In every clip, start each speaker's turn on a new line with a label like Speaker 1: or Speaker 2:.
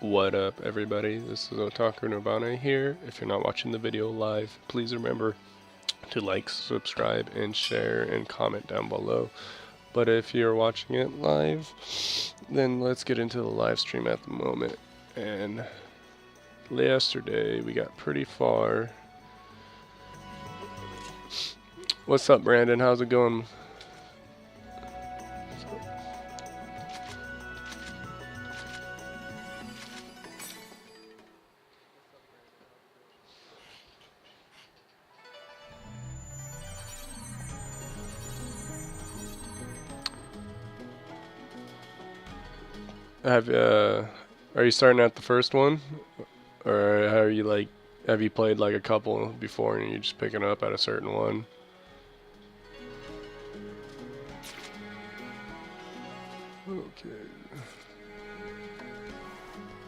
Speaker 1: What up, everybody? This is Otaku Nirvana here. If you're not watching the video live, please remember to like, subscribe, and share and comment down below. But if you're watching it live, then let's get into the live stream at the moment. And yesterday we got pretty far. What's up, Brandon? How's it going? Are you starting at the first one, or are you like, have you played like a couple before and you're just picking up at a certain one? Okay.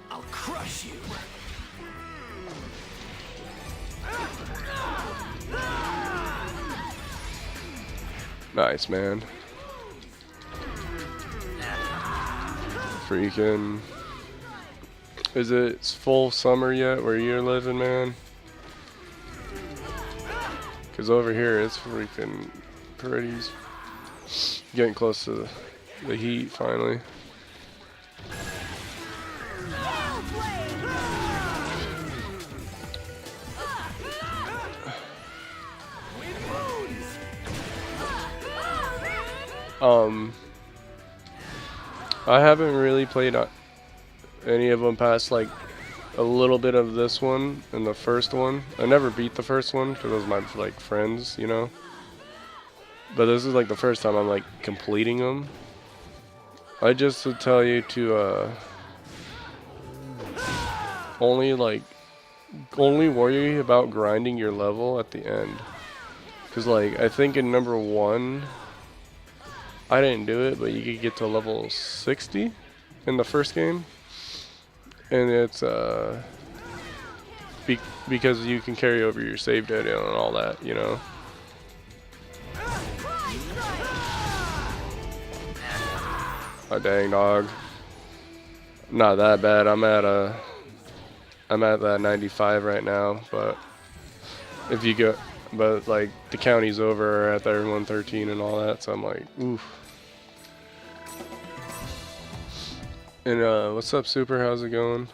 Speaker 2: I'll crush you.
Speaker 1: Nice, man. Freaking. Is it full summer yet where you're living, man? Because over here it's freaking pretty. Getting close to the heat finally. I haven't really played any of them past like a little bit of this one and the first one. I never beat the first one because those are my like friends, you know. But this is like the first time I'm like completing them. I just would tell you to only worry about grinding your level at the end. Cause like I think in number 1, I didn't do it, but you could get to level 60 in the first game, and it's because you can carry over your save data and all that, you know. Oh dang, dog. Not that bad. I'm at that 95 right now, but if you go, but like the county's over at their 113 and all that, so I'm like, oof. And what's up, Super? How's it going?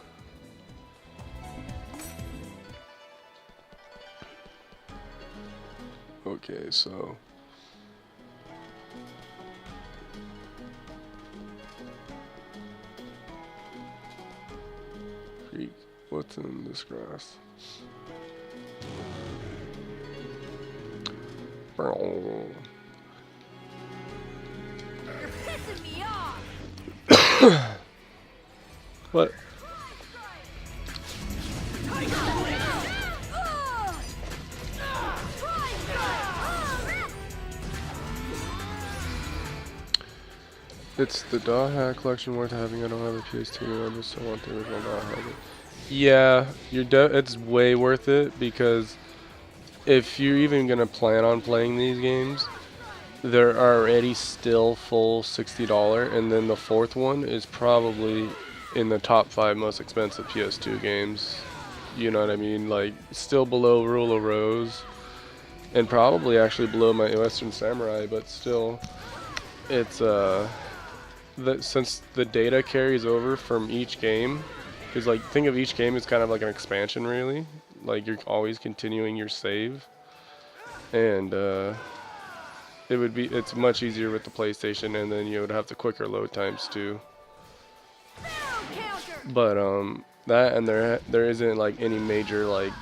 Speaker 1: Okay, so freak, what's in this grass?
Speaker 2: You're pissing me off.
Speaker 1: What? It's the Dot Hat collection worth having. I don't have a PS2. I just don't want the original Dot Hat. Yeah, it's way worth it, because if you're even gonna plan on playing these games, they're already still full $60, and then the fourth one is probably in the top 5 most expensive PS2 games. You know what I mean? Like, still below Rule of Rose, and probably actually below my Western Samurai, but still, it's since the data carries over from each game, because like think of each game as kind of like an expansion, really. Like you're always continuing your save, and it's much easier with the PlayStation, and then you would have the quicker load times too. But that, and there isn't like any major like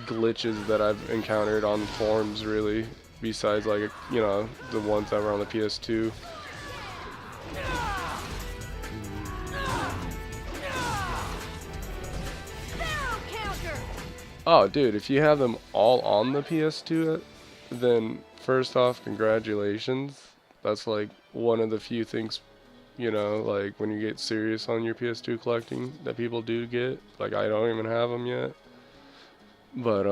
Speaker 1: glitches that I've encountered on forums really, besides like, you know, the ones that were on the PS2. Oh, dude, if you have them all on the PS2, then first off, congratulations. That's like one of the few things, you know, like when you get serious on your PS2 collecting that people do get. Like, I don't even have them yet. But,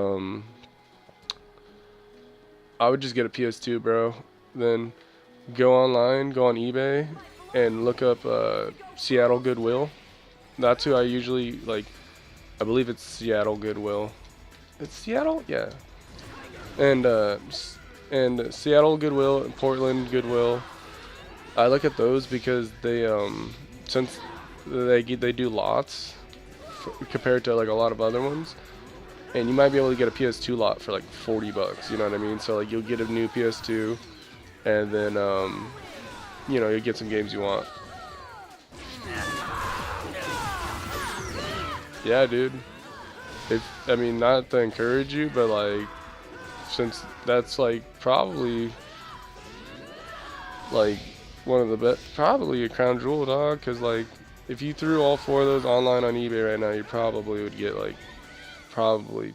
Speaker 1: I would just get a PS2, bro. Then go online, go on eBay, and look up Seattle Goodwill. That's who I usually like. I believe it's Seattle Goodwill. It's Seattle, yeah. And Seattle Goodwill and Portland Goodwill. I look at those because they since they do lots compared to like a lot of other ones, and you might be able to get a PS2 lot for like 40 bucks. You know what I mean? So like you'll get a new PS2, and then you know, you'll get some games you want. Yeah, dude. I mean, not to encourage you, but like, since that's like probably like one of the best, probably a crown jewel, dog. Cause like, if you threw all 4 of those online on eBay right now, you probably would get like probably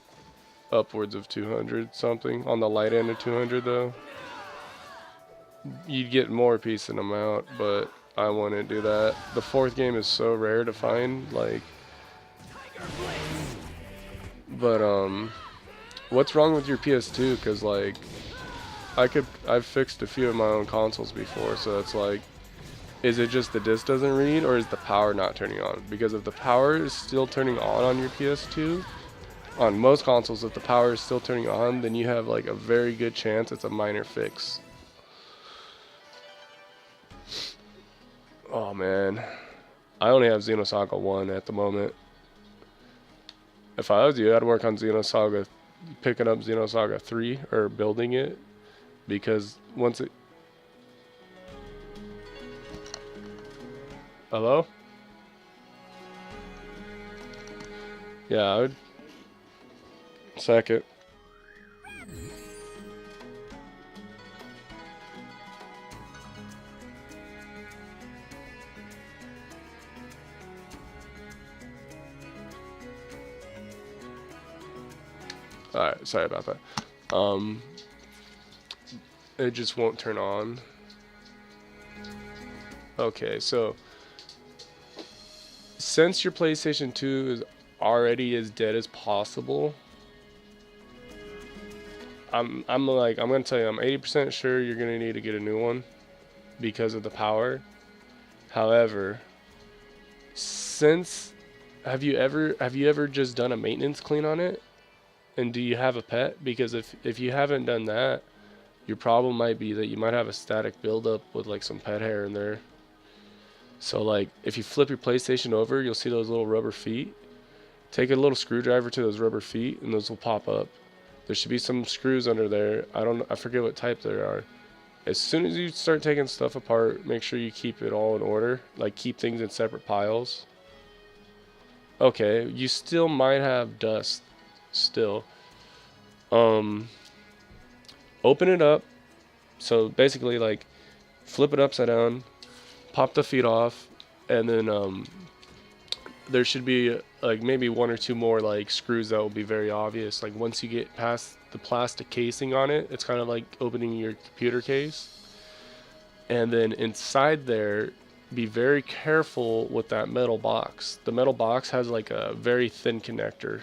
Speaker 1: upwards of 200 something. On the light end of 200 though. You'd get more piece than amount, but I wouldn't do that. The 4th game is so rare to find, like. But what's wrong with your PS2? Cause like, I've fixed a few of my own consoles before, so it's like, is it just the disc doesn't read, or is the power not turning on? Because if the power is still turning on your PS2, on most consoles, if the power is still turning on, then you have like a very good chance it's a minor fix. Oh man, I only have Xenosaga 1 at the moment. If I was you, I'd work on Xenosaga, picking up Xenosaga 3 or building it, because once it. Hello? Yeah, I would. Second. Alright, sorry about that. It just won't turn on. Okay, so since your PlayStation 2 is already as dead as possible, I'm gonna tell you, I'm 80% sure you're gonna need to get a new one because of the power. However, have you ever just done a maintenance clean on it? And do you have a pet? Because if you haven't done that, your problem might be that you might have a static buildup with like some pet hair in there. So like, if you flip your PlayStation over, you'll see those little rubber feet. Take a little screwdriver to those rubber feet, and those will pop up. There should be some screws under there. I forget what type there are. As soon as you start taking stuff apart, make sure you keep it all in order. Like, keep things in separate piles. Okay, you still might have dust. Still. Open it up. So basically, like, flip it upside down, pop the feet off, and then there should be like maybe 1 or 2 more like screws that will be very obvious. Like, once you get past the plastic casing on it, it's kind of like opening your computer case. And then inside there, be very careful with that metal box. The metal box has like a very thin connector.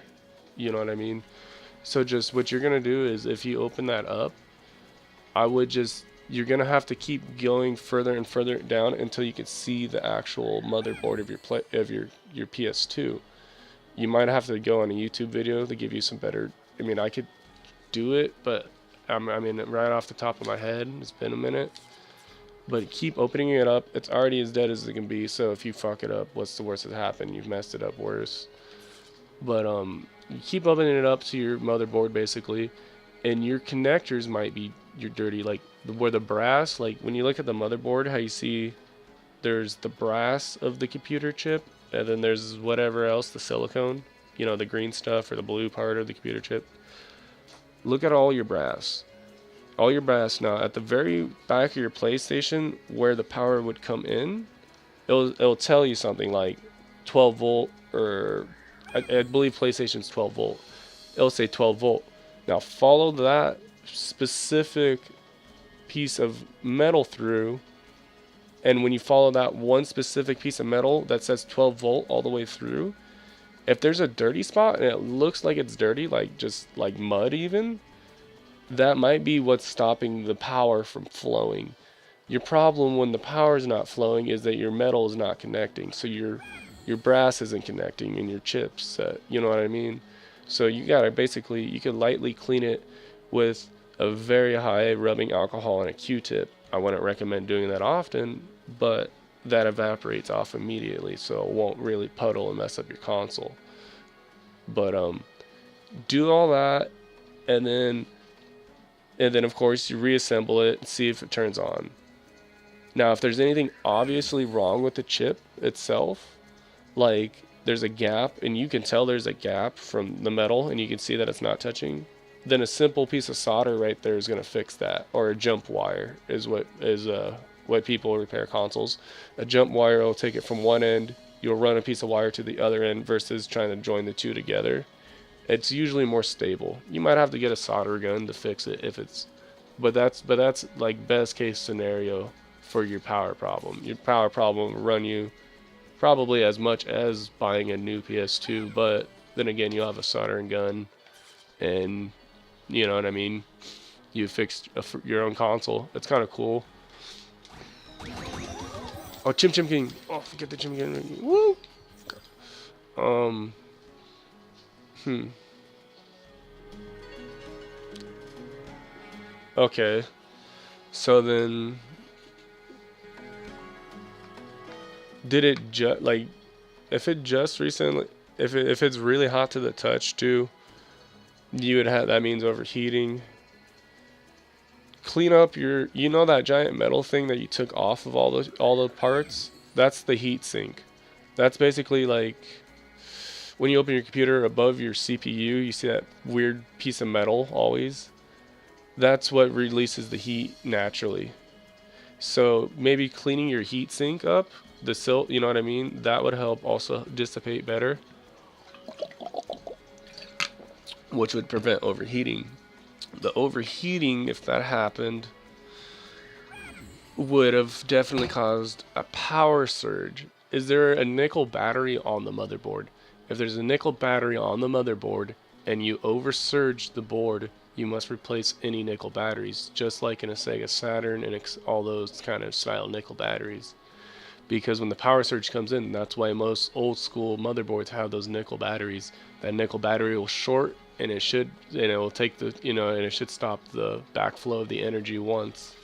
Speaker 1: You know what I mean? So just what you're gonna do is, if you open that up, you're gonna have to keep going further and further down until you can see the actual motherboard of your PS2. You might have to go on a YouTube video to give you some better. I mean, I could do it, but I mean, right off the top of my head, it's been a minute. But keep opening it up. It's already as dead as it can be. So if you fuck it up, what's the worst that happen? You've messed it up worse. But you keep opening it up to your motherboard basically, and your connectors might be dirty, like where the brass. Like when you look at the motherboard, how you see there's the brass of the computer chip, and then there's whatever else, the silicone. You know, the green stuff or the blue part of the computer chip. Look at all your brass. All your brass now at the very back of your PlayStation where the power would come in, it'll tell you something like 12 volt, or I believe PlayStation's 12 volt. It'll say 12 volt. Now follow that specific piece of metal through, and when you follow that one specific piece of metal that says 12 volt all the way through, if there's a dirty spot and it looks like it's dirty, like just like mud even, that might be what's stopping the power from your problem when the power is not flowing is that your metal is not connecting. So your your brass isn't connecting in your chips, you know what I mean? So you gotta basically, you can lightly clean it with a very high rubbing alcohol and a Q-tip. I wouldn't recommend doing that often, but that evaporates off immediately, so it won't really puddle and mess up your console. But do all that, and then of course you reassemble it and see if it turns on. Now, if there's anything obviously wrong with the chip itself, like there's a gap and you can tell there's a gap from the metal and you can see that it's not touching, then a simple piece of solder right there is going to fix that. Or a jump wire is what people repair consoles. A jump wire will take it from one end, you'll run a piece of wire to the other end versus trying to join the two together. It's usually more stable. You might have to get a solder gun to fix it if it's, but that's like best case scenario for your power problem. Your power problem will run you probably as much as buying a new PS2, but then again, you'll have a soldering gun, and you know what I mean. You fixed your own console. It's kind of cool. Oh, Chim Chim King. Oh, forget the Chim King. Woo. Okay. So then, did it just like, if it just recently, if it's really hot to the touch too, you would have, that means overheating. Clean up your, you know, that giant metal thing that you took off of all the parts? That's the heat sink. That's basically like when you open your computer above your CPU, you see that weird piece of metal always. That's what releases the heat naturally. So maybe cleaning your heat sink up, the silt, you know what I mean? That would help also dissipate better, which would prevent overheating. The overheating, if that happened, would have definitely caused a power surge. Is there a nickel battery on the motherboard? If there's a nickel battery on the motherboard and you oversurge the board, you must replace any nickel batteries, just like in a Sega Saturn and all those kind of style nickel batteries. Because when the power surge comes in, that's why most old school motherboards have those nickel batteries. That nickel battery will short, and it will take the, you know, and it should stop the backflow of the energy once.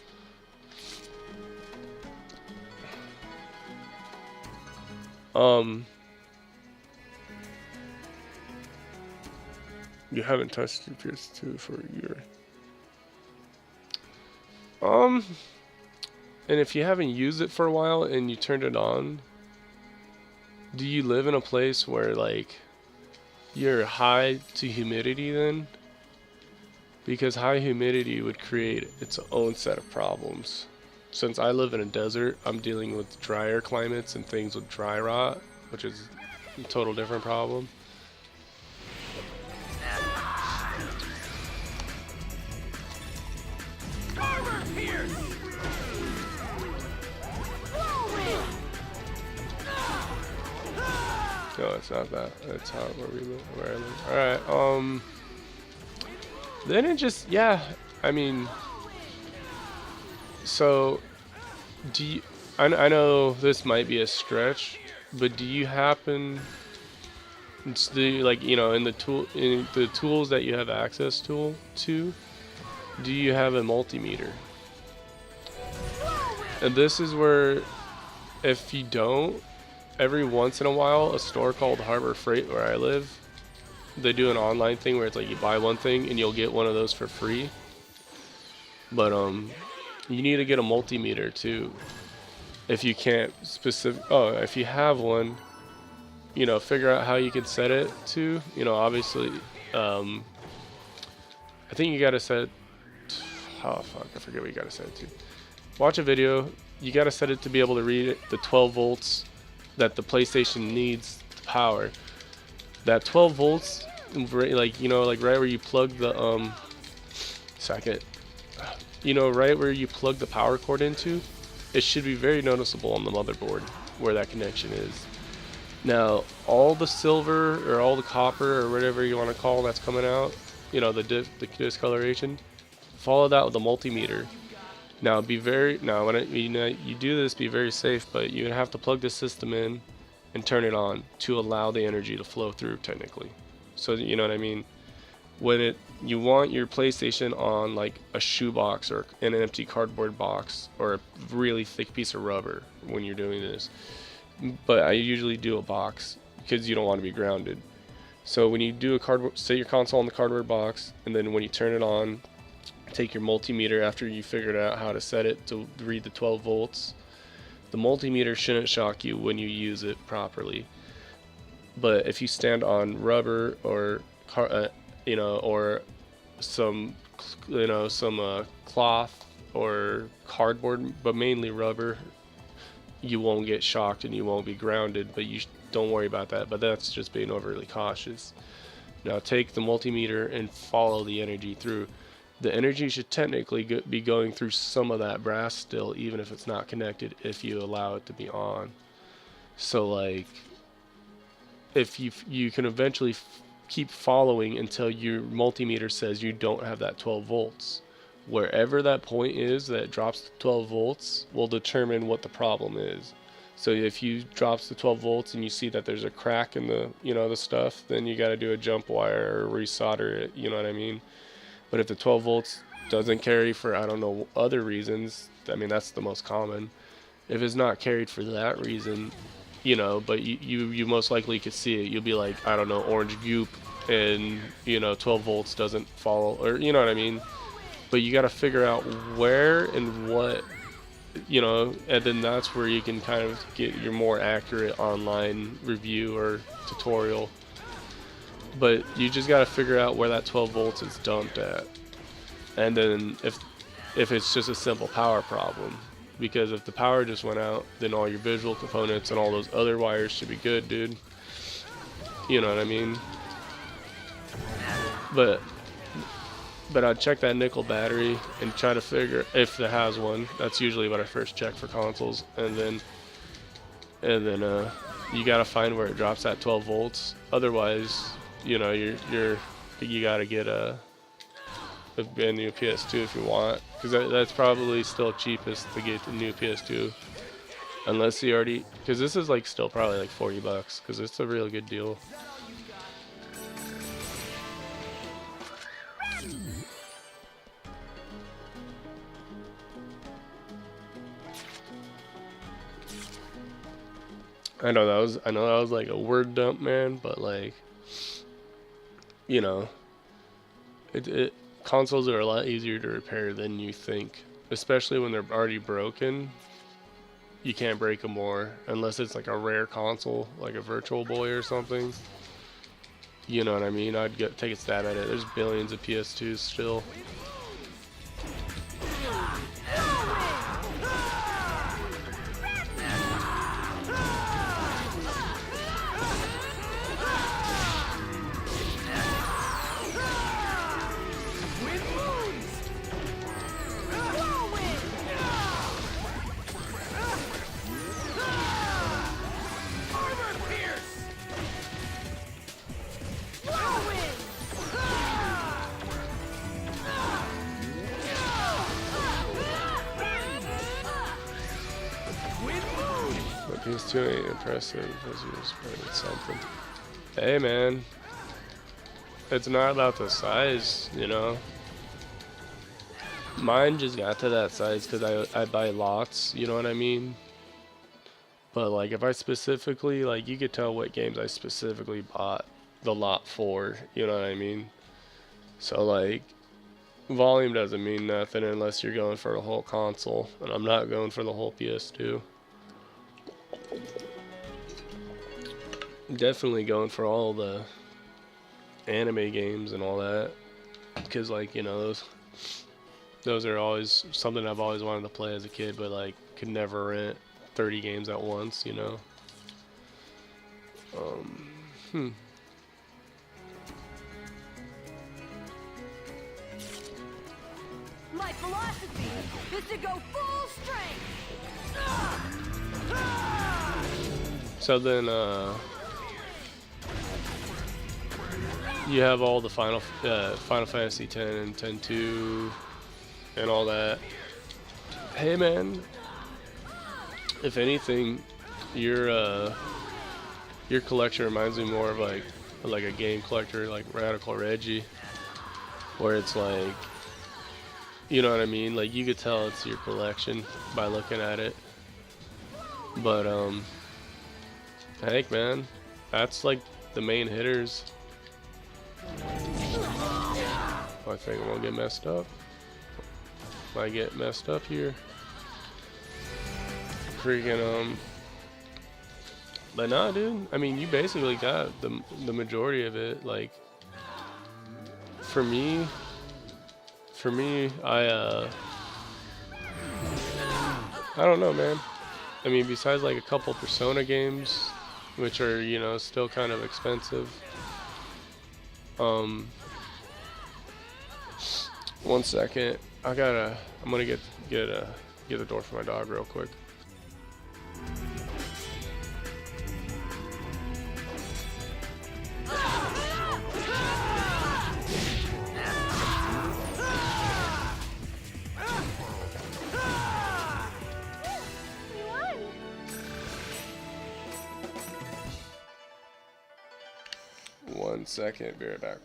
Speaker 1: You haven't touched your PS2 for a year. And if you haven't used it for a while and you turned it on, do you live in a place where like you're high to humidity then? Because high humidity would create its own set of problems. Since I live in a desert, I'm dealing with drier climates and things with dry rot, which is a total different problem. No, it's not that. It's hot where we live, where I live. Alright, then it just, yeah, I mean, so, do you, I know this might be a stretch, but do you happen to, like, you know, in the tools that you have access to, do you have a multimeter? And this is where, if you don't, every once in a while, a store called Harbor Freight, where I live, they do an online thing where it's like you buy one thing and you'll get one of those for free. But you need to get a multimeter too. If you can't if you have one, you know, figure out how you can set it to. You know, obviously, I think you gotta set. Oh fuck, I forget what you gotta set it to. Watch a video. You gotta set it to be able to read it, the 12 volts that the PlayStation needs to power. That 12 volts, like, you know, like right where you plug the you know, right where you plug the power cord into, it should be very noticeable on the motherboard where that connection is. Now, all the silver or all the copper or whatever you want to call that's coming out, you know, the discoloration, follow that with a multimeter. Now, when you do this, be very safe, but you have to plug the system in and turn it on to allow the energy to flow through technically. So you know what I mean? When you want your PlayStation on like a shoebox or in an empty cardboard box or a really thick piece of rubber when you're doing this. But I usually do a box because you don't want to be grounded. So when you do a cardboard, set your console in the cardboard box, and then when you turn it on, take your multimeter after you figured out how to set it to read the 12 volts. The multimeter shouldn't shock you when you use it properly. But if you stand on rubber or or some cloth or cardboard, but mainly rubber, you won't get shocked and you won't be grounded. But don't worry about that. But that's just being overly cautious. Now take the multimeter and follow the energy through. The energy should technically be going through some of that brass still, even if it's not connected, if you allow it to be on. So like, if you can eventually keep following until your multimeter says you don't have that 12 volts. Wherever that point is that drops to 12 volts will determine what the problem is. So if you drops to 12 volts and you see that there's a crack in the the stuff, then you got to do a jump wire or resolder it, you know what I mean? But if the 12 volts doesn't carry for, I don't know, other reasons, I mean, that's the most common. If it's not carried for that reason, but you most likely could see it. You'll be like, I don't know, orange goop, and, 12 volts doesn't follow, or, you know what I mean? But you got to figure out where and what, and then that's where you can kind of get your more accurate online review or tutorial. But you just got to figure out where that 12 volts is dumped at. And then if it's just a simple power problem, because if the power just went out, then all your visual components and all those other wires should be good, dude. You know what I mean? But I'd check that nickel battery and try to figure if it has one. That's usually what I first check for consoles, and then you gotta find where it drops at 12 volts. Otherwise, you gotta get a new PS2 if you want, because that's probably still cheapest to get the new PS2, unless you already, because this is like still probably like $40, because it's a real good deal. I know that was like a word dump, man, but like, consoles are a lot easier to repair than you think, especially when they're already broken. You can't break them more unless it's like a rare console, like a Virtual Boy or something. You know what I mean? I'd take a stab at it. There's billions of PS2s still. PS2 ain't impressive because you just played something. Hey man, it's not about the size, Mine just got to that size because I buy lots, you know what I mean? But like if I specifically, like you could tell what games I specifically bought the lot for, you know what I mean? So like, volume doesn't mean nothing unless you're going for a whole console, and I'm not going for the whole PS2. Definitely going for all the anime games and all that, because like those are always something I've always wanted to play as a kid, but like could never rent 30 games at once,
Speaker 2: My philosophy is to go full strength.
Speaker 1: So then you have all the Final Fantasy X and X-2 and all that. Hey man, if anything, your Your collection reminds me more of like a game collector like Radical Reggie, where it's like, you know what I mean? Like you could tell it's your collection by looking at it. But heck, man, that's like the main hitters. I think I'm gonna get messed up. Might get messed up here. Freaking but nah, dude. I mean, you basically got the majority of it. Like for me, I don't know, man. I mean, besides like a couple Persona games, which are, you know, still kind of expensive. One second. I'm gonna get the door for my dog real quick. One second, be right back.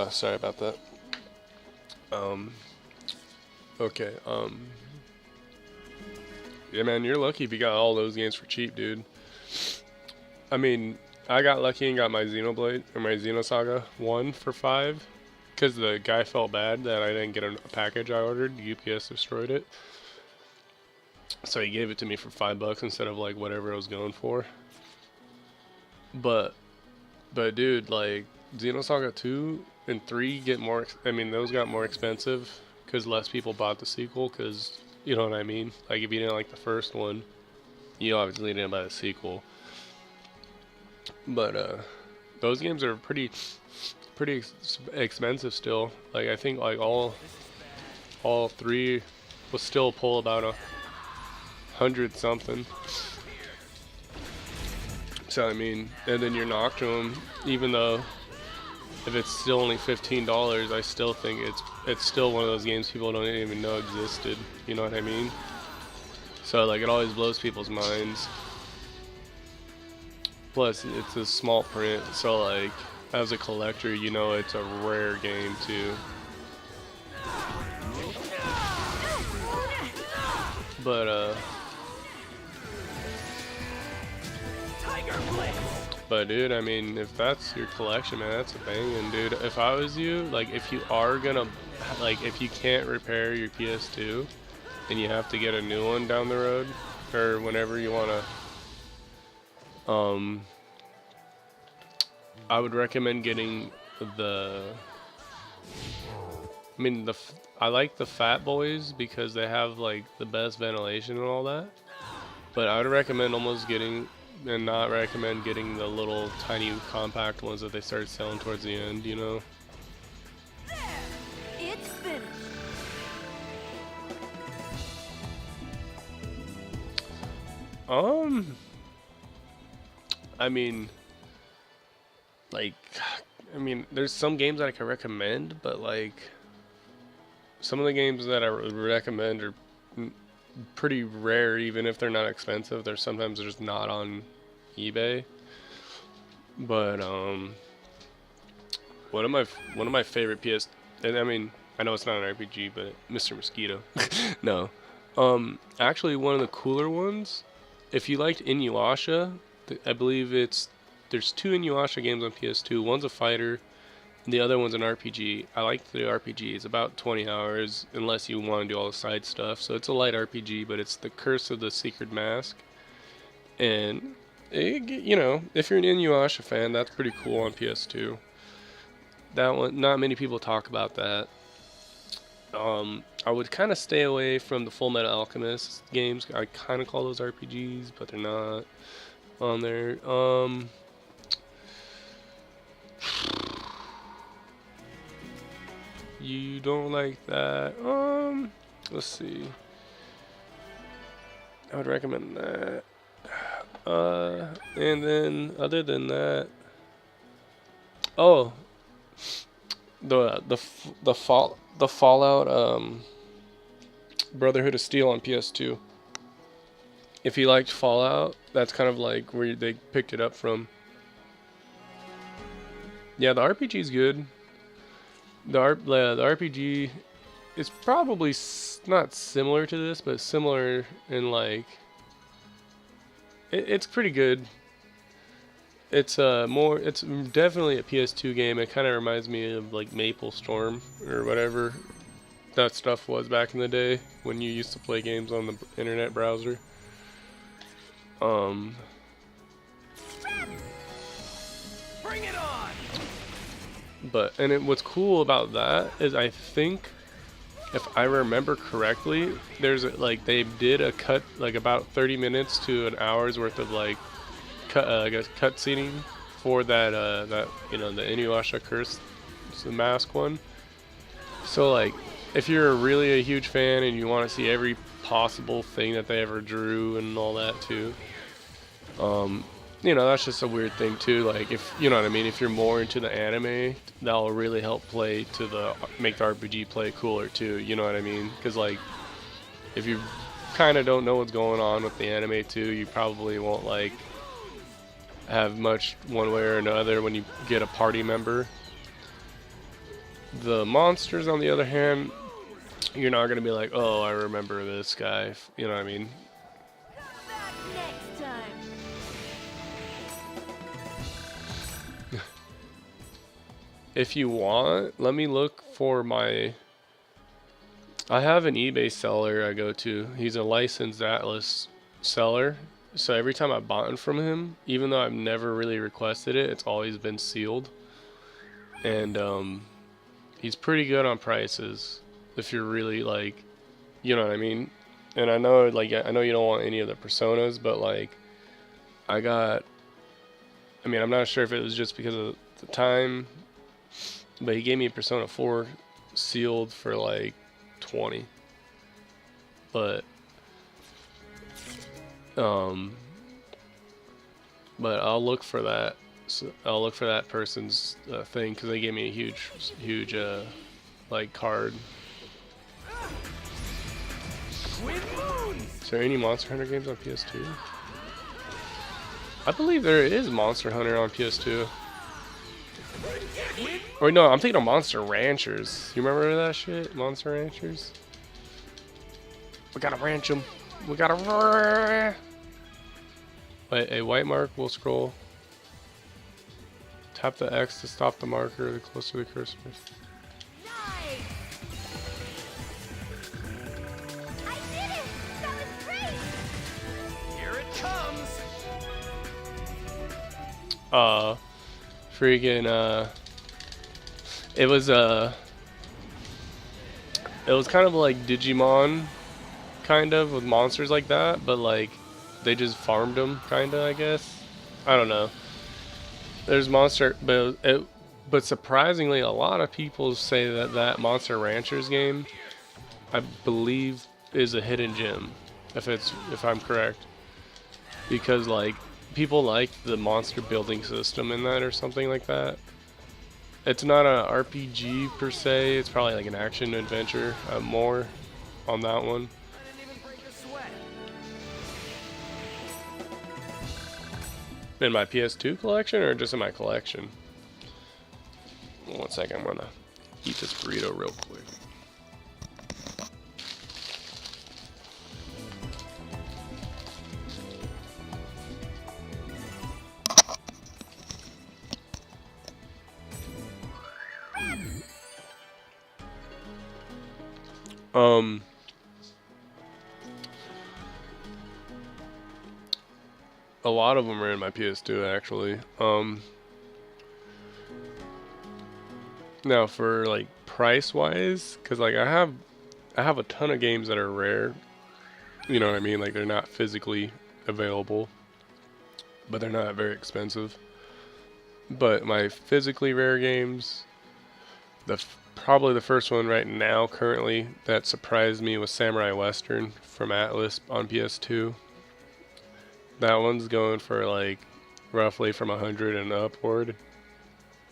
Speaker 1: Sorry about that. Okay, yeah, man, you're lucky if you got all those games for cheap, dude. I mean, I got lucky and got my Xenoblade, or my Xenosaga 1 for $5, because the guy felt bad that I didn't get a package I ordered. UPS destroyed it. So he gave it to me for $5 instead of like whatever it was going for. But dude, like, Xenosaga 2 and 3 get more, I mean, those got more expensive because less people bought the sequel, because, you know what I mean? Like, if you didn't like the first one, you obviously didn't buy the sequel. But, those games are pretty expensive still. Like, I think, like, all 3 will still pull about 100 something. So, I mean, and then your Nocturne, even though if it's still only $15, I still think it's still one of those games people don't even know existed. You know what I mean? So like it always blows people's minds. Plus it's a small print, so like as a collector, you know it's a rare game too. But dude, I mean, if that's your collection, man, that's a banging, dude. If I was you, like, if you are gonna, like, if you can't repair your PS2 and you have to get a new one down the road, or whenever you wanna, I would recommend getting the. I mean, I like the Fat Boys because they have like the best ventilation and all that. But I would recommend almost getting, and not recommend getting the little tiny compact ones that they started selling towards the end, you know?
Speaker 2: There! It's finished.
Speaker 1: I mean, like, there's some games that I can recommend, but like, some of the games that I would recommend are pretty rare, even if they're not expensive. They're sometimes just not on eBay. But one of my favorite PS, and I mean, I know it's not an RPG, but Mr. Mosquito. No. Actually, one of the cooler ones, if you liked Inuyasha, I believe there's two Inuyasha games on PS2. One's a fighter, and the other one's an RPG. I like the RPG. It's about 20 hours, unless you want to do all the side stuff. So it's a light RPG, but it's the Curse of the Secret Mask. And, you know, if you're an Inuyasha fan, that's pretty cool on PS2. That one, not many people talk about that. I would kind of stay away from the Full Metal Alchemist games. I kind of call those RPGs, but they're not on there. You don't like that? Let's see. I would recommend that. And then other than that, oh, the Fallout Brotherhood of Steel on PS2. If you liked Fallout, that's kind of like where they picked it up from. Yeah, the RPG is good. The RPG is probably not similar to this, but similar in like it's pretty good. It's it's definitely a PS2 game. It kind of reminds me of like Maple Storm or whatever that stuff was back in the day when you used to play games on the internet browser.
Speaker 3: Bring it on!
Speaker 1: But what's cool about that is I think, if I remember correctly, there's like they did a cut like about 30 minutes to an hour's worth of like I guess cutscening for that that the Inuyasha Curse, the mask one. So like, if you're really a huge fan and you want to see every possible thing that they ever drew and all that too, that's just a weird thing too. Like, if you know what I mean, if you're more into the anime, that'll really help play to make the RPG play cooler too. You know what I mean? Because like, if you kind of don't know what's going on with the anime too, you probably won't like have much one way or another when you get a party member. The monsters, on the other hand, you're not gonna be like, oh, I remember this guy. You know what I mean?
Speaker 2: Come back next time.
Speaker 1: If you want, let me look for I have an eBay seller I go to. He's a licensed Atlas seller. So every time I bought from him, even though I've never really requested it, it's always been sealed. And he's pretty good on prices if you're really like, you know what I mean? And I know you don't want any of the personas, but like I'm not sure if it was just because of the time, but he gave me a Persona 4 sealed for like 20. But I'll look for that. So I'll look for that person's thing, because they gave me a huge like card. Is there any Monster Hunter games on PS2? I believe there is Monster Hunter on PS2. Or no, I'm thinking of Monster Ranchers. You remember that shit? Monster Ranchers? We gotta ranch them. We gotta. Wait, a white mark will scroll. Tap the X to stop the marker the closer the cursor is.
Speaker 2: Nice! I did it! That was great!
Speaker 3: Here it comes!
Speaker 1: Freaking It was it was kind of like Digimon, kind of with monsters like that, but like they just farmed them, kind of. I guess. I don't know. There's monster, but surprisingly, a lot of people say that that Monster Ranchers game, I believe, is a hidden gem, if I'm correct, because like people like the monster building system in that or something like that. It's not a RPG per se. It's probably like an action adventure more on that one.
Speaker 3: I didn't even break a sweat.
Speaker 1: In my PS2 collection or just in my collection? One second, I'm gonna eat this burrito real quick. A lot of them are in my PS2 actually. Now for like price wise, cause like I have a ton of games that are rare. You know what I mean? Like they're not physically available, but they're not very expensive. But my physically rare games, probably the first one right now currently that surprised me was Samurai Western from Atlas on PS2. That one's going for like roughly from 100 and upward.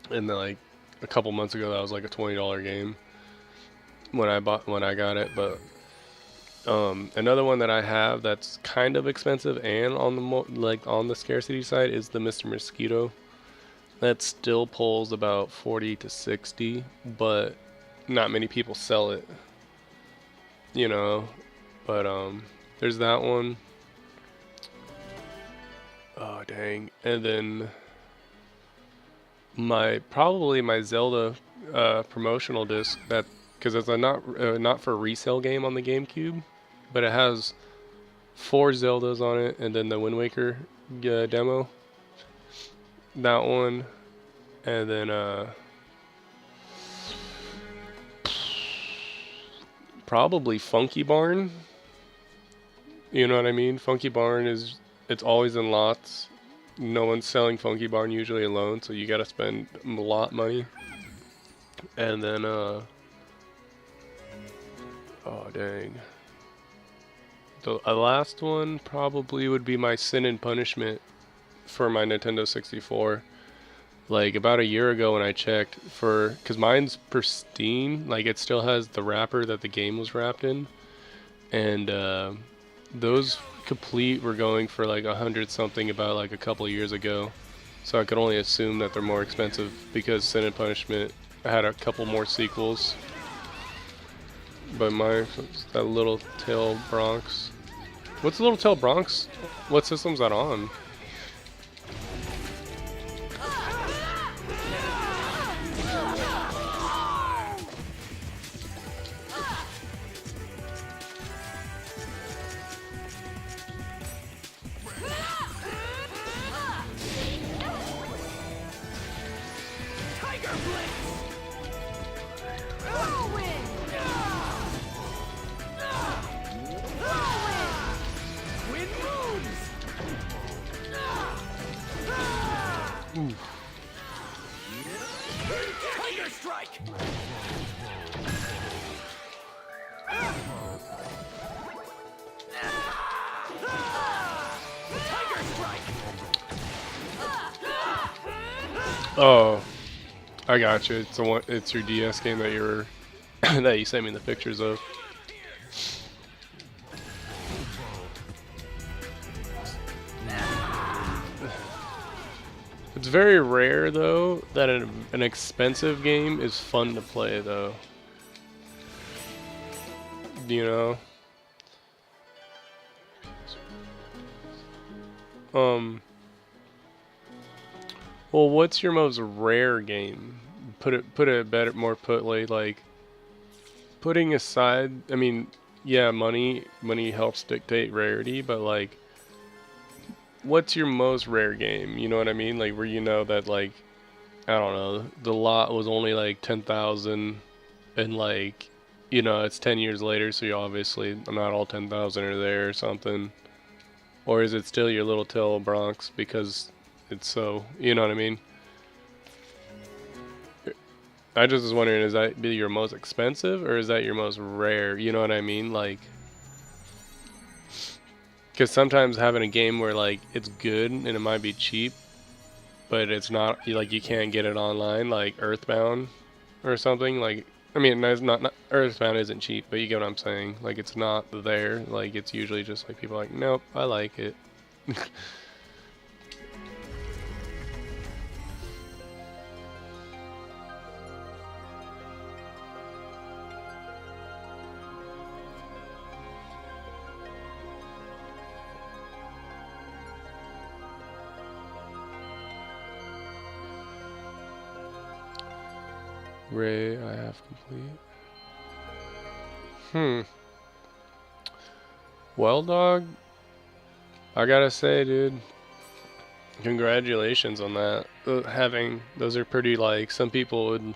Speaker 1: And then like a couple months ago that was like a $20 game when I got it. But another one that I have that's kind of expensive and on the like on the scarcity side is the Mr. Mosquito. That still pulls about 40 to 60, but not many people sell it. You know, but there's that one. Oh dang! And then probably my Zelda promotional disc, that because it's a not for resale game on the GameCube, but it has 4 Zeldas on it, and then the Wind Waker demo. That one, and then probably Funky Barn. You know what I mean? Funky Barn it's always in lots. No one's selling Funky Barn usually alone, so you gotta spend a lot of money. And then oh dang. The last one probably would be my Sin and Punishment for my Nintendo 64. Like about a year ago when I checked cause mine's pristine, like it still has the wrapper that the game was wrapped in. And those complete were going for like 100 something about like a couple of years ago. So I could only assume that they're more expensive because Sin and Punishment had a couple more sequels. But that Little Tail Bronx. What's Little Tail Bronx? What system's that on?
Speaker 3: Tiger strike. Tiger strike.
Speaker 1: Oh, I got you. It's your DS game that that you sent me the pictures of. It's very rare though that an expensive game is fun to play though. You know. Well, what's your most rare game? Put it better, more putly, like putting aside. I mean, yeah, money helps dictate rarity, but like, what's your most rare game? You know what I mean? Like where you know that like I don't know, the lot was only like 10,000, and like, you know, it's 10 years later, so you obviously not all 10,000 are there or something. Or is it still your little tail Bronx because it's so, you know what I mean? I just was wondering, is that be your most expensive or is that your most rare? You know what I mean? Like, because sometimes having a game where like it's good and it might be cheap, but it's not, like you can't get it online, like Earthbound or something. Like, I mean, it's not Earthbound isn't cheap, but you get what I'm saying. Like, it's not there. Like, it's usually just like people are like, nope, I like it. Ray, I have complete. Well, dog, I gotta say, dude, congratulations on that. Having those are pretty, like, some people would,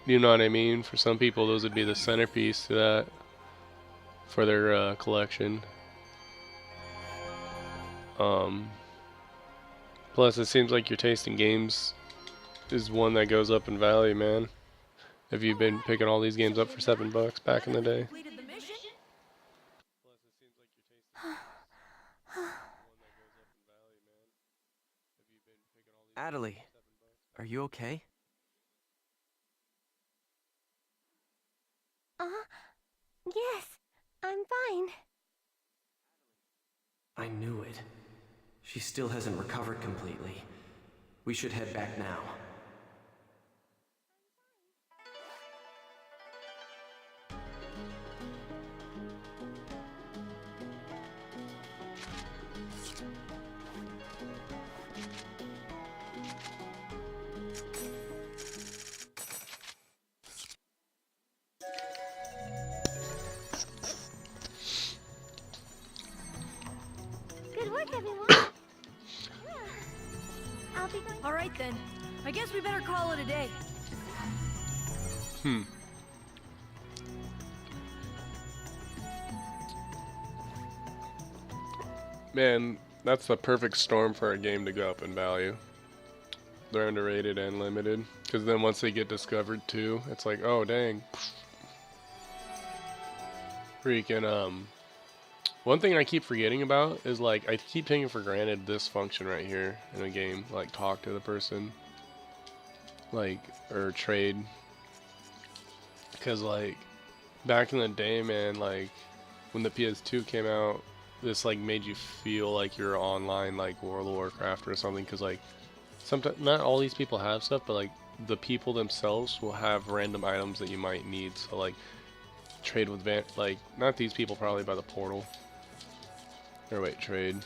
Speaker 1: you know what I mean? For some people, those would be the centerpiece to that for their collection. Um, Plus, it seems like your taste in games is one that goes up in value, man. Have you been picking all these games up for $7 back in the day?
Speaker 2: Completed the mission.
Speaker 3: Adelie, are you okay?
Speaker 4: Yes, I'm fine.
Speaker 3: I knew it. She still hasn't recovered completely. We should head back now.
Speaker 4: Good work, everyone. I'll be going.
Speaker 2: All right then. I guess we better call it a day.
Speaker 1: Man, that's the perfect storm for a game to go up in value. They're underrated and limited. Because then once they get discovered too, it's like, oh dang. Freaking, one thing I keep forgetting about is, like, I keep taking for granted this function right here in a game. Like, talk to the person. Like, or trade. Because, like, back in the day, man, like, when the PS2 came out, this, like, made you feel like you're online, like, World of Warcraft or something. Because, like, sometimes, not all these people have stuff, but, like, the people themselves will have random items that you might need. So, like, trade with like, not these people, probably by the portal. Or wait, trade.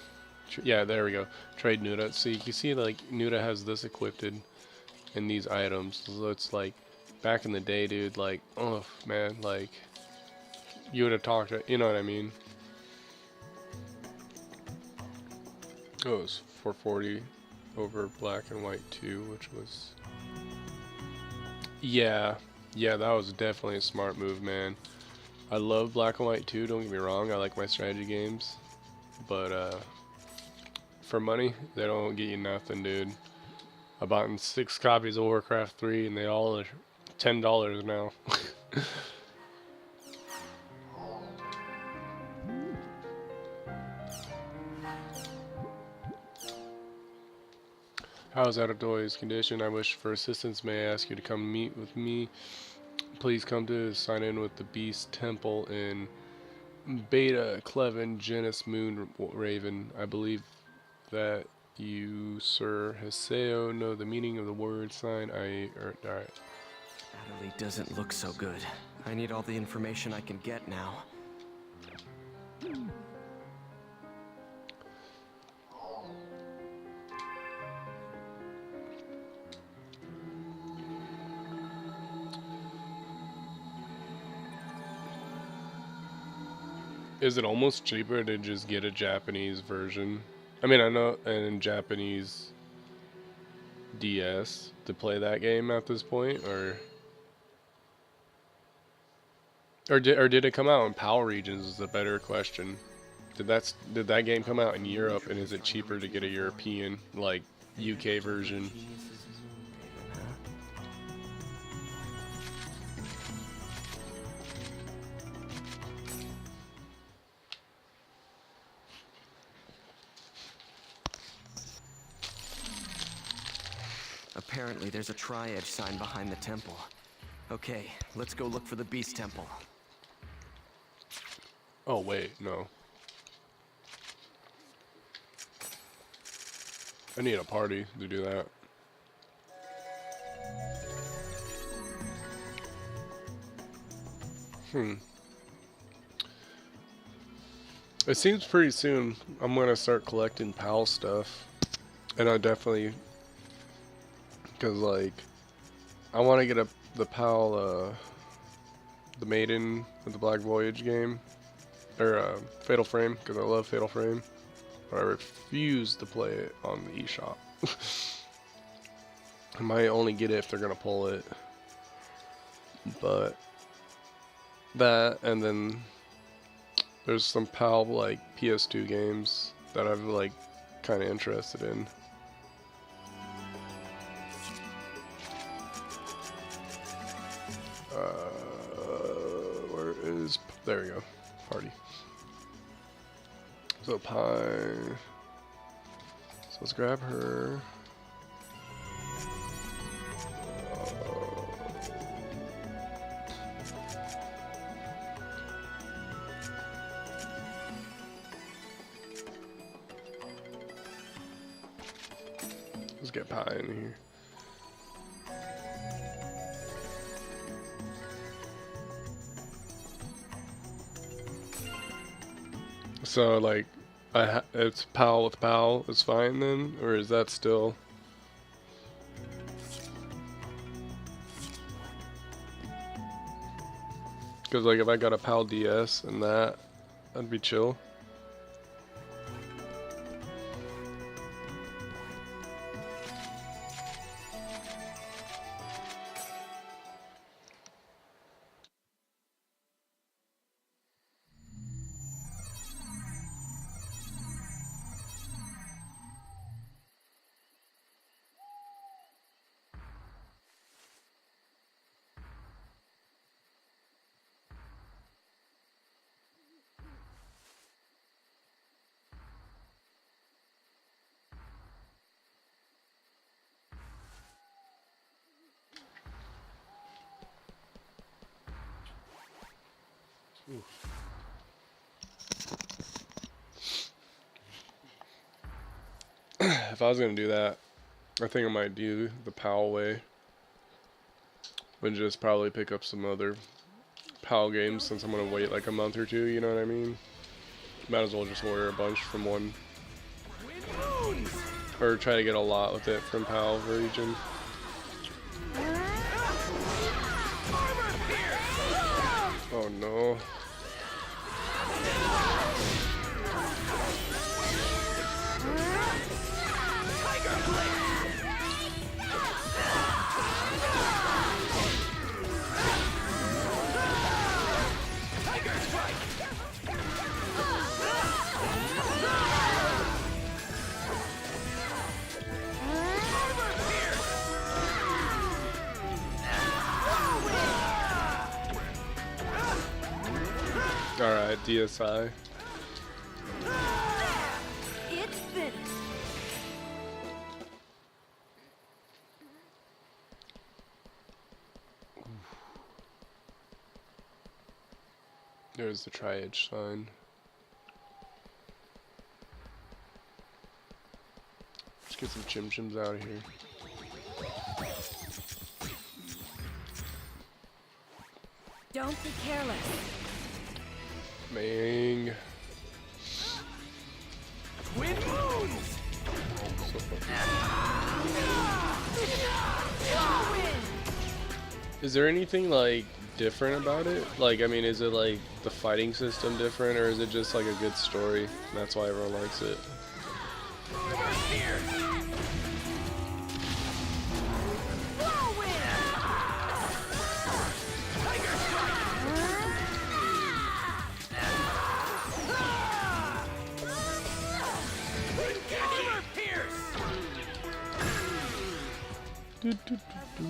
Speaker 1: Yeah, there we go. Trade Nuda. So you can see, like, Nuda has this equipped in these items. So it's like, back in the day, dude, like, oh, man, like, you would have talked to, you know what I mean? Oh, it was 440 over Black and White 2, which was... Yeah, that was definitely a smart move, man. I love Black and White 2, don't get me wrong, I like my strategy games. But, for money, they don't get you nothing, dude. I bought 6 copies of Warcraft 3, and they all are $10 now. How's Adedoy's condition? I wish for assistance. May I ask you to come meet with me? Please come to sign in with the Beast Temple in Beta Cleven Genus Moon Raven. I believe that you, Sir Haseo, know the meaning of the word sign. Alright.
Speaker 3: Adelie doesn't look so good. I need all the information I can get now.
Speaker 1: Is it almost cheaper to just get a Japanese version? I mean, I know, and in Japanese, DS to play that game at this point, or did it come out in PAL regions? Is the better question. Did that game come out in Europe, and is it cheaper to get a European like UK version?
Speaker 3: Apparently, there's a tri-edge sign behind the temple. Okay, let's go look for the beast temple.
Speaker 1: Oh wait, no. I need a party to do that. It seems pretty soon I'm gonna start collecting PAL stuff, and I definitely, cause like, I want to get the PAL, the Maiden with the Black Voyage game, or Fatal Frame, cause I love Fatal Frame, but I refuse to play it on the eShop. I might only get it if they're gonna pull it, but that, and then there's some PAL like PS2 games that I'm like kind of interested in. Where is, there we go, party. So Pie, so let's grab her. Let's get Pie in here. So like, it's PAL with PAL is fine then, or is that still? Because like if I got a PAL DS and that'd be chill. If I was gonna do that, I think I might do the PAL way. But just probably pick up some other PAL games since I'm gonna wait like a month or two, you know what I mean? Might as well just order a bunch from one. Or try to get a lot with it from PAL region. Oh no. Alright, DSI.
Speaker 2: It's finished.
Speaker 1: There's the tri-edge sign. Let's get some Chim Chims out of here.
Speaker 2: Don't be careless.
Speaker 1: Mang.
Speaker 3: Twin moons!
Speaker 1: Is there anything like different about it? Like, I mean, is it like the fighting system different, or is it just like a good story? And that's why everyone likes it. Do, do, do, do.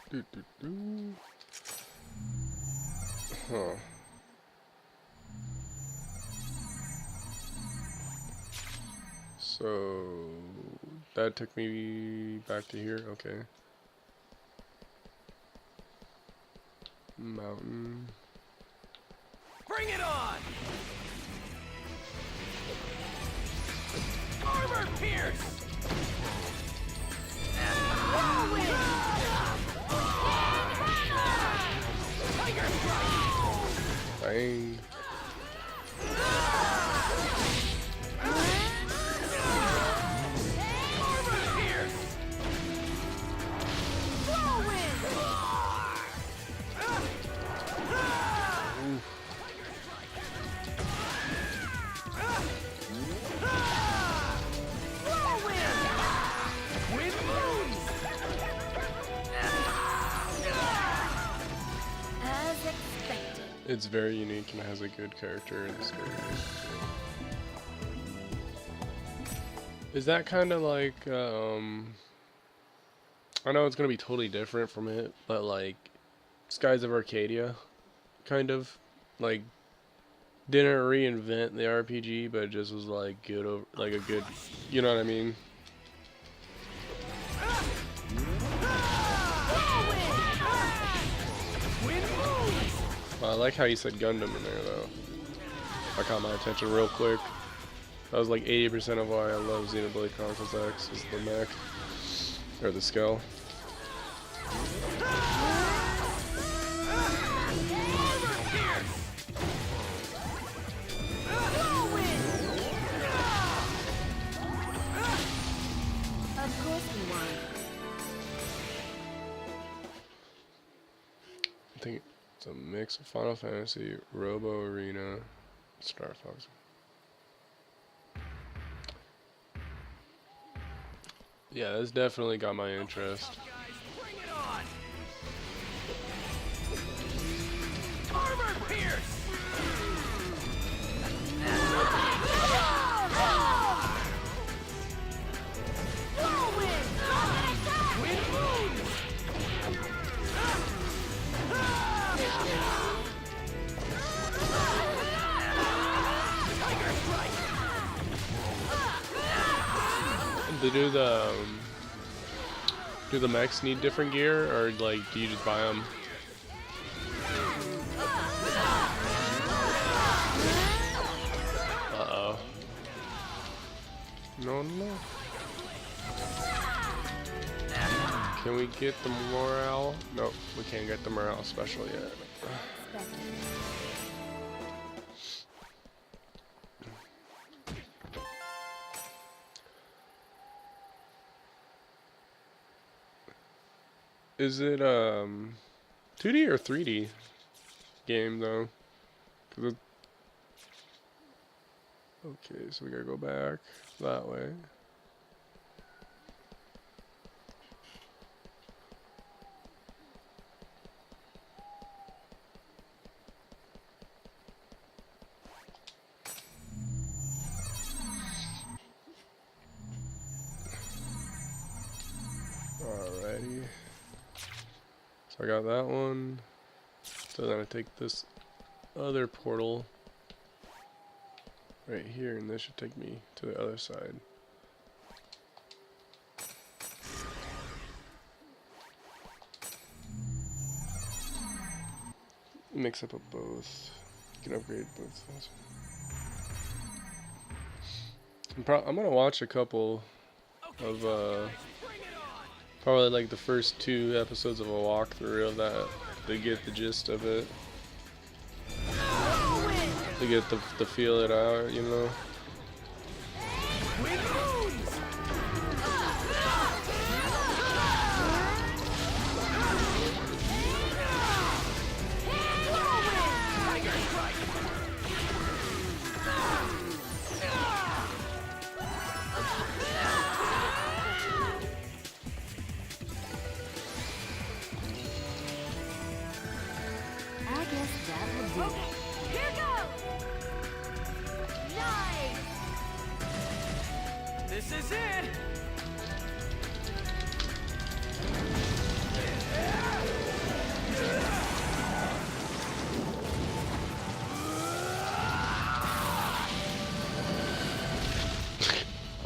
Speaker 1: Do, do, do. Huh. So that took me back to here. Okay. Mountain.
Speaker 3: Bring it on! Armor pierce!
Speaker 1: Bang.
Speaker 2: As expected.
Speaker 1: It's very unique and has a good character in the story. Is that kind of like, I know it's gonna be totally different from it, but like Skies of Arcadia, kind of like didn't reinvent the RPG, but it just was like good over, like a good, you know what I mean? I like how you said Gundam in there though. That caught my attention real quick. That was like 80% of why I love Xenoblade Chronicles X is the mech or the skull.
Speaker 2: Of course we won.
Speaker 1: I think it's a mix of Final Fantasy, Robo Arena, Star Fox. Yeah, that's definitely got my interest.
Speaker 3: Armor pierce!
Speaker 1: Do the mechs need different gear, or like do you just buy them? Uh-oh. No. Can we get the morale? Nope, we can't get the morale special yet. Is it 2D or 3D game though? 'Cause okay, so we gotta go back that way. Alrighty. So I got that one. So then I take this other portal right here, and this should take me to the other side. Mix up of both. You can upgrade both those. I'm gonna watch a couple of probably like the first 2 episodes of a walkthrough of that to get the gist of it. To get the feel it out, you know.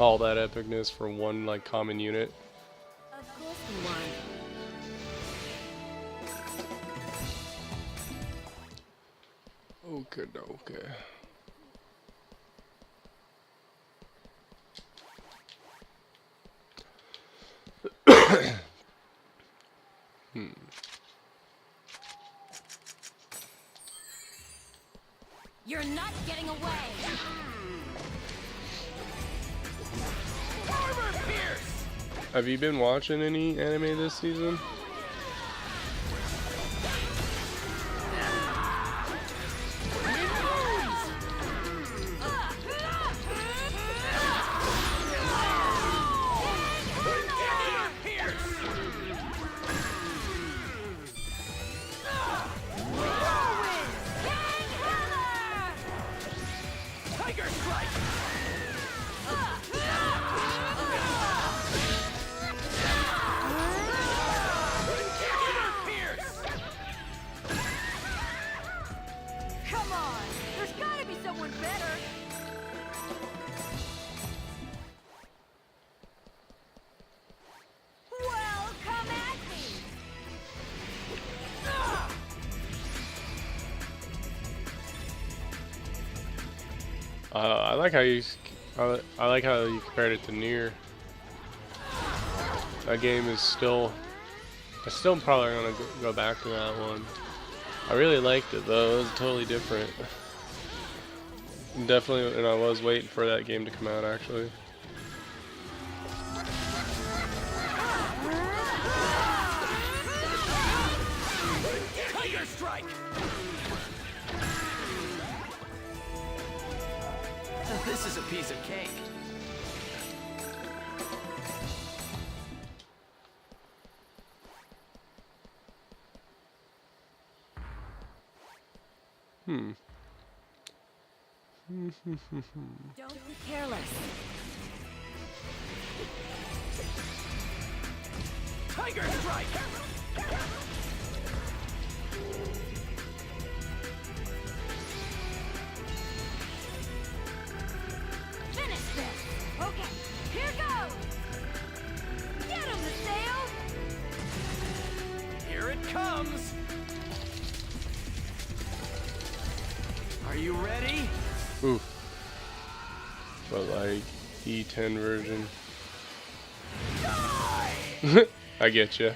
Speaker 1: all that epicness for one like common unit.
Speaker 2: Of course we won.
Speaker 1: Okay, okay.
Speaker 2: You're not getting away.
Speaker 1: Have you been watching any anime this season?
Speaker 2: Come on, there's gotta be someone better. Well, come at me.
Speaker 1: I like how you. I like how you compared it to Nier. That game is still. I still probably gonna go back to that one. I really liked it though. It was totally different. Definitely, and I was waiting for that game to come out actually.
Speaker 3: Tiger strike! This is a piece of cake.
Speaker 2: Don't be careless.
Speaker 3: Tiger strike!
Speaker 2: Finish this. Okay, here goes. Get him, the sail.
Speaker 3: Here it comes! Are you ready?
Speaker 1: Oof. But like E10 version. I get you.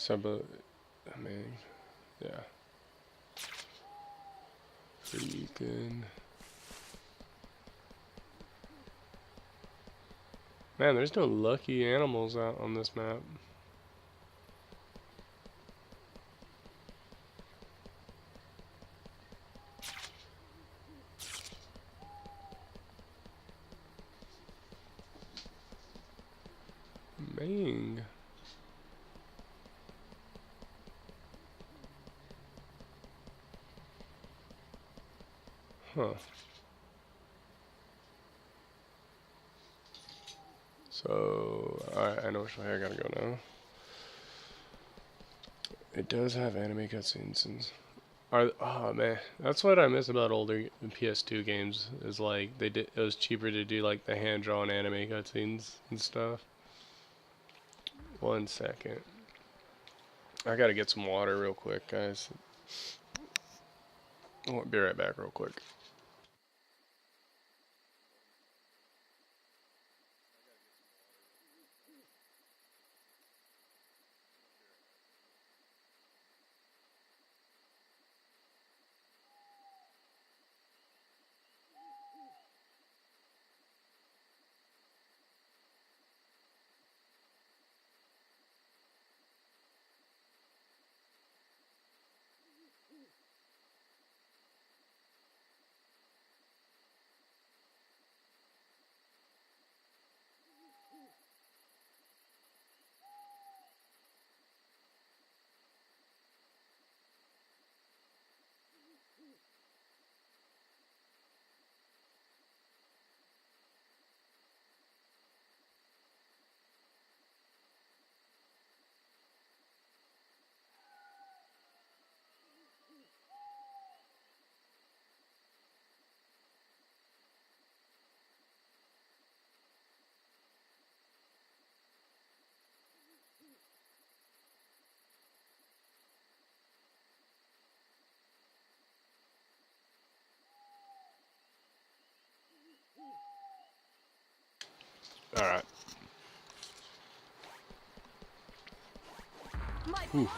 Speaker 1: I mean, yeah. Pretty good. Man, there's no lucky animals out on this map. Mang. Huh. So, alright, I know which way I gotta go now. It does have anime cutscenes and oh man, that's what I miss about older PS2 games is like it was cheaper to do like the hand drawn anime cutscenes and stuff. 1 second. I gotta get some water real quick, guys. I'll be right back real quick. Alright.
Speaker 2: My philosophy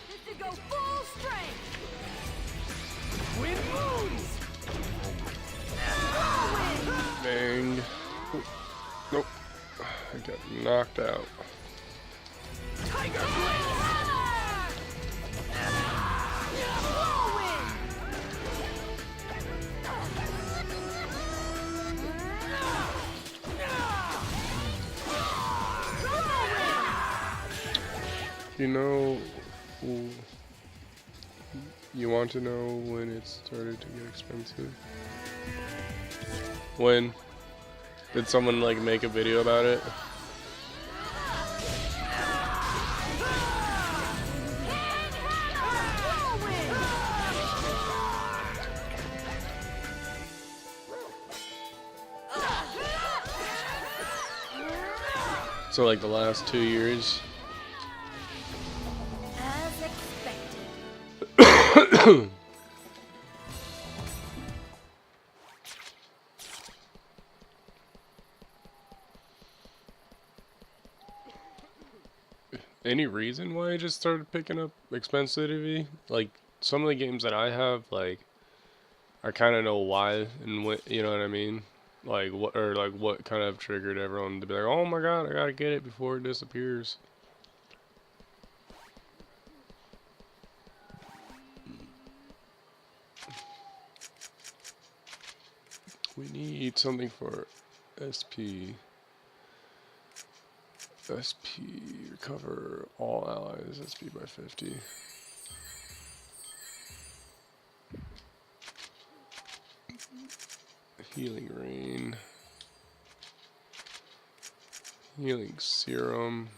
Speaker 2: is to go full strength. Wind moves. Whirlwind.
Speaker 1: Dang. Ooh. Nope. I got knocked out.
Speaker 2: Tiger blade. Whirlwind.
Speaker 1: You know, you want to know when it started to get expensive? When? Did someone like make a video about it? So like the last 2 years?
Speaker 2: As expected.
Speaker 1: Any reason why I just started picking up Expensivity? Like, some of the games that I have, like, I kind of know why and what, you know what I mean? Like, what, or like, what kind of triggered everyone to be like, oh my god, I gotta get it before it disappears. We need something for SP. SP, recover all allies, SP by 50. Healing rain. Healing serum.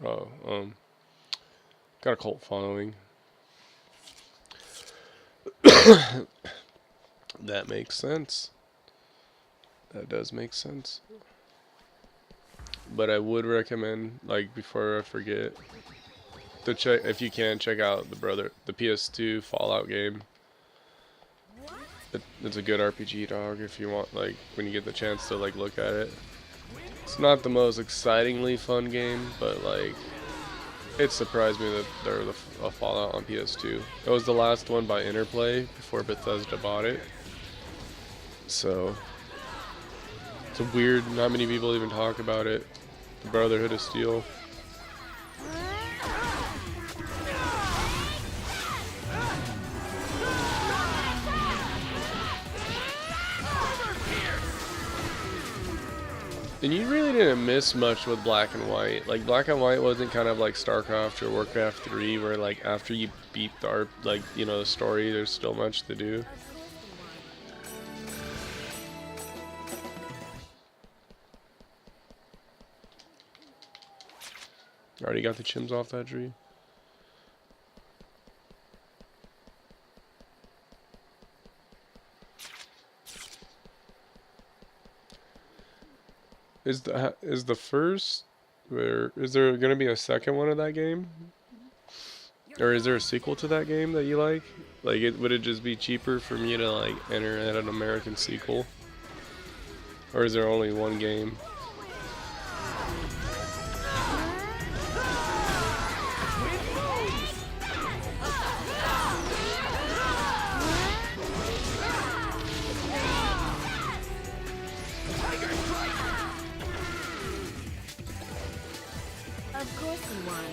Speaker 1: Oh, got a cult following. That makes sense. That does make sense. But I would recommend, like, before I forget, to check, if you can, check out the PS2 Fallout game. It's a good RPG, dog, if you want, like, when you get the chance to, like, look at it. It's not the most excitingly fun game, but, like, it surprised me that there's a Fallout on PS2. It was the last one by Interplay before Bethesda bought it. So, it's a weird, not many people even talk about it. The Brotherhood of Steel. And you really didn't miss much with Black and White. Like, Black and White wasn't kind of like StarCraft or Warcraft 3, where like after you beat the the story, there's still much to do. Already got the chims off that tree. Is the first, or is there gonna be a second one of that game? Or is there a sequel to that game that you like? Like, would it just be cheaper for me to like enter at an American sequel? Or is there only one game?
Speaker 2: Of course you won.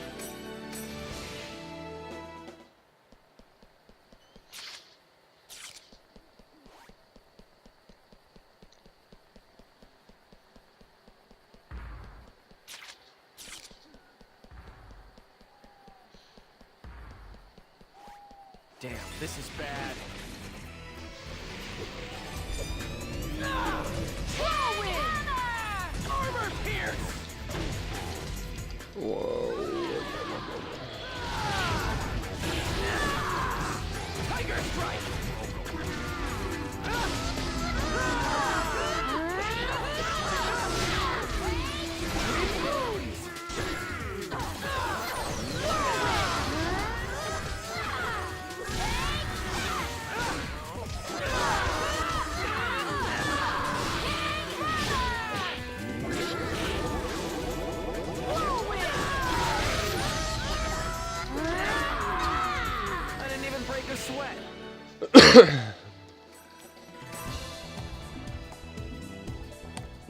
Speaker 3: Damn, this is bad.
Speaker 2: Whirlwind! Armor pierce!
Speaker 1: Whoa.
Speaker 2: Tiger strike!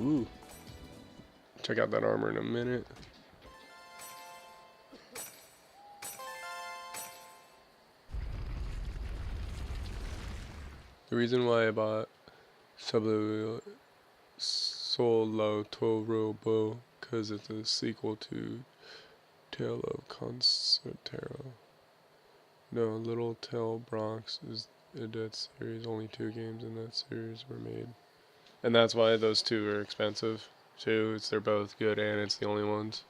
Speaker 1: Ooh. Check out that armor in a minute. The reason why I bought Solo Torobo, because it's a sequel to Tale of Concertero. No, Little Tale Bronx is a dead series. Only 2 games in that series were made. And that's why those 2 are expensive, too. They're both good and it's the only ones.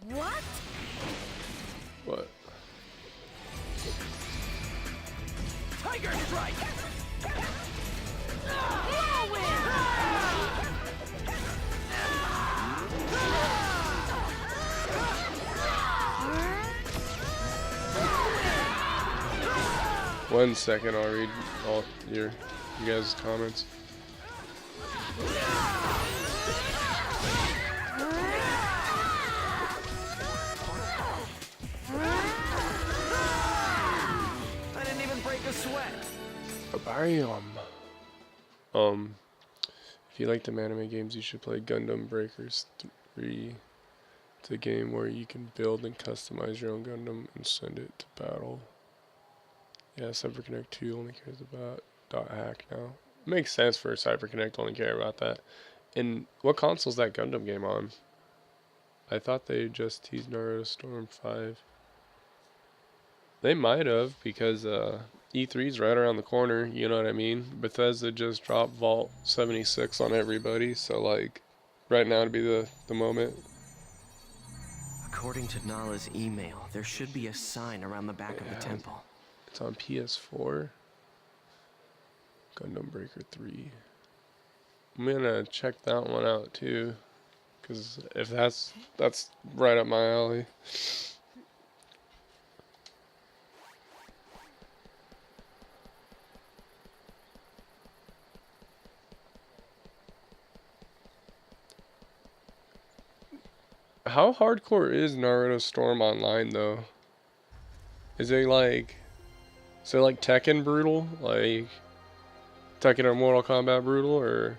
Speaker 2: What?
Speaker 1: What?
Speaker 2: Tiger strike!
Speaker 1: One second, I'll read all you guys' comments.
Speaker 3: I didn't even break a sweat.
Speaker 1: Barium. If you like the anime games, you should play Gundam Breakers 3. It's a game where you can build and customize your own Gundam and send it to battle. Yeah, CyberConnect 2 only cares about .hack now. Makes sense for CyberConnect to only care about that. And what console's that Gundam game on? I thought they just teased Naruto Storm 5. They might have, because E3's right around the corner, you know what I mean? Bethesda just dropped Vault 76 on everybody, so like, right now would be the moment.
Speaker 3: According to Nala's email, there should be a sign around the back of the temple.
Speaker 1: It's on PS4. Gundam Breaker 3. I'm gonna check that one out too, because if that's right up my alley. How hardcore is Naruto Storm Online though? Is it like Tekken brutal? Like Tekken or Mortal Kombat brutal, or?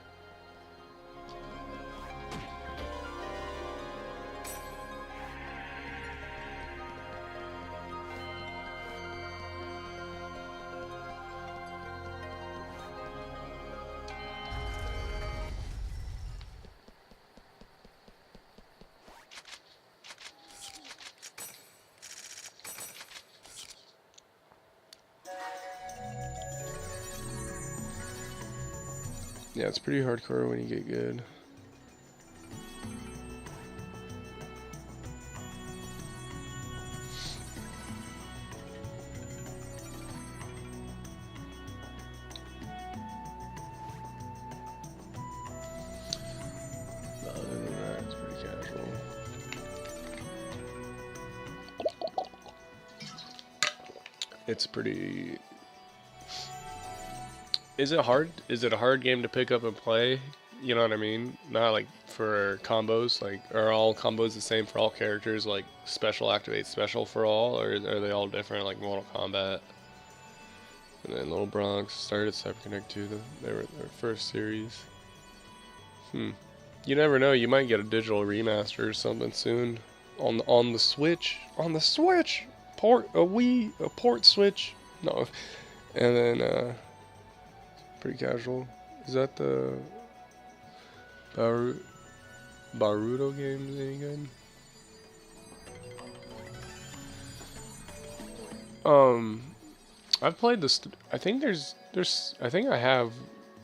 Speaker 1: Yeah, it's pretty hardcore when you get good. Other than that, it's pretty casual. It's pretty... Is it hard? Is it a hard game to pick up and play? You know what I mean? Not like for combos. Like, are all combos the same for all characters? Like, special activate special for all? Or are they all different, like Mortal Kombat? And then Little Bronx started CyberConnect 2, their first series. You never know, you might get a digital remaster or something soon. On the Switch. On the Switch! A port Switch. No. And then, pretty casual. Is that the Baruto games any good? I've played this. I think I think I have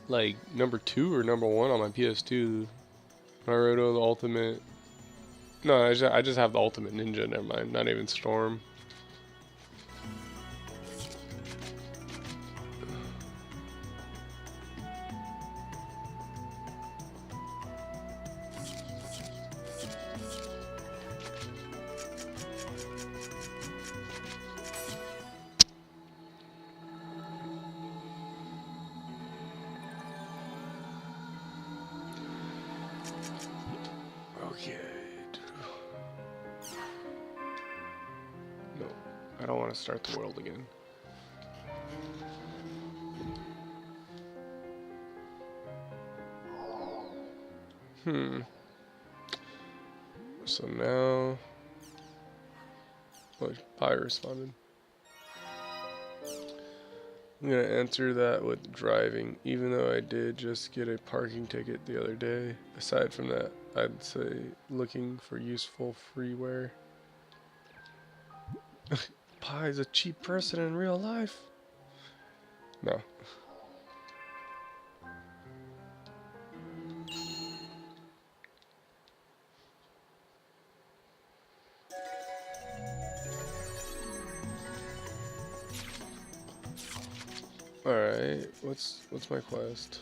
Speaker 1: like number 2 or number 1 on my PS2. Naruto the Ultimate. No, I just have the Ultimate Ninja. Never mind. Not even Storm. Okay. No. don't want to start the world again. So now, oh, Pi responded. I'm gonna enter that with driving, even though I did just get a parking ticket the other day. Aside from that, I'd say looking for useful freeware. Pi's a cheap person in real life. No. Alright, what's my quest?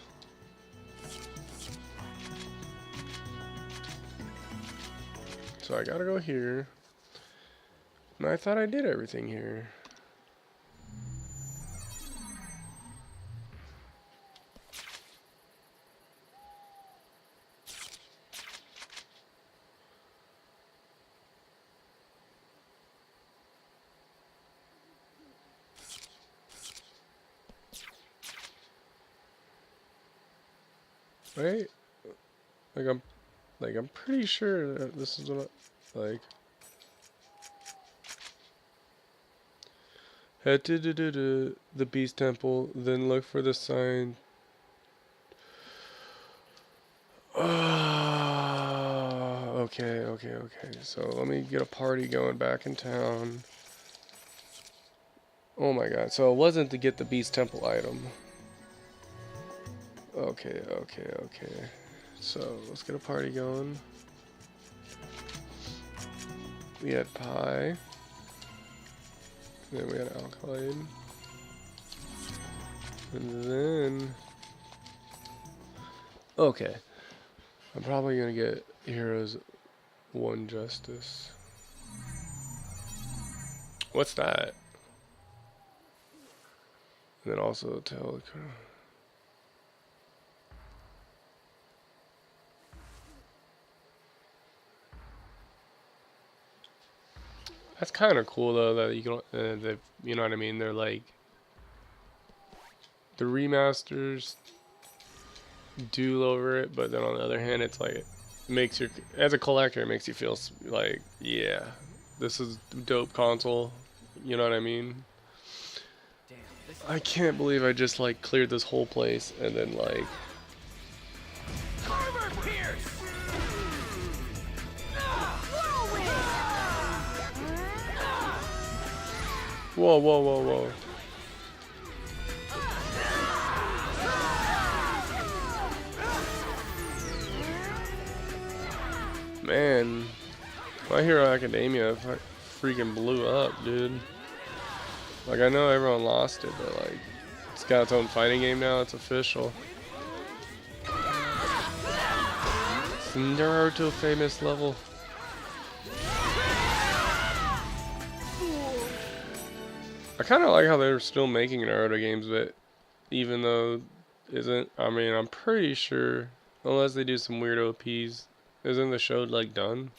Speaker 1: So I gotta go here. And I thought I did everything here. Right? I'm pretty sure that this is what I, head to the Beast Temple, then look for the sign. Okay. So let me get a party going back in town. Oh my god, so it wasn't to get the Beast Temple item. Okay. So let's get a party going. We had Pi. Then we had Alkaline. And then... Okay. I'm probably gonna get Heroes 1 Justice. What's that? And then also tell... That's kind of cool though that you can, you know what I mean? They're like the remasters do lower it, but then on the other hand, it's like it makes your as a collector, it makes you feel like, yeah, this is dope console. You know what I mean? I can't believe I just like cleared this whole place and then like. Whoa. Man, My Hero Academia freaking blew up, dude. Like, I know everyone lost it, but like, it's got its own fighting game now, it's official. It's the Naruto famous level. I kind of like how they're still making Naruto games, but even though isn't, I mean, I'm pretty sure, unless they do some weird OPs, isn't the show like done?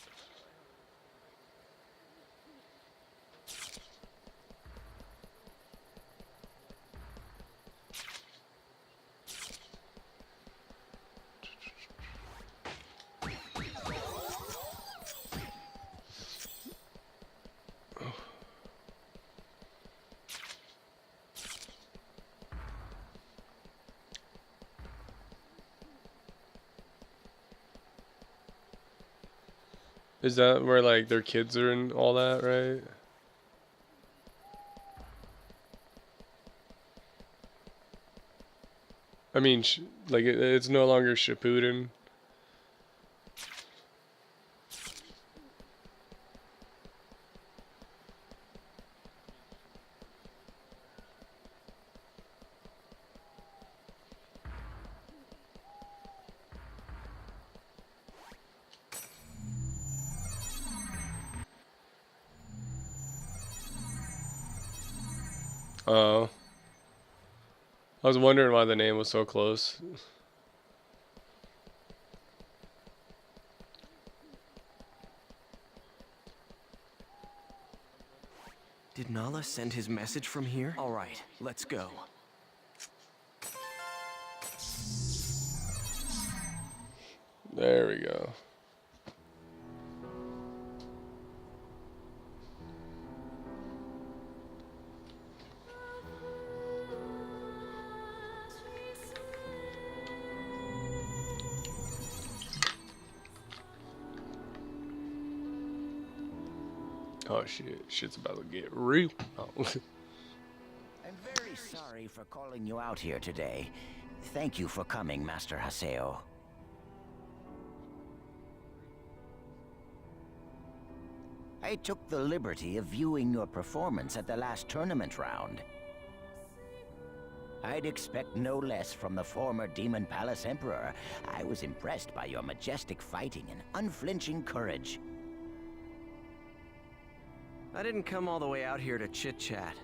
Speaker 1: Is that where like their kids are and all that, right? I mean, like it's no longer Shippuden. Oh. I was wondering why the name was so close.
Speaker 3: Did Nala send his message from here? All right, let's go.
Speaker 1: There we go. Oh shit, shit's about to get real. Oh.
Speaker 5: I'm very sorry for calling you out here today. Thank you for coming, Master Haseo. I took the liberty of viewing your performance at the last tournament round. I'd expect no less from the former Demon Palace Emperor. I was impressed by your majestic fighting and unflinching courage.
Speaker 3: I didn't come all the way out here to chit-chat.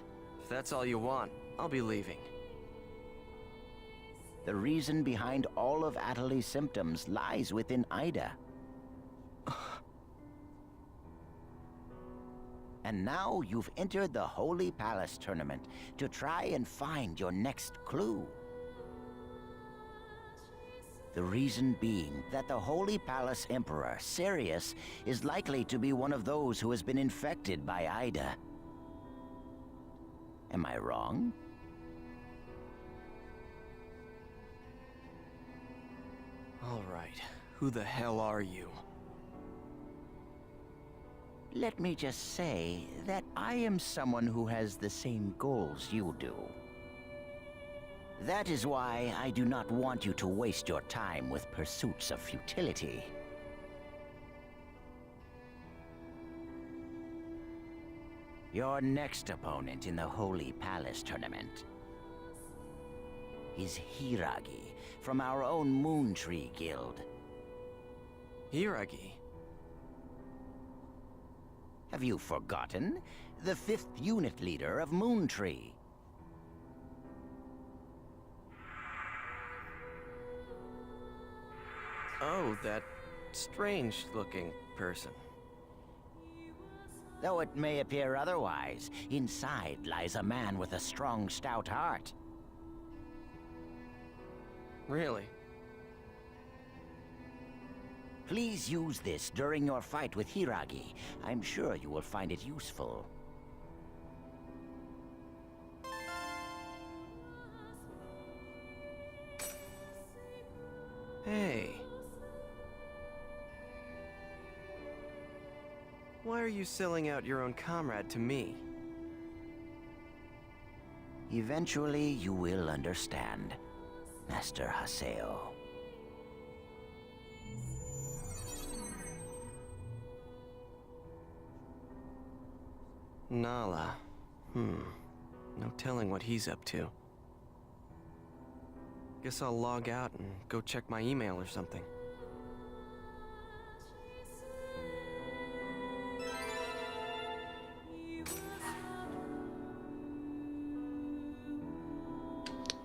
Speaker 3: If that's all you want, I'll be leaving.
Speaker 5: The reason behind all of Atali's symptoms lies within Ida. And now you've entered the Holy Palace tournament to try and find your next clue. The reason being that the Holy Palace Emperor, Sirius, is likely to be one of those who has been infected by Ida. Am I wrong?
Speaker 3: All right, who the hell are you?
Speaker 5: Let me just say that I am someone who has the same goals you do. That is why I do not want you to waste your time with pursuits of futility. Your next opponent in the Holy Palace tournament is Hiragi from our own Moon Tree Guild.
Speaker 3: Hiragi?
Speaker 5: Have you forgotten? The 5th unit leader of Moon Tree.
Speaker 3: Oh, that strange-looking person.
Speaker 5: Though it may appear otherwise, inside lies a man with a strong, stout heart.
Speaker 3: Really?
Speaker 5: Please use this during your fight with Hiragi. I'm sure you will find it useful.
Speaker 3: Hey. Why are you selling out your own comrade to me?
Speaker 5: Eventually, you will understand, Master Haseo.
Speaker 3: Nala. No telling what he's up to. Guess I'll log out and go check my email or something.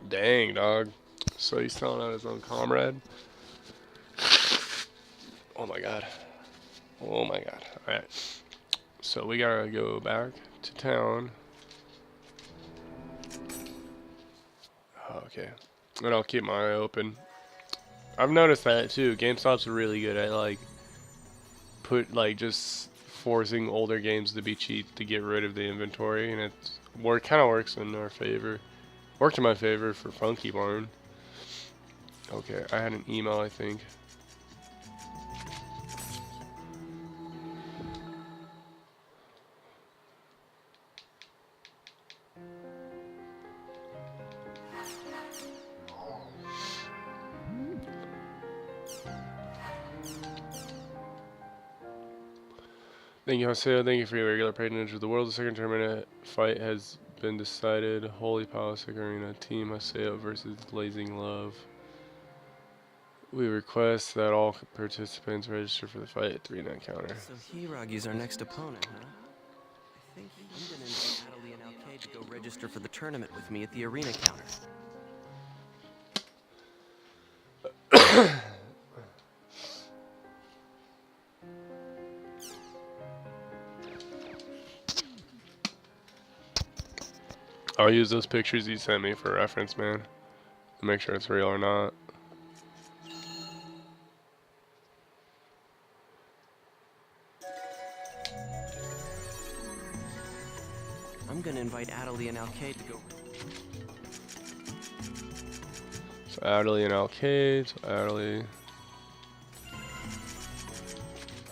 Speaker 1: Dang, dog. So he's selling out his own comrade? Oh my god. Oh my god. Alright. So we gotta go back to town. Okay. And I'll keep my eye open. I've noticed that too. GameStop's really good at just forcing older games to be cheap to get rid of the inventory, and it kind of works in our favor. Worked in my favor for Funky Barn. Okay, I had an email, I think. Thank you, Haseo. Thank you for your regular patronage of the world. The second tournament fight has been decided. Holy Palace Arena. Team Haseo versus Blazing Love. We request that all participants register for the fight at 3-9 counter.
Speaker 3: So Hiragi's our next opponent, huh? I think I'm gonna invite Natalie and LK to go register for the tournament with me at the arena counter.
Speaker 1: I'll use those pictures you sent me for reference, man. To make sure it's real or not.
Speaker 3: I'm gonna invite Adelie and Alcade to go.
Speaker 1: So Adelie and Alcade. So Adelie.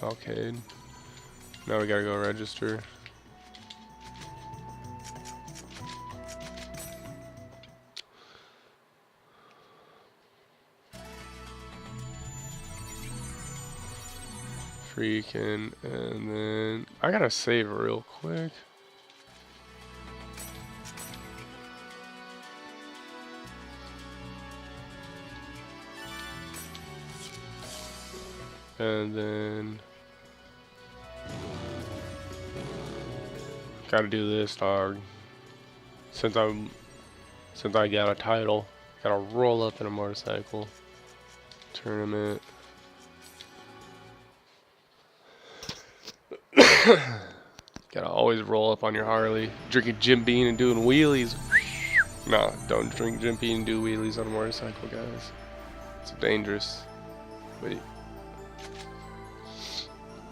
Speaker 1: Alcade. Now we gotta go register. Freaking, and then I gotta save real quick. And then gotta do this, dog. Since I got a title, gotta roll up in a motorcycle tournament. Gotta always roll up on your Harley, drinking Jim Beam and doing wheelies. No, don't drink Jim Beam and do wheelies on a motorcycle, guys. It's dangerous. Wait.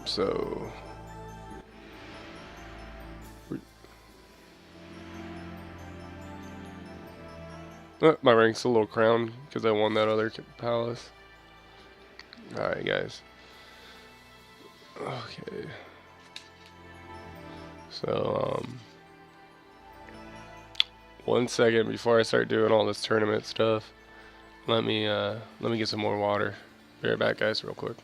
Speaker 1: So. My rank's a little crown because I won that other palace. Alright, guys. Okay. So, 1 second before I start doing all this tournament stuff, let me get some more water. Be right back, guys, real quick.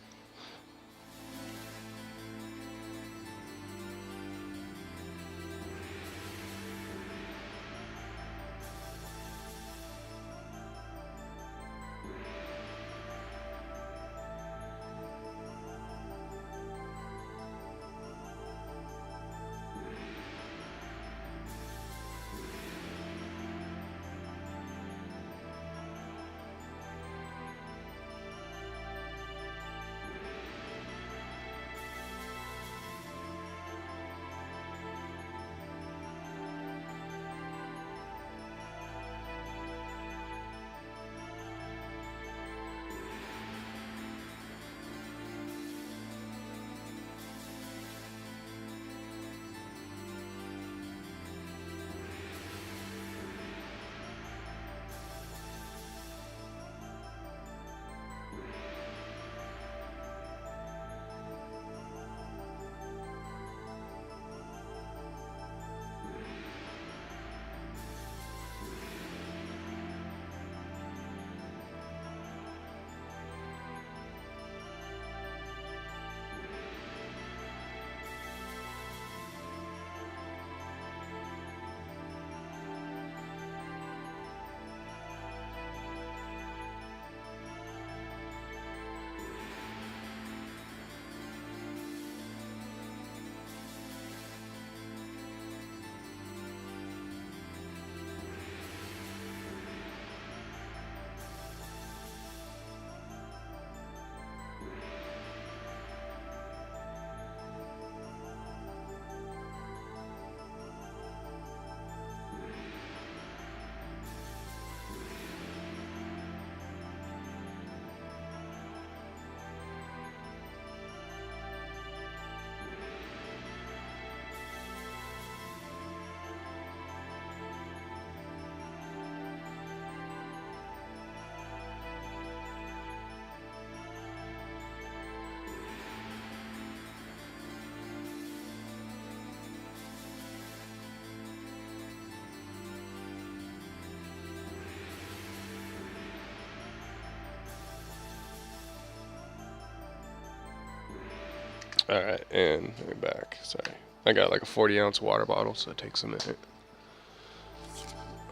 Speaker 1: Alright, and we're back. Sorry. I got like a 40-ounce water bottle, so it takes a minute.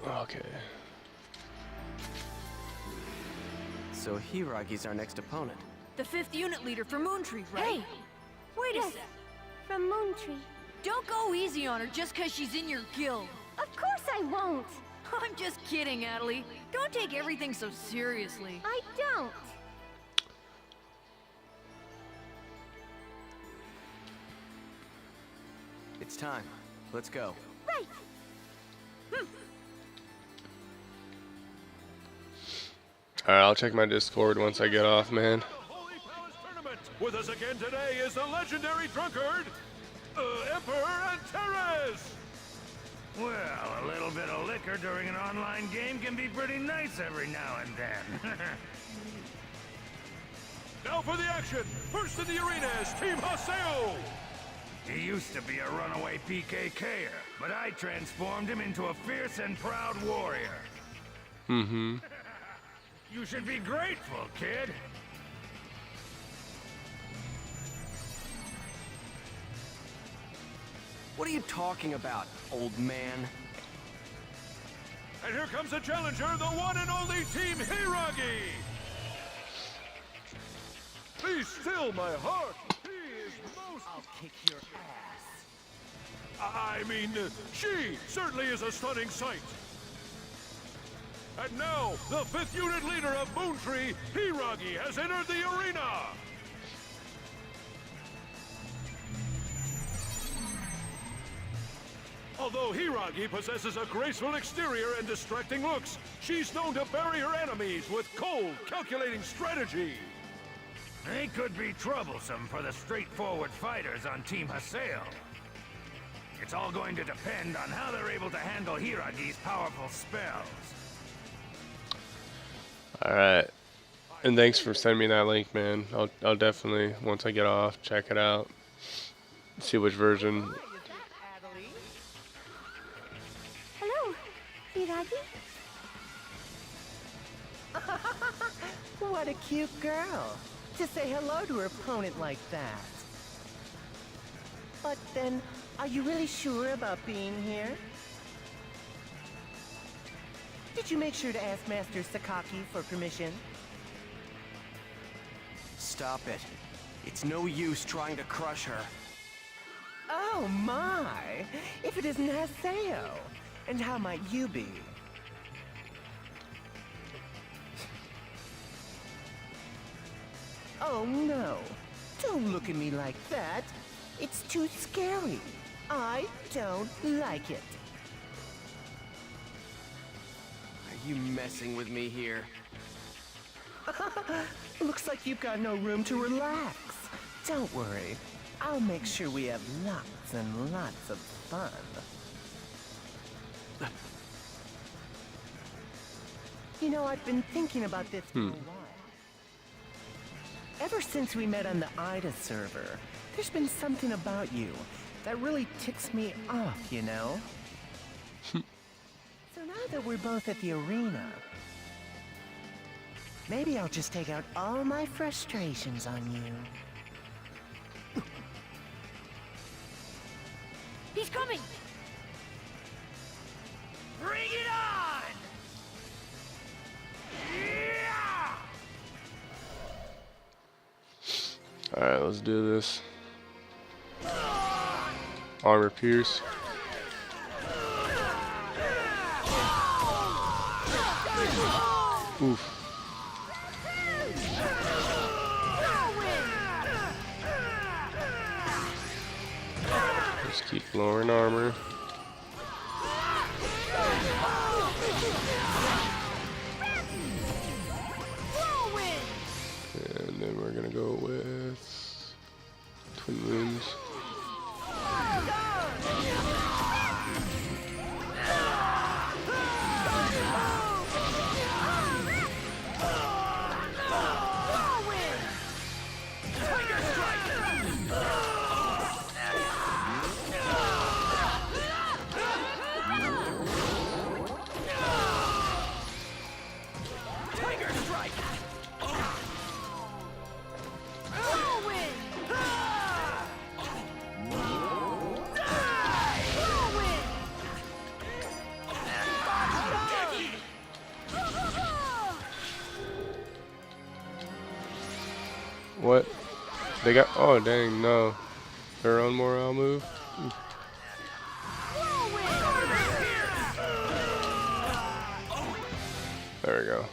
Speaker 1: Okay.
Speaker 3: So Hiragi's our next opponent.
Speaker 2: The 5th unit leader for Moontree, right?
Speaker 4: Hey!
Speaker 2: Wait a
Speaker 4: Yes.
Speaker 2: sec.
Speaker 4: From Moontree.
Speaker 2: Don't go easy on her just because she's in your guild.
Speaker 4: Of course I won't.
Speaker 2: I'm just kidding, Adelie. Don't take everything so seriously.
Speaker 4: I don't.
Speaker 3: It's time. Let's go.
Speaker 4: Right.
Speaker 1: Alright, I'll check my Discord once I get off, man.
Speaker 6: Holy Palace Tournament. With us again today is the legendary drunkard, Emperor Antares.
Speaker 7: Well, a little bit of liquor during an online game can be pretty nice every now and then.
Speaker 6: Now for the action. First in the arena is Team Haseo.
Speaker 7: He used to be a runaway PKKer, but I transformed him into a fierce and proud warrior.
Speaker 1: Mm-hmm.
Speaker 7: You should be grateful, kid.
Speaker 3: What are you talking about, old man?
Speaker 6: And here comes the challenger, the one and only Team Hiragi. Be still, my heart. He is most...
Speaker 7: I'll kick your ass.
Speaker 6: I mean, she certainly is a stunning sight. And now, the 5th unit leader of Moontree, Hiragi, has entered the arena. Although Hiragi possesses a graceful exterior and distracting looks, she's known to bury her enemies with cold, calculating strategy.
Speaker 7: They could be troublesome for the straightforward fighters on Team Haseo. It's all going to depend on how they're able to handle Hiragi's powerful spells.
Speaker 1: Alright. And thanks for sending me that link, man. I'll definitely, once I get off, check it out. See which version.
Speaker 4: Hello, Hiragi.
Speaker 8: What a cute girl to say hello to her opponent like that. But then, are you really sure about being here? Did you make sure to ask Master Sakaki for permission?
Speaker 3: Stop it. It's no use trying to crush her.
Speaker 8: Oh my! If it isn't Haseo, and how might you be? Oh no! Don't look at me like that. It's too scary. I don't like it.
Speaker 3: Are you messing with me here?
Speaker 8: Looks like you've got no room to relax. Don't worry. I'll make sure we have lots and lots of fun. You know, I've been thinking about this for a while. Ever since we met on the Ida server, there's been something about you that really ticks me off, you know? So now that we're both at the arena, maybe I'll just take out all my frustrations on you.
Speaker 2: He's coming!
Speaker 7: Bring it on! Yeah!
Speaker 1: Alright, let's do this. Armor pierce. Oof. Just keep lowering armor. And then we're gonna go with Twin Moons. What? They got, oh dang, no. Their own morale move? Oof. There we go.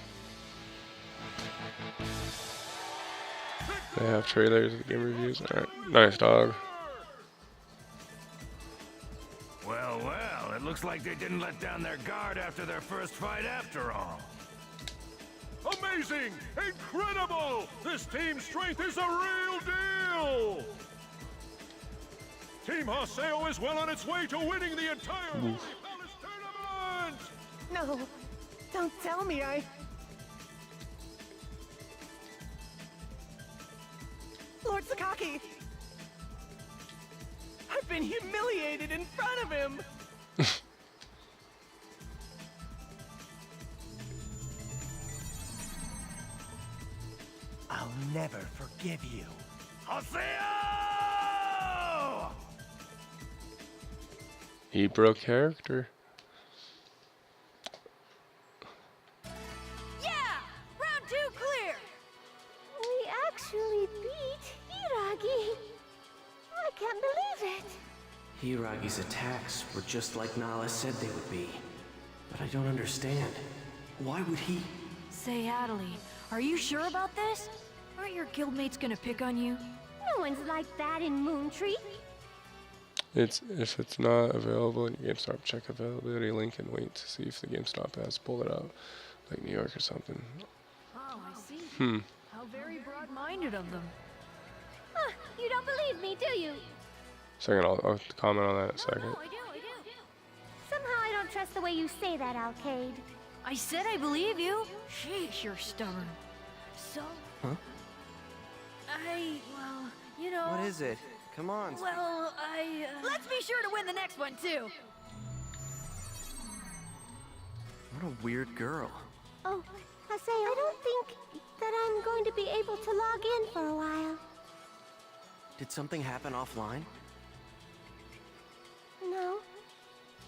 Speaker 1: They have trailers and game reviews. Alright, nice dog.
Speaker 7: Well, well, it looks like they didn't let down their guard after their first fight after all.
Speaker 6: Amazing! Incredible! This team's strength is a real deal! Team Haseo is well on its way to winning the entire Holy Palace tournament!
Speaker 8: No, don't tell me Lord Sakaki! I've been humiliated in front of him! I'll never forgive you.
Speaker 7: Haseo!
Speaker 1: He broke character.
Speaker 2: Yeah! Round 2 clear!
Speaker 4: We actually beat Hiragi. I can't believe it.
Speaker 3: Hiragi's attacks were just like Nala said they would be. But I don't understand. Why would he?
Speaker 2: Say, Adelie, are you sure about this? Aren't your guildmates gonna pick on you?
Speaker 4: No one's like that in Moontree.
Speaker 1: If it's not available in your GameStop, check availability link and wait to see if the GameStop has pulled it out, like New York or something.
Speaker 2: Oh, I see.
Speaker 1: Hmm.
Speaker 2: How very broad-minded of them.
Speaker 4: Huh, you don't believe me, do you?
Speaker 1: Second, I'll comment on that in a second.
Speaker 2: No, I do.
Speaker 4: Somehow I don't trust the way you say that, Alcade.
Speaker 2: I said I believe you. Sheesh, you're stubborn. So?
Speaker 3: Huh?
Speaker 2: Well, you know...
Speaker 3: What is it? Come on.
Speaker 2: Well, Let's be sure to win the next one, too.
Speaker 3: What a weird girl.
Speaker 4: Oh, Haseo, I don't think that I'm going to be able to log in for a while.
Speaker 3: Did something happen offline?
Speaker 4: No.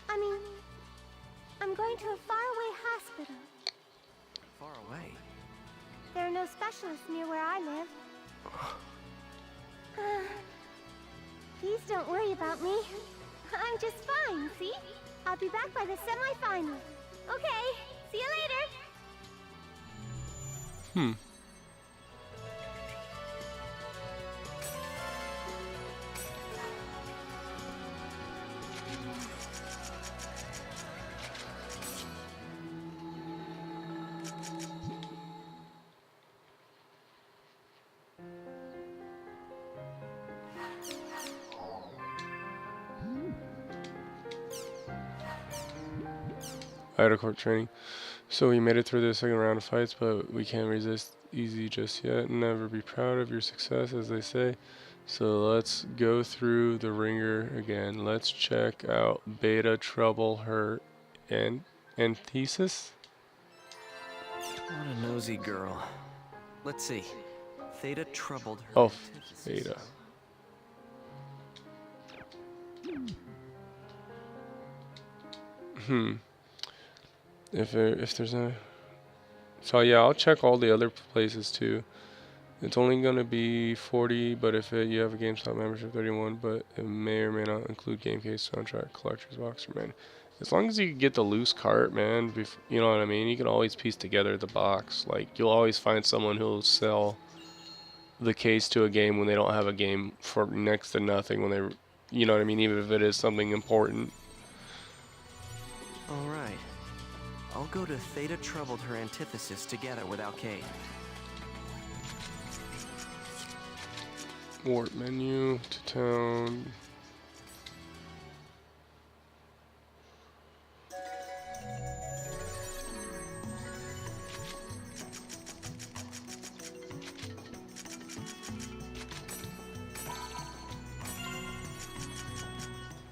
Speaker 4: I mean, I'm going to a faraway hospital.
Speaker 3: Far away.
Speaker 4: There are no specialists near where I live. Please don't worry about me. I'm just fine, see? I'll be back by the semi-final. Okay, see you later.
Speaker 1: Idle court training. So we made it through the second round of fights, but we can't resist easy just yet. Never be proud of your success, as they say. So let's go through the ringer again. Let's check out Beta trouble her antithesis.
Speaker 3: What a nosy girl. Let's see. Theta troubled her.
Speaker 1: Oh,
Speaker 3: antithesis.
Speaker 1: Beta. If there's a... So yeah, I'll check all the other places too. It's only gonna be 40, but if you have a GameStop membership, 31, but it may or may not include game case, soundtrack, collector's box, or man. As long as you get the loose cart, man, you know what I mean? You can always piece together the box. Like, you'll always find someone who'll sell the case to a game when they don't have a game for next to nothing, when they, you know what I mean? Even if it is something important.
Speaker 3: Alright. I'll go to Theta troubled her antithesis together with Alcade.
Speaker 1: Warp menu to town.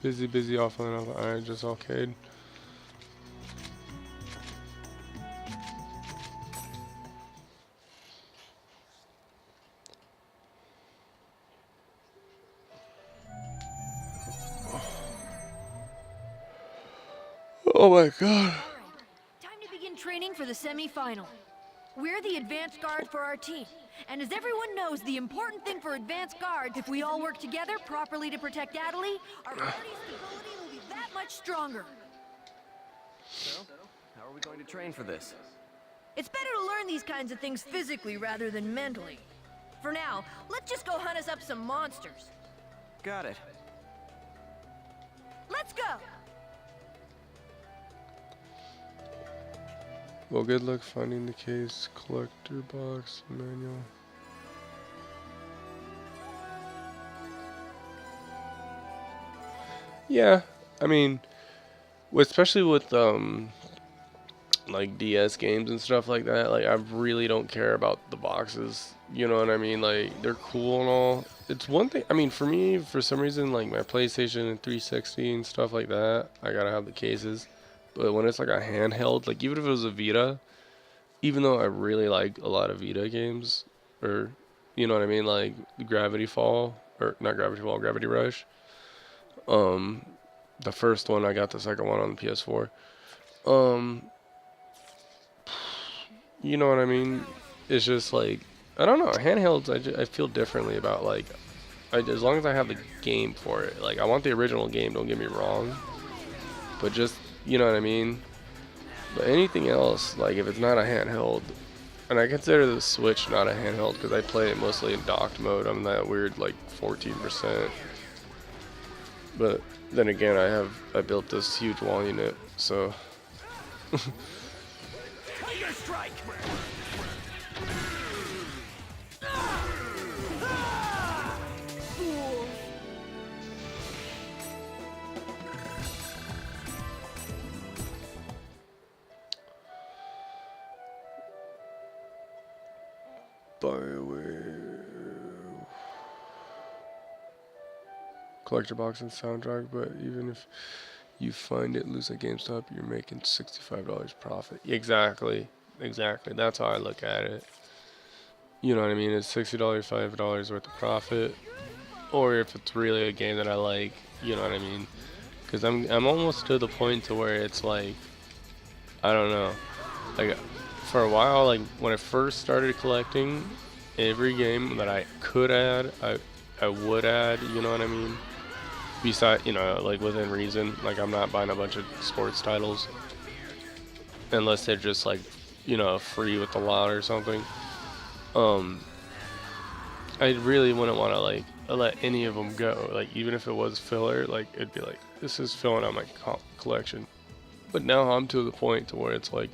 Speaker 1: Busy, offline, offline. Alright, just Alcade. Oh my god.
Speaker 2: All right, time to begin training for the semi-final. We're the advanced guard for our team. And as everyone knows, the important thing for advanced guards, if we all work together properly to protect Adelie, our party's stability will be that much stronger.
Speaker 3: So, how are we going to train for this?
Speaker 2: It's better to learn these kinds of things physically rather than mentally. For now, let's just go hunt us up some monsters.
Speaker 3: Got it.
Speaker 2: Let's go!
Speaker 1: Well, good luck finding the case, collector box, manual. Yeah, I mean, especially with like DS games and stuff like that, like I really don't care about the boxes. You know what I mean? Like they're cool and all. It's one thing. I mean, for me, for some reason, like my PlayStation and 360 and stuff like that, I gotta have the cases. But when it's like a handheld, like even if it was a Vita, even though I really like a lot of Vita games, or you know what I mean, like Gravity Fall or not Gravity Fall, Gravity Rush. The first one I got, the second one on the PS4. You know what I mean? It's just like I don't know. Handhelds, I feel differently about like as long as I have the game for it. Like I want the original game. Don't get me wrong, but just you know what I mean. But anything else, like if it's not a handheld, and I consider the Switch not a handheld because I play it mostly in docked mode. I'm that weird like 14%. But then again, I built this huge wall unit, so.
Speaker 7: Tiger strike!
Speaker 1: Collector box and soundtrack, but even if you find it loose at GameStop, you're making $65 profit. Exactly. That's how I look at it. You know what I mean? It's $60, $5 worth of profit. Or if it's really a game that I like, you know what I mean? Because I'm almost to the point to where it's like, I don't know. Like, for a while, like, when I first started collecting, every game that I could add, I would add, you know what I mean? Besides, you know, like within reason. Like I'm not buying a bunch of sports titles unless they're just like, you know, free with the lot or something. I really wouldn't want to like let any of them go. Like even if it was filler, like it'd be like this is filling out my collection. But now I'm to the point to where it's like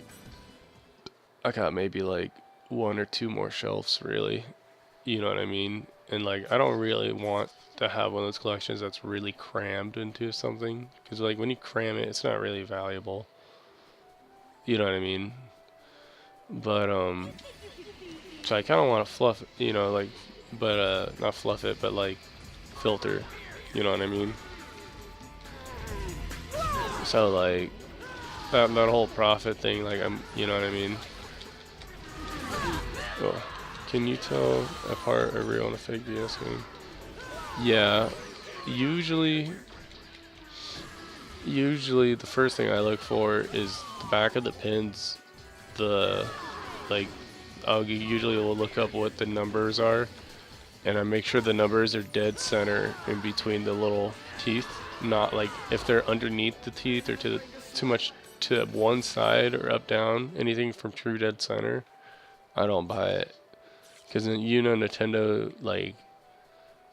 Speaker 1: I got maybe like 1 or 2 more shelves really. You know what I mean? And like I don't really want to have one of those collections that's really crammed into something, because like when you cram it, it's not really valuable. You know what I mean? But so I kind of want to fluff, you know, like, but not fluff it, but like filter. You know what I mean? So like that whole profit thing, like you know what I mean? Oh, can you tell apart a real and a fake DS game? Yeah, usually the first thing I look for is the back of the pins. Like I'll usually will look up what the numbers are, and I make sure the numbers are dead center in between the little teeth. Not like if they're underneath the teeth or too much to one side or up down. Anything from true dead center, I don't buy it. Because you know Nintendo, like,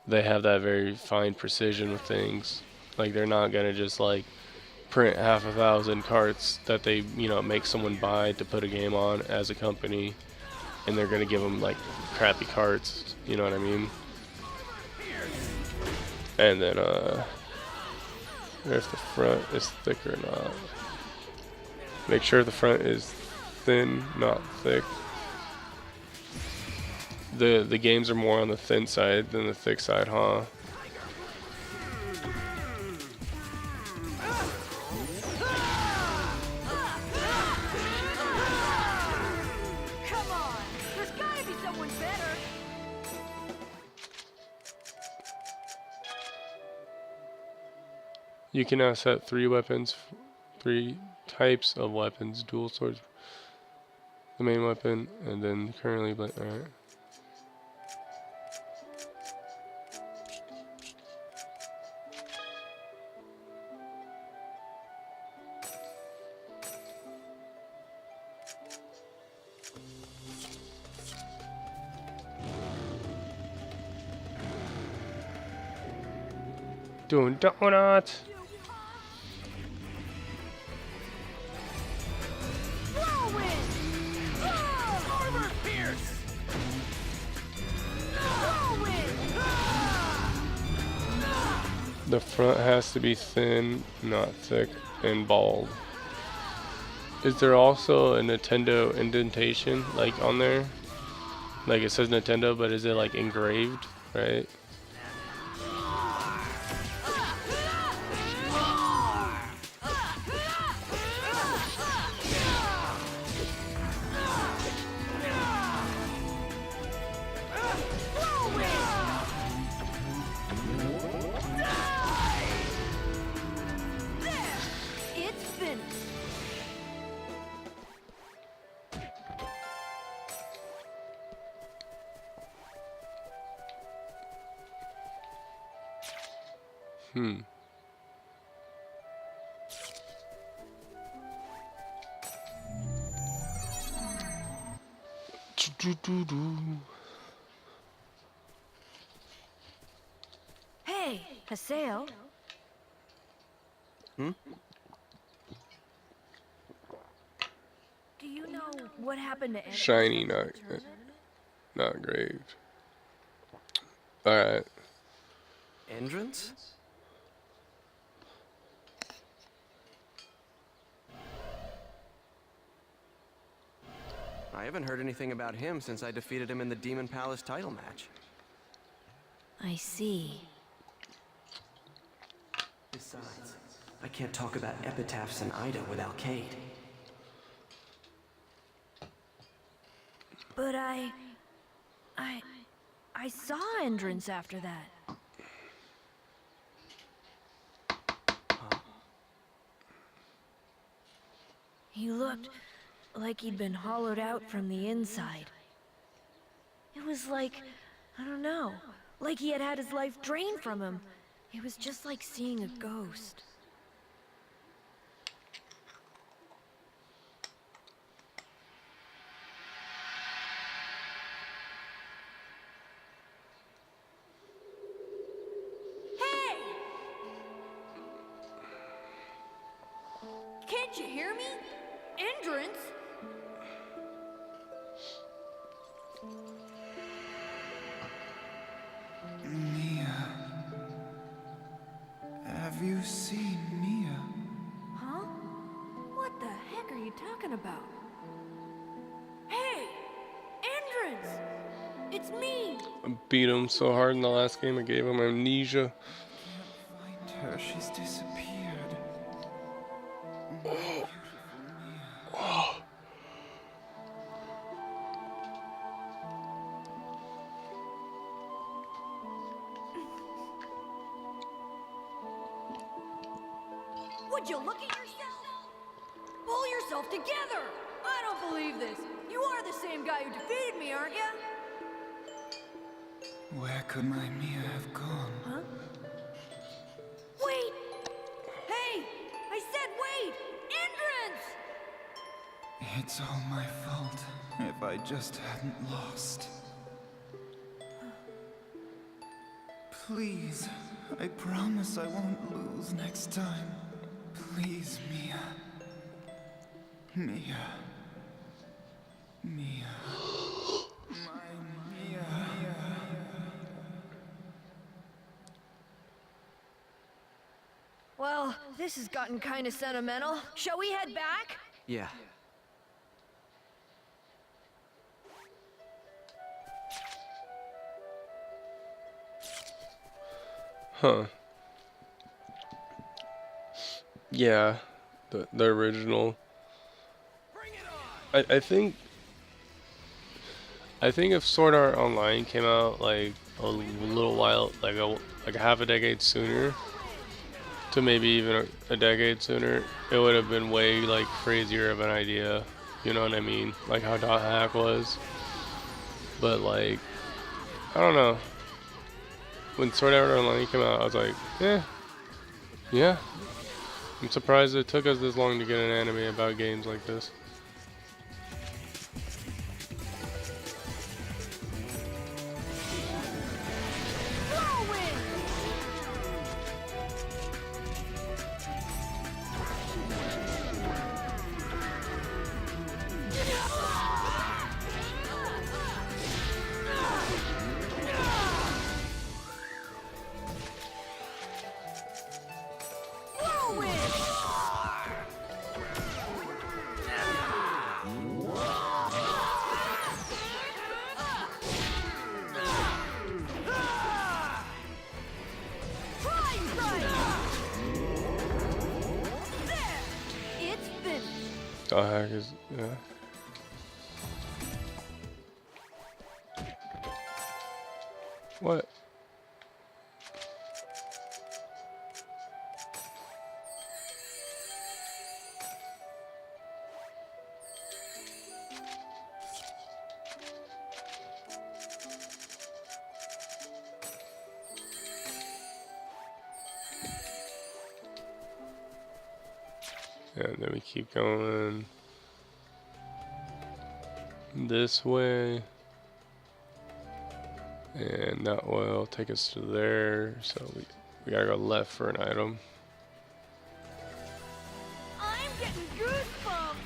Speaker 1: they have that very fine precision with things. Like they're not gonna just like print 1,000 carts that they, you know, make someone buy to put a game on as a company, and they're gonna give them like crappy carts. You know what I mean? And then if the front is thick or not. Make sure the front is thin, not thick. The games are more on the thin side than the thick side, huh?
Speaker 2: Come on, there's gotta be someone better.
Speaker 1: You can now set 3 types of weapons, dual swords, the main weapon, and then currently, alright. Doing donuts.
Speaker 2: Whirlwind!
Speaker 1: The front has to be thin, not thick, and bald. Is there also a Nintendo indentation, like, on there? Like, it says Nintendo, but is it, like, engraved, right?
Speaker 2: It's finished. Hey, Haseo.
Speaker 3: Hmm?
Speaker 2: Do you know what happened to Entrance
Speaker 1: Shiny,
Speaker 2: after
Speaker 1: not
Speaker 2: the tournament?
Speaker 1: not engraved. Alright.
Speaker 3: Entrance? I haven't heard anything about him since I defeated him in the Demon Palace title match.
Speaker 2: I see.
Speaker 3: Besides, I can't talk about epitaphs and Ida with Alcade.
Speaker 2: But I saw Entrance after that. He looked like he'd been hollowed out from the inside. It was like, I don't know, like he had had his life drained from him. It was just like seeing a ghost. Hey! Can't you hear me? Entrance?
Speaker 9: Mia. Have you seen Mia?
Speaker 2: Huh? What the heck are you talking about? Hey! Entrance! It's me!
Speaker 1: I beat him so hard in the last game, I gave him amnesia.
Speaker 9: Find her. She's disappeared.
Speaker 2: Would you look at yourself? Pull yourself together! I don't believe this. You are the same guy who defeated me, aren't you?
Speaker 9: Where could my Mia have gone?
Speaker 2: Huh? Wait! Hey! I said wait! Entrance!
Speaker 9: It's all my fault. If I just hadn't lost. Please, I promise I won't lose next time. Please, Mia. Mia. Mia. My Mia.
Speaker 2: Well, this has gotten kind of sentimental. Shall we head back?
Speaker 3: Yeah.
Speaker 1: Huh. Yeah. The original. I think if Sword Art Online came out like a little while, like a half a decade sooner, to maybe even a decade sooner, it would have been way like crazier of an idea. You know what I mean? Like how Dot Hack was. But like, I don't know. When Sword Art Online came out, I was like, yeah. I'm surprised it took us this long to get an anime about games like this. Heck is, yeah. What? Yeah, and then we keep going this way, and that will take us to there. So we gotta go left for an item.
Speaker 2: I'm getting goosebumps.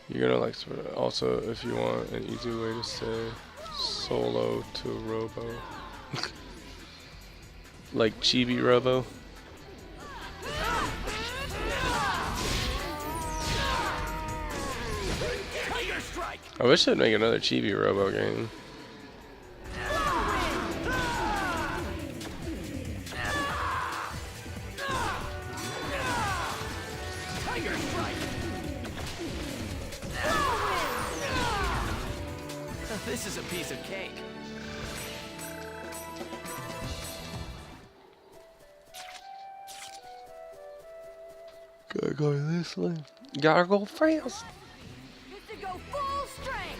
Speaker 1: You're gonna like sort of also, if you want an easy way to say solo to robo, like chibi robo. I wish they'd make another chibi robo game.
Speaker 3: This is a piece of cake.
Speaker 1: Gotta go this way. Gotta go fast.
Speaker 2: Good to go full strength.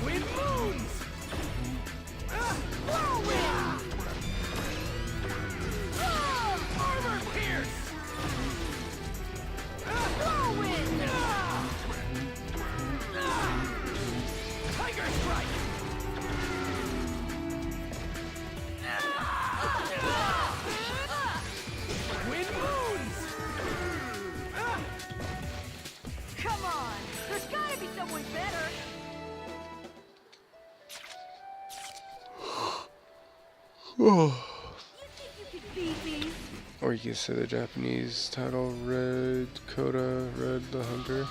Speaker 7: Wind moons!
Speaker 2: Whirlwind.
Speaker 7: Armor pierce!
Speaker 2: Whirlwind.
Speaker 7: Tiger strike! Wind moons!
Speaker 2: Come on. There's gotta be someone better. You think you could beat these?
Speaker 1: Or you can say the Japanese title, Red Coda, Red the Hunter.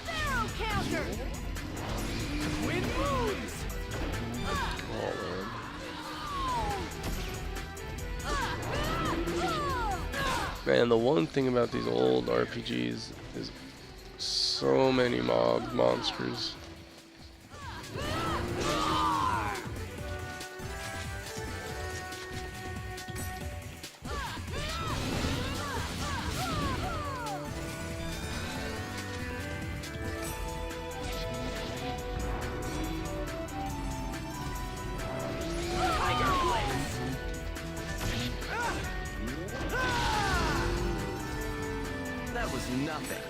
Speaker 2: Zero counter.
Speaker 7: Wind moons!
Speaker 1: Oh man. Man, the one thing about these old RPGs is so many monsters.
Speaker 3: That was nothing.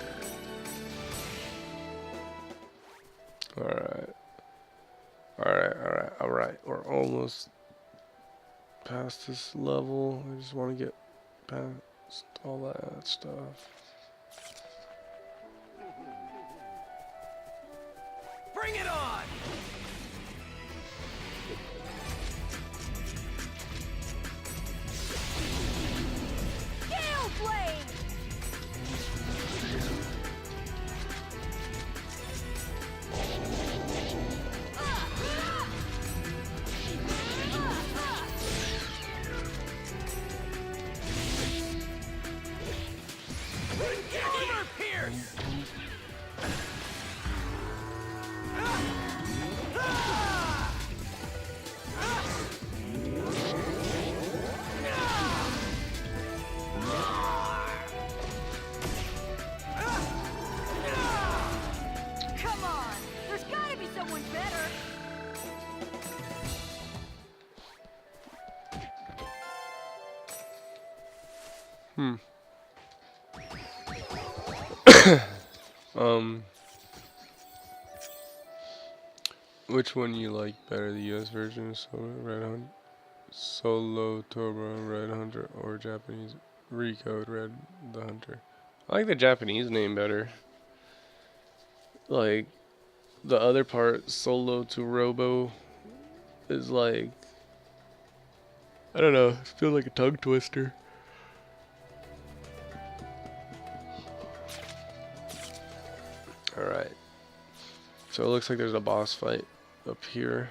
Speaker 1: Alright. We're almost past this level. I just want to get past all that stuff.
Speaker 7: Bring it on!
Speaker 2: Gale blade.
Speaker 7: Armor pierce!
Speaker 2: Come on. There's gotta be someone better.
Speaker 1: Which one you like better, the US version of Solo Turbo Red Hunter, or Japanese Recode Red the Hunter? I like the Japanese name better. Like, the other part, Solo to Robo, is like, I don't know, it feels like a tongue twister. Alright. So it looks like there's a boss fight up here.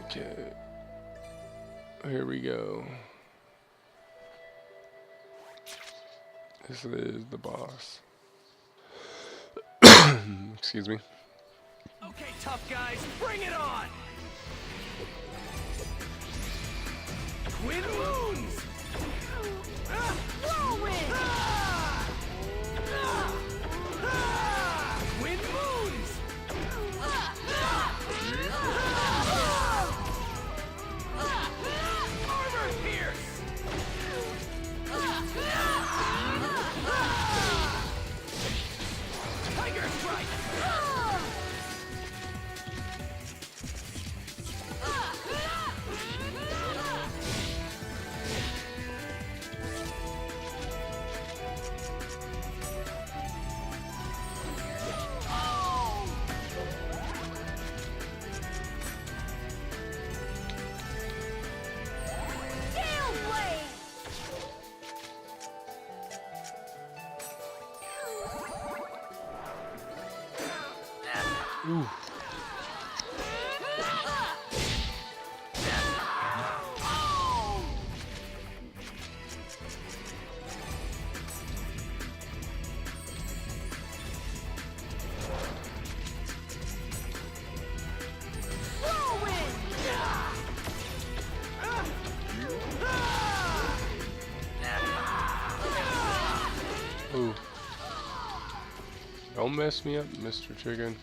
Speaker 1: Okay. Here we go. This is the boss. Excuse me.
Speaker 3: Okay, tough guys, bring it on! Twin moons!
Speaker 2: Whirlwind!
Speaker 3: Twin moons! Armor pierce! Tiger strike!
Speaker 2: Gale blade!
Speaker 1: Ooh. Ooh. Don't mess me up, Mr. Chicken.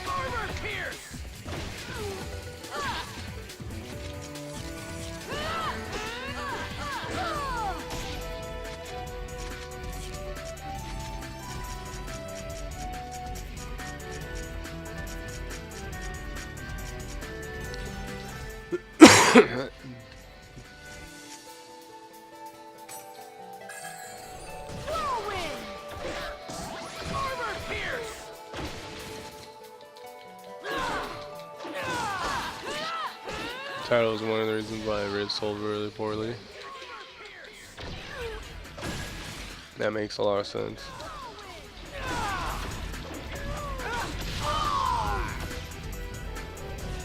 Speaker 3: Armor pierce!
Speaker 2: Whirlwind!
Speaker 3: Armor pierce!
Speaker 1: Title is one of the reasons why Riz sold really poorly. That makes a lot of sense.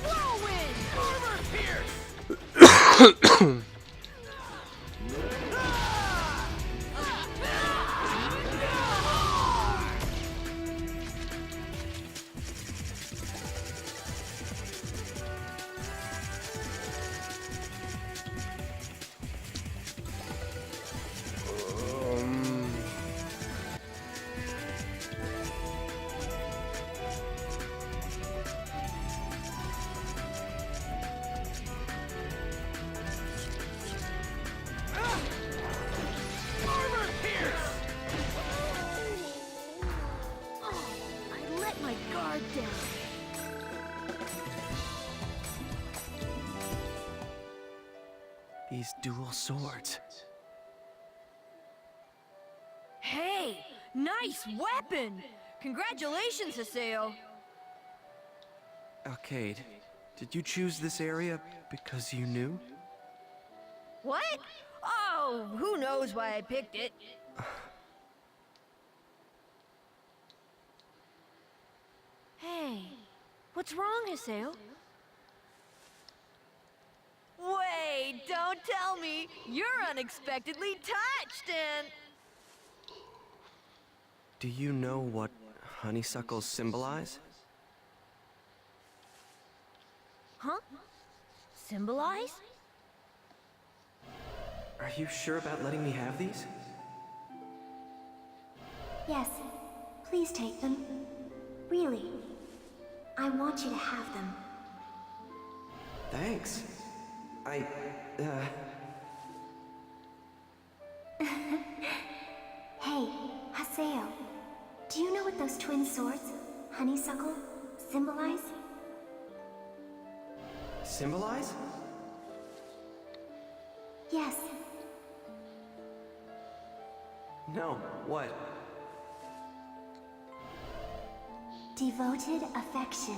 Speaker 2: Whirlwind!
Speaker 3: Armor pierce! Armor pierce!
Speaker 2: Oh, I let my guard down.
Speaker 3: These dual swords.
Speaker 2: Hey, nice weapon! Congratulations, Haseo.
Speaker 3: Arcade, did you choose this area because you knew?
Speaker 2: What? Oh, who knows why I picked it? Hey, what's wrong, Haseo? Wait, don't tell me. You're unexpectedly touched and...
Speaker 3: Do you know what honeysuckles symbolize?
Speaker 2: Huh? Symbolize?
Speaker 3: Are you sure about letting me have these?
Speaker 4: Yes, please take them. Really. I want you to have them.
Speaker 3: Thanks.
Speaker 4: Hey, Haseo. Do you know what those twin swords, honeysuckle, symbolize?
Speaker 3: Symbolize?
Speaker 4: Yes.
Speaker 3: No, what?
Speaker 4: Devoted affection.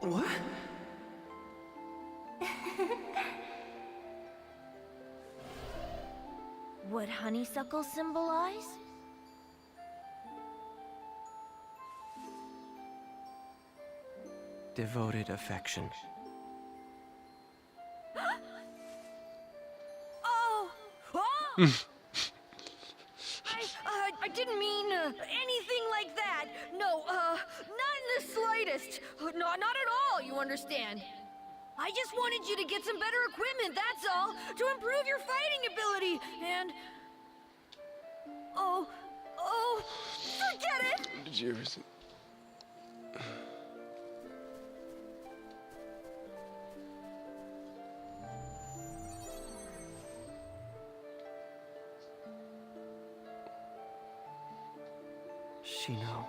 Speaker 3: What?
Speaker 4: what honeysuckles symbolize?
Speaker 3: Devoted affection.
Speaker 2: Oh! Oh! I didn't mean anything like that. No, not in the slightest. Not at all, you understand. I just wanted you to get some better equipment, that's all, to improve your fighting ability, and... Oh, forget it!
Speaker 1: Did you ever see?
Speaker 3: Shino.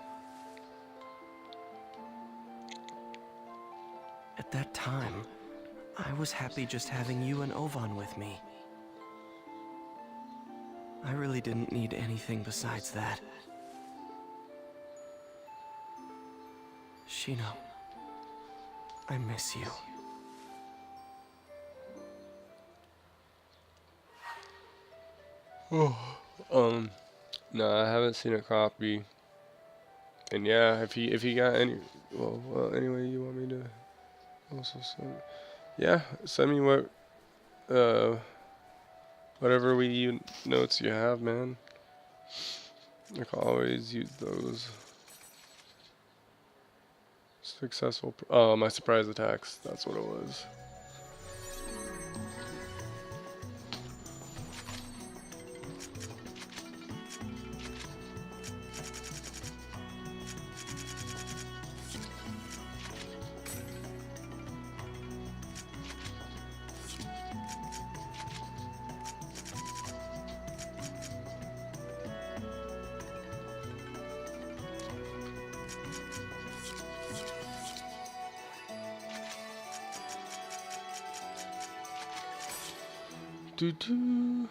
Speaker 3: At that time, I was happy just having you and Ovan with me. I really didn't need anything besides that. Shino, I miss you.
Speaker 1: No, I haven't seen a copy. And yeah, if he got any, well, anyway, you want me to also send? Yeah, send me whatever notes you have, man. I can always use those. Successful. Oh, my surprise attacks. That's what it was. Do.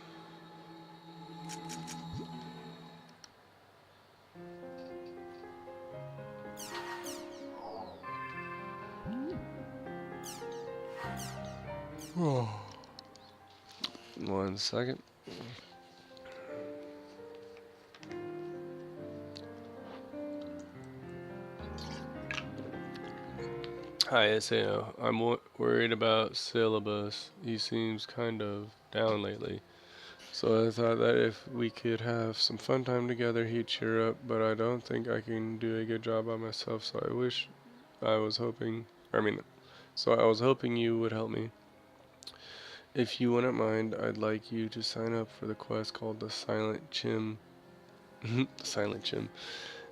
Speaker 1: Oh. 1 second. Hi, SAO. I'm worried about Syllabus. He seems kind of down lately. So I thought that if we could have some fun time together, he'd cheer up, but I don't think I can do a good job by myself, so I was hoping you would help me. If you wouldn't mind, I'd like you to sign up for the quest called the Silent Chim. Silent Chim.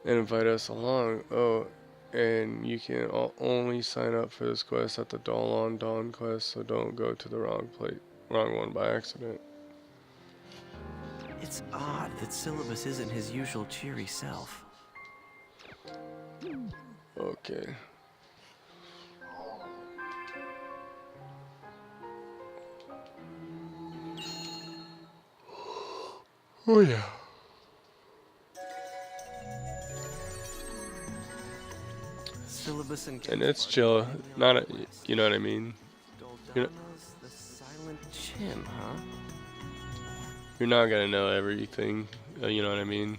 Speaker 1: And invite us along. Oh, and you can only sign up for this quest at the Dawn quest, so don't go to the wrong one by accident.
Speaker 3: It's odd that Syllabus isn't his usual cheery self.
Speaker 1: Okay. Oh yeah.
Speaker 3: Syllabus and
Speaker 1: it's chill, you know what I mean?
Speaker 3: The Silent Chim, huh?
Speaker 1: You're not gonna know everything, you know what I mean?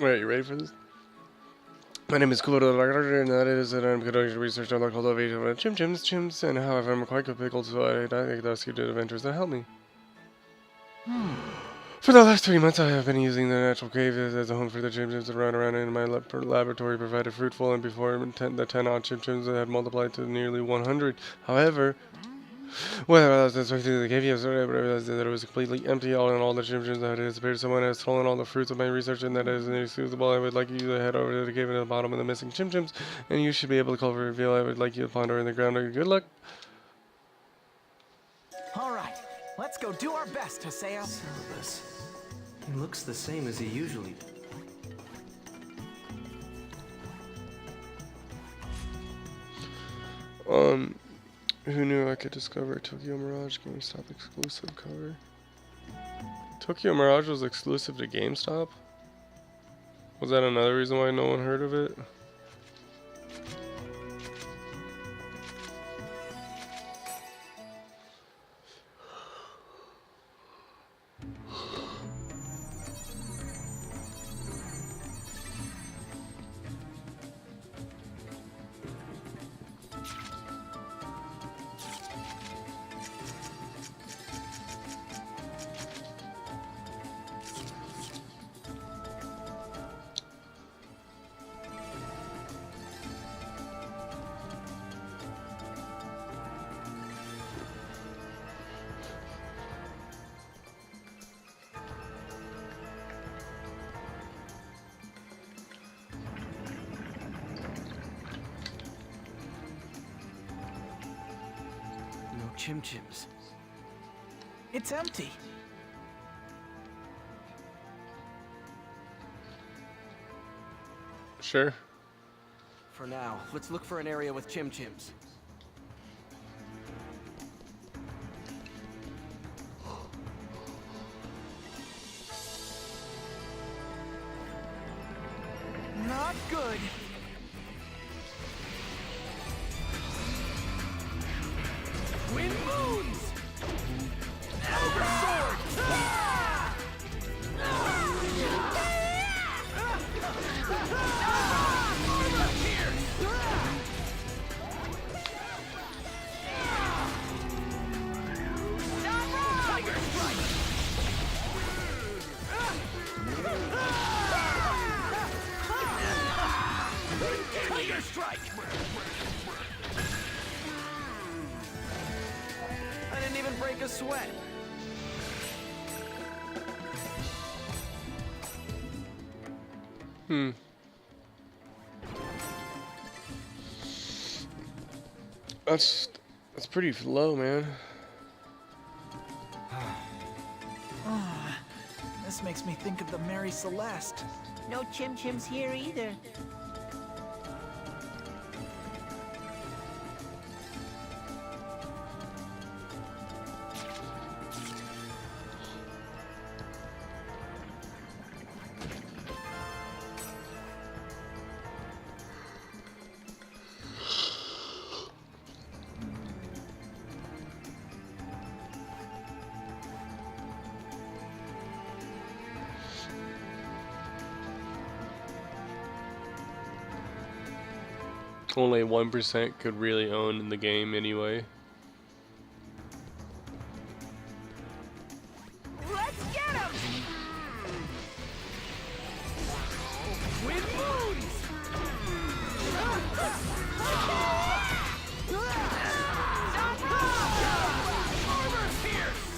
Speaker 1: Alright, you ready for this? My name is Kudo, and that is that I'm conducting research on the cultivation of chimps, and however I'm quite good pickled, so I'd like to ask you to adventures that help me. For the last 3 months, I have been using the natural cave as a home for the chimchims that run around in my laboratory, provided fruitful, and before the 10-odd chimchims had multiplied to nearly 100. However, when I was inspecting the cave, I realized that it was completely empty. All in all, the chimchims had disappeared. Someone has stolen all the fruits of my research, and that is inexcusable. I would like you to head over to the cave at the bottom of the missing chimchims, and you should be able to cover reveal. I would like you to ponder in the ground. Good luck.
Speaker 8: All right, let's go do our best, Haseo.
Speaker 3: Syllabus. He looks the same as he usually does.
Speaker 1: Who knew I could discover a Tokyo Mirage GameStop exclusive cover? Tokyo Mirage was exclusive to GameStop? Was that another reason why no one heard of it?
Speaker 3: No chimchims.
Speaker 8: It's empty.
Speaker 1: Sure.
Speaker 3: For now, let's look for an area with chimchims.
Speaker 8: Not good. Wind moons! Ogre sword! Armor pierce! Tiger strike! Tiger strike! I didn't even break a sweat.
Speaker 1: That's pretty low, man.
Speaker 8: This makes me think of the Mary Celeste.
Speaker 10: No chimchims here either.
Speaker 1: Only 1% could really own in the game anyway.
Speaker 8: Let's get him! Wind moons! Armor pierce!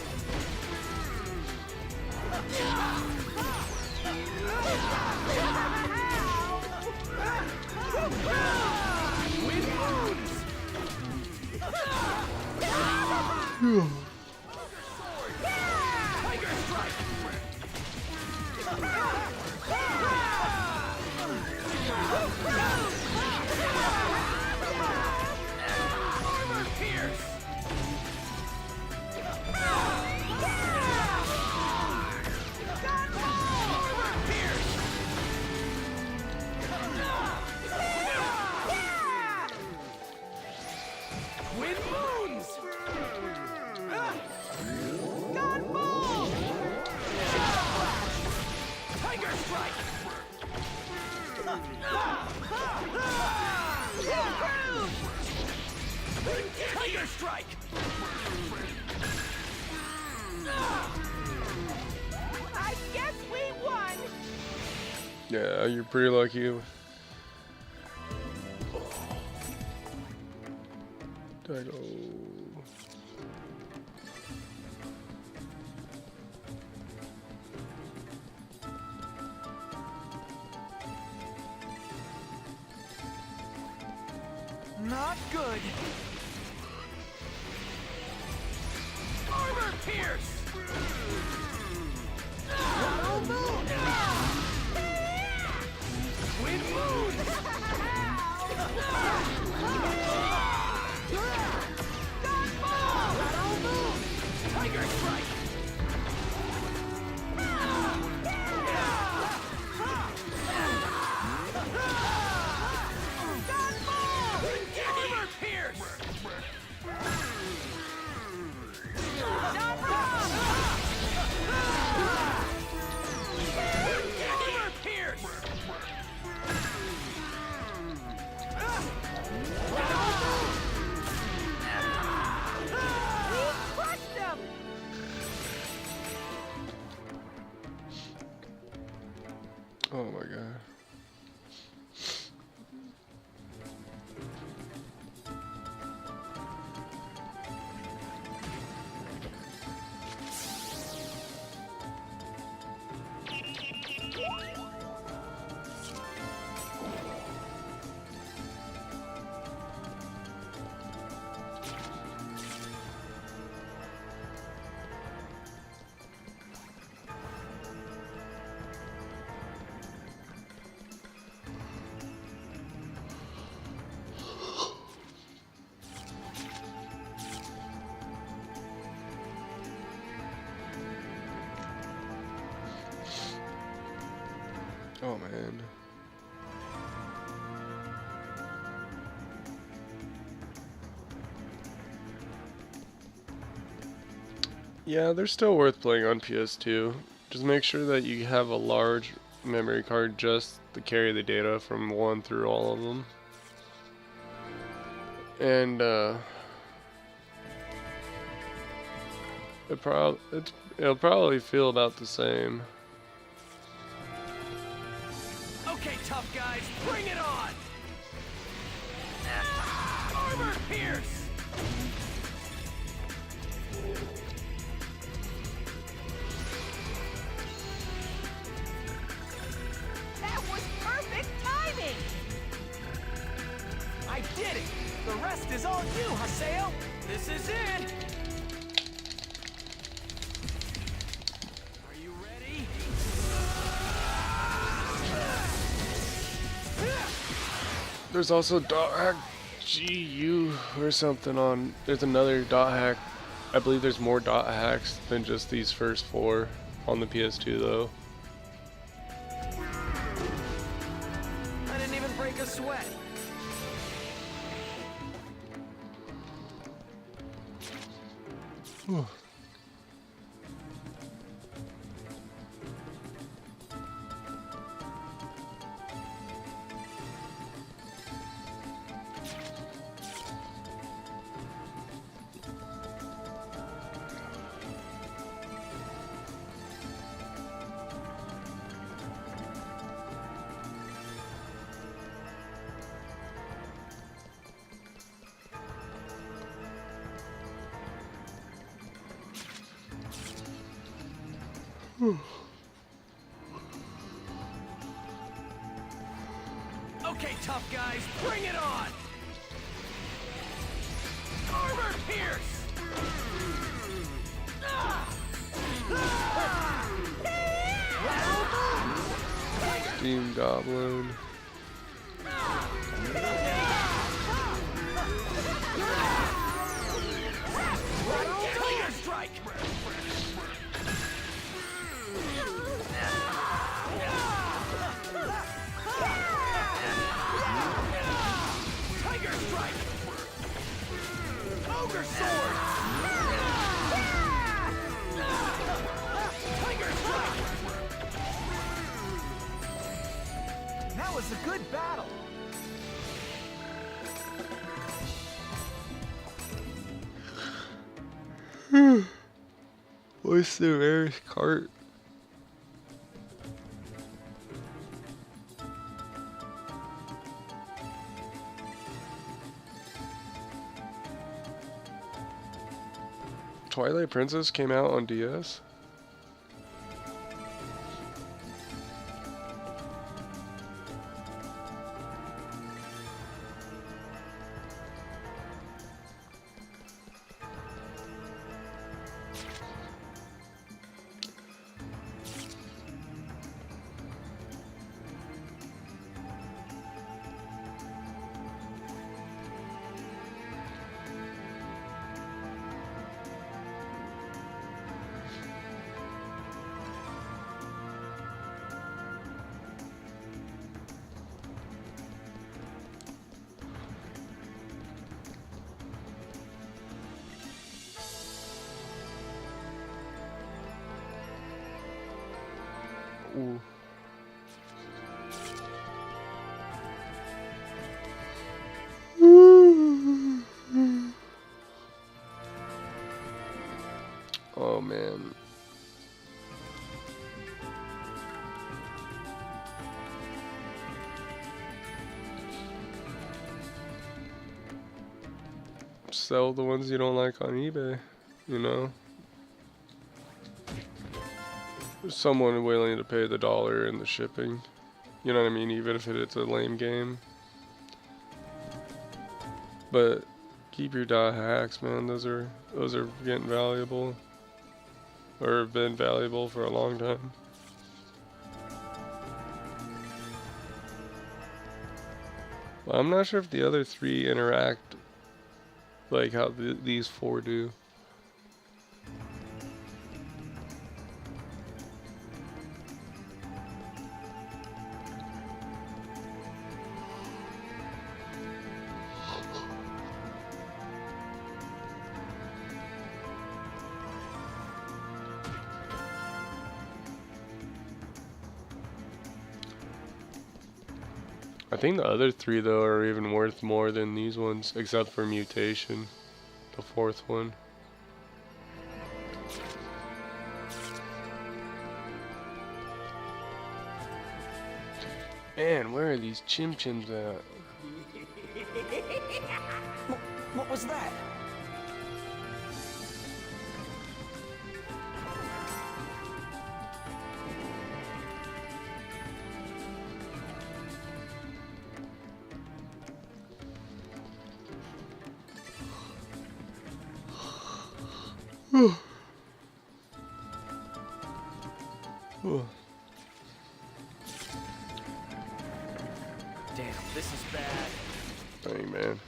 Speaker 8: Wind moons! Tiger strike! Armor pierce! Armor pierce! Wind moons! Gunball! Tiger strike! Tiger strike!
Speaker 1: Yeah, you're pretty lucky. There I go.
Speaker 8: Not good.
Speaker 7: Armor pierce!
Speaker 8: Wind moon!
Speaker 7: Tiger strike! Armor pierce! Armor pierce!
Speaker 8: Crushed them!
Speaker 1: Oh my god. Oh man. Yeah, they're still worth playing on PS2. Just make sure that you have a large memory card just to carry the data from 1 through all of them. And it'll probably feel about the same.
Speaker 7: Okay, tough guys, bring it on! Armor pierce!
Speaker 8: That was perfect timing! I did it! The rest is all you, Haseo!
Speaker 7: This is it! Are you ready?
Speaker 1: There's also dot hack GU or something on. There's another dot hack. I believe there's more dot hacks than just these first 4 on the PS2 though.
Speaker 8: I didn't even break a sweat.
Speaker 7: Okay, tough guys, bring it on! Armor pierce!
Speaker 1: Steam Goblin.
Speaker 7: Tiger strike! Tiger strike! Ogre sword! Tiger strike!
Speaker 8: That was a good battle.
Speaker 1: What's the rarest cart? Twilight Princess came out on DS? Ooh. Oh man. Sell the ones you don't like on eBay, you know? There's someone willing to pay the $1 and the shipping. You know what I mean? Even if it's a lame game. But keep your dot hacks, man. Those are getting valuable. Or have been valuable for a long time. Well, I'm not sure if the other 3 interact like how these 4 do. I think the other 3 though are even worth more than these ones, except for mutation, the 4th one. Man, where are these chim-chims at?
Speaker 3: What was that? Damn, this is bad.
Speaker 1: Dang, man.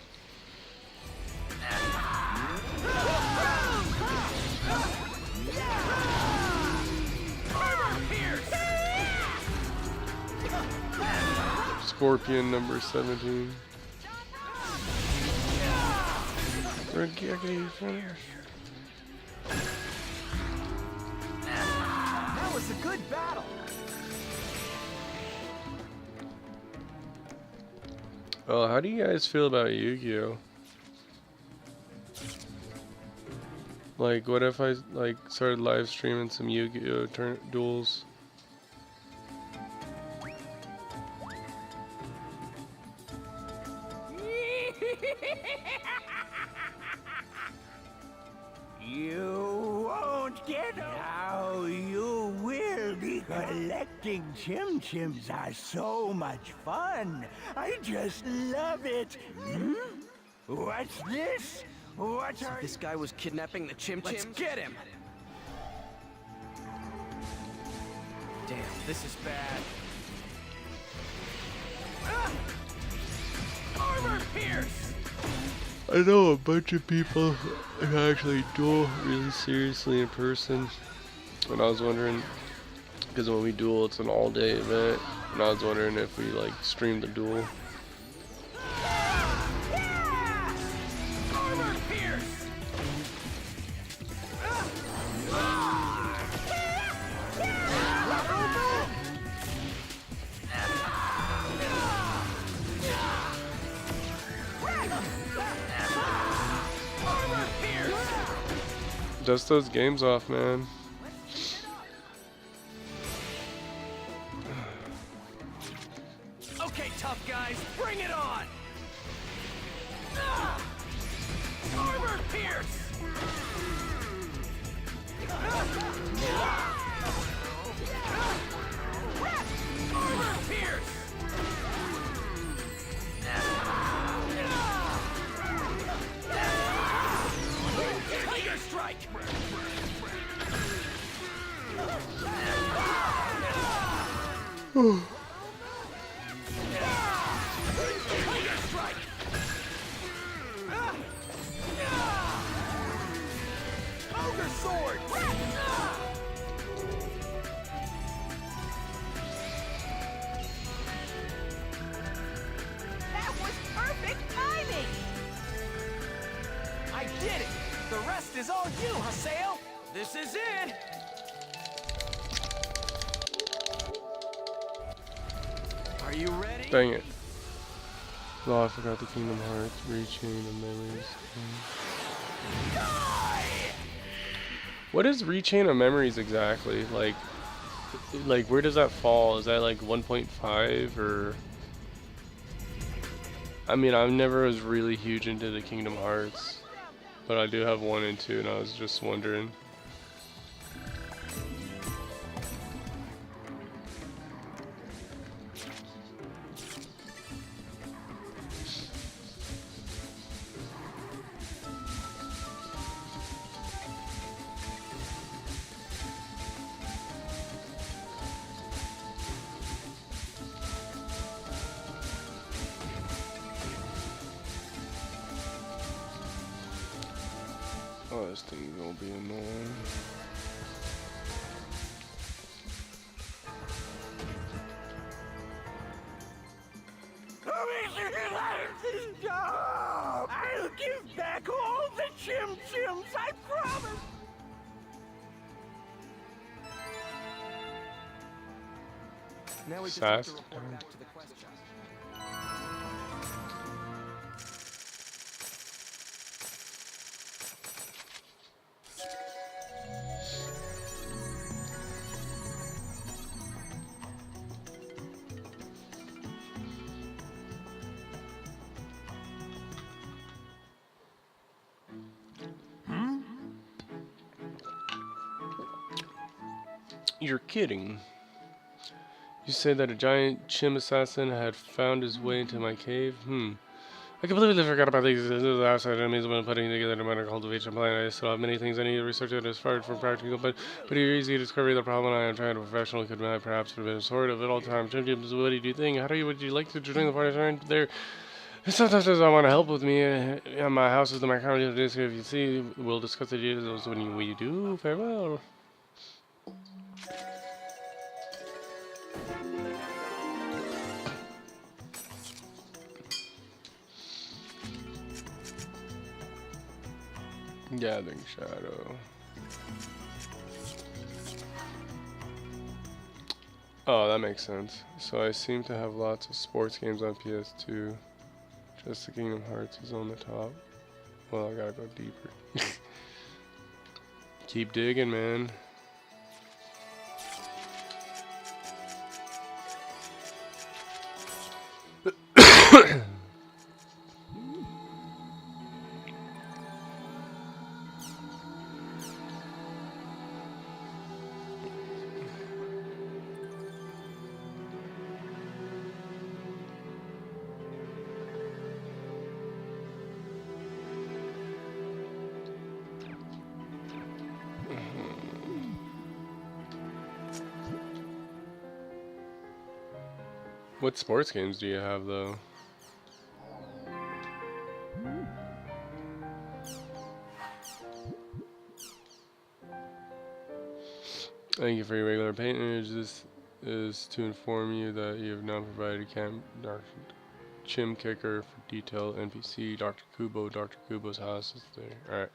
Speaker 1: Scorpion number 17.
Speaker 8: That was a good battle.
Speaker 1: Oh, how do you guys feel about Yu-Gi-Oh? Like, what if I like started live streaming some Yu-Gi-Oh duels?
Speaker 10: You won't get now. You will be collecting chim-chims are so much fun. I just love it. Hmm? What's this? What
Speaker 3: So
Speaker 10: are
Speaker 3: this guy was kidnapping the chim-chims?
Speaker 10: Let's
Speaker 3: get him! Damn, this is bad.
Speaker 10: Armor pierce!
Speaker 1: I know a bunch of people who actually duel really seriously in person, and I was wondering, because when we duel it's an all-day event, and I was wondering if we like stream the duel.
Speaker 10: Armor pierce!
Speaker 1: Dust those games off, man.
Speaker 10: Okay, tough guys, bring it on! Armor pierce! strike! Tiger strike! Ogre sword!
Speaker 8: That was perfect timing!
Speaker 10: I did it! The rest is all you, Haseo! This is it! Are you ready?
Speaker 1: Dang it. Oh, I forgot the Kingdom Hearts Rechain of Memories. What is Rechain of Memories exactly? Like where does that fall? Is that like 1.5 or? I mean, I've never was really huge into the Kingdom Hearts, but I do have 1 and 2, and I was just wondering. Oh, this thing's gonna be annoying.
Speaker 10: I'll give back all the Chim Chims, I promise!
Speaker 3: Now we just have to
Speaker 1: Sass.
Speaker 3: report back to the quest shop.
Speaker 1: You're kidding. You say that a giant chim assassin had found his way into my cave? I completely forgot about these outside enemies when putting together the minor cultivation plan. I still have many things I need to research that is far from practical, but you're easy to discover the problem. I am trying to professional could I perhaps have been sort of at all times. Chim Chims, what do you think? Would you like to join the party right there? Sometimes I want to help with me. My house is my current if you see, we'll discuss the details when we do. Farewell. Gathering Shadow. Oh, that makes sense. So I seem to have lots of sports games on PS2. Just the Kingdom Hearts is on the top. Well, I gotta go deeper. Keep digging, man. What sports games do you have, though? Thank you for your regular patronage. This is to inform you that you have now provided Camp Dr. Chim Kicker for detailed NPC. Dr. Kubo. Dr. Kubo's house is there. Alright.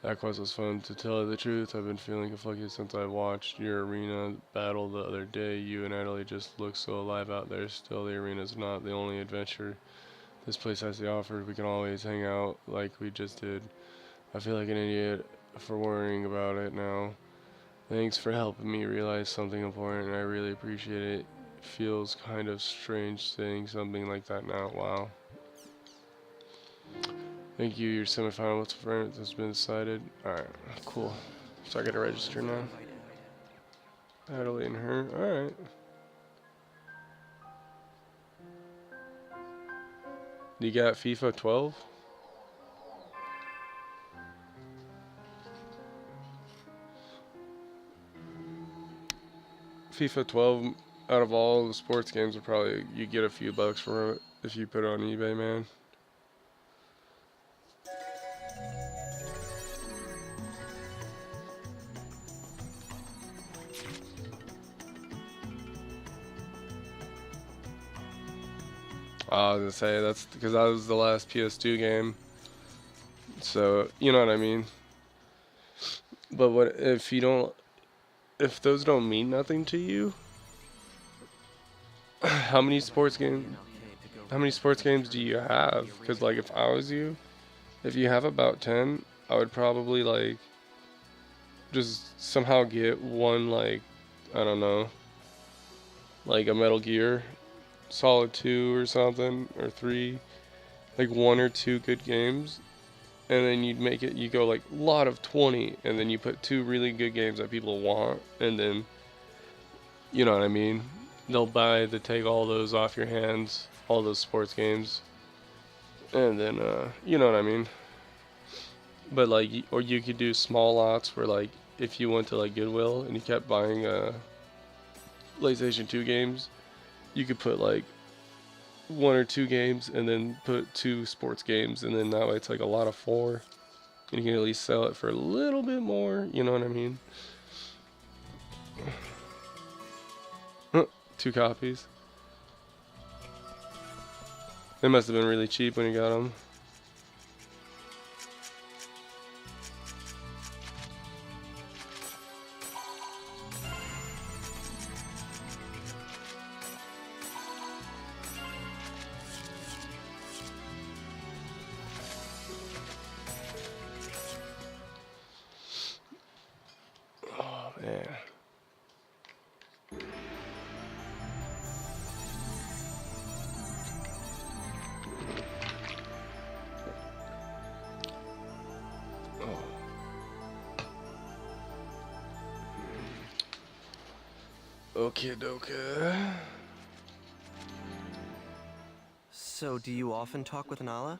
Speaker 1: That quest was fun. To tell you the truth, I've been feeling conflicted since I watched your arena battle the other day. You and Natalie just look so alive out there. Still, the arena's not the only adventure this place has to offer. We can always hang out like we just did. I feel like an idiot for worrying about it now. Thanks for helping me realize something important, and I really appreciate it. It feels kind of strange saying something like that now. Wow. Thank you. Your semifinal friend has been decided. Alright, cool. So I gotta register now. Natalie and her. Alright. You got FIFA 12? FIFA 12 out of all the sports games would probably, you get a few bucks for it if you put it on eBay, man. I was gonna say, that's because that was the last PS2 game. So, you know what I mean? But what if you don't, if those don't mean nothing to you? How many sports games do you have? Because like if I was you, if you have about 10, I would probably like just somehow get one, like, I don't know, like a Metal Gear Solid 2 or something, or 3, like 1 or 2 good games, and then you'd make it, you go like lot of 20, and then you put 2 really good games that people want, and then, you know what I mean, they'll take all those off your hands, all those sports games, and then you know what I mean. But like, or you could do small lots where, like, if you went to like Goodwill and you kept buying PlayStation 2 games, you could put like 1 or 2 games and then put 2 sports games, and then that way it's like a lot of 4, and you can at least sell it for a little bit more, you know what I mean? 2 copies. They must have been really cheap when you got them. Oh man. Okay, dokie.
Speaker 3: So, do you often talk with Nala?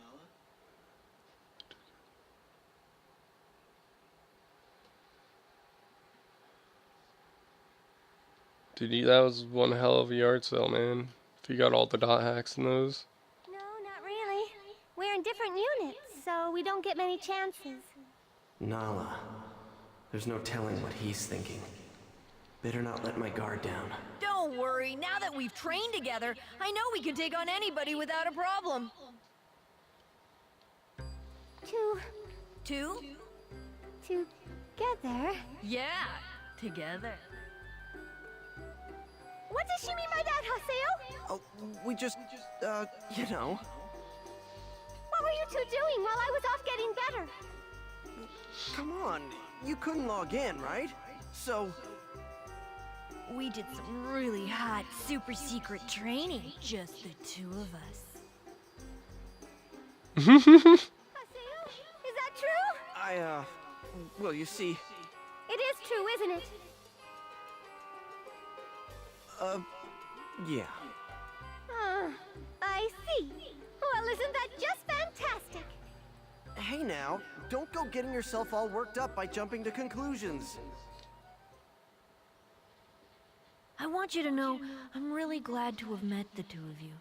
Speaker 1: Dude, that was one hell of a yard sale, man. If you got all the dot hacks in those.
Speaker 4: No, not really. We're in different units, so we don't get many chances.
Speaker 3: Nala. There's no telling what he's thinking. Better not let my guard down.
Speaker 2: Don't worry, now that we've trained together, I know we can take on anybody without a problem.
Speaker 4: Together?
Speaker 2: Yeah, together.
Speaker 4: What does she mean by that, Haseo?
Speaker 3: Oh, we just, you know.
Speaker 4: What were you two doing while I was off getting better?
Speaker 3: Come on, you couldn't log in, right? So...
Speaker 2: We did some really hot, super secret training, just the 2 of us.
Speaker 4: Haseo, is that true?
Speaker 3: Well, you see...
Speaker 4: It is true, isn't it?
Speaker 3: Yeah.
Speaker 4: I see. Well, isn't that just fantastic?
Speaker 3: Hey now, don't go getting yourself all worked up by jumping to conclusions.
Speaker 2: I want you to know, I'm really glad to have met the 2 of you.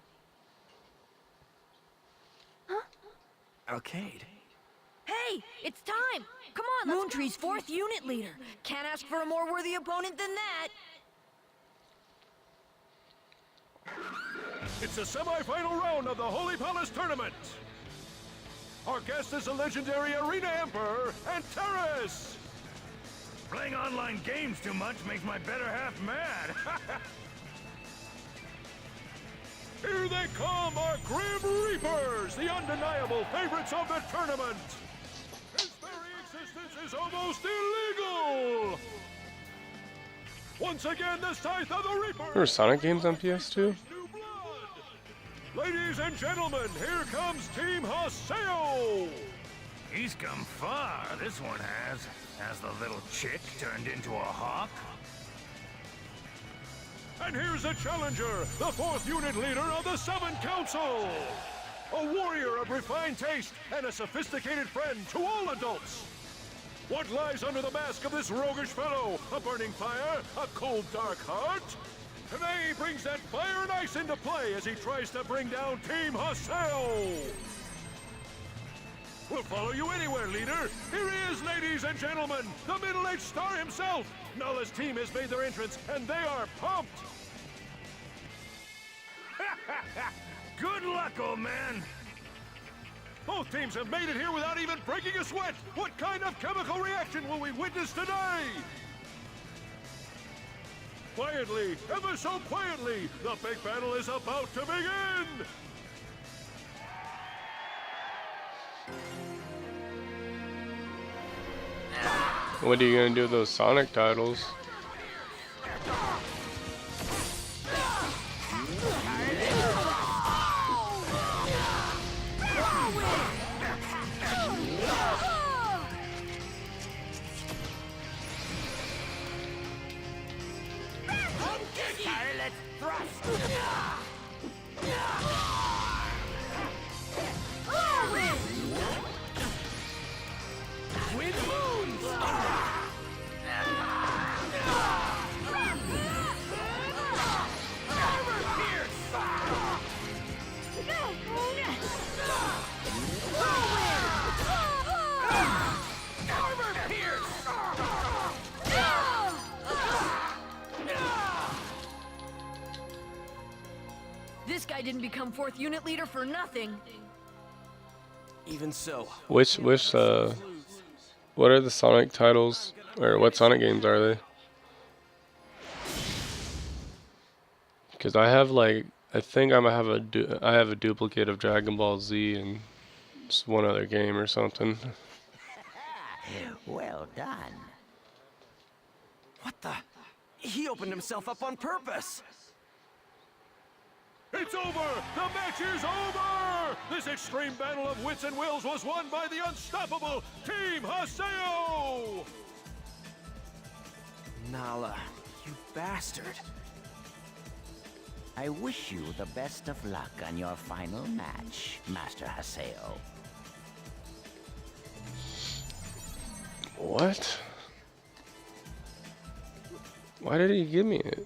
Speaker 4: Huh?
Speaker 3: Arcade.
Speaker 2: Hey, it's time! Come on, Moontree's 4th unit leader. Can't ask for a more worthy opponent than that.
Speaker 6: It's the semi-final round of the Holy Palace Tournament. Our guest is the legendary Arena Emperor, Antares.
Speaker 7: Playing online games too much makes my better half mad.
Speaker 6: Here they come, our Grim Reapers, the undeniable favorites of the tournament. His very existence is almost illegal. Once again, the Scythe of the Reaper.
Speaker 1: There were Sonic games on PS2?
Speaker 6: Ladies and gentlemen, here comes Team Haseo.
Speaker 7: He's come far, this one has. Has the little chick turned into a hawk?
Speaker 6: And here's a challenger, the 4th unit leader of the 7th Council. A warrior of refined taste and a sophisticated friend to all adults. What lies under the mask of this roguish fellow? A burning fire? A cold, dark heart? Today he brings that fire and ice into play as he tries to bring down Team Haseo! We'll follow you anywhere, leader! Here he is, ladies and gentlemen! The middle-aged star himself! Nulla's team has made their entrance, and they are pumped!
Speaker 7: Good luck, old man!
Speaker 6: Both teams have made it here without even breaking a sweat! What kind of chemical reaction will we witness today? Quietly, ever so quietly, the big battle is about to begin!
Speaker 1: What are you gonna do with those Sonic titles?
Speaker 10: Scarlet Thrust! Wind moons! Armor pierce! Armor pierce!
Speaker 2: This guy didn't become 4th unit leader for nothing.
Speaker 3: Even so.
Speaker 1: What are the Sonic titles, or what Sonic games are they? Because I have like, I think I might have I have a duplicate of Dragon Ball Z and just one other game or something.
Speaker 5: Well done.
Speaker 3: What the? He opened himself up on purpose!
Speaker 6: It's over! The match is over! This extreme battle of wits and wills was won by the unstoppable Team Haseo!
Speaker 3: Nala, you bastard.
Speaker 5: I wish you the best of luck on your final match, Master Haseo.
Speaker 1: What? Why did he give me it?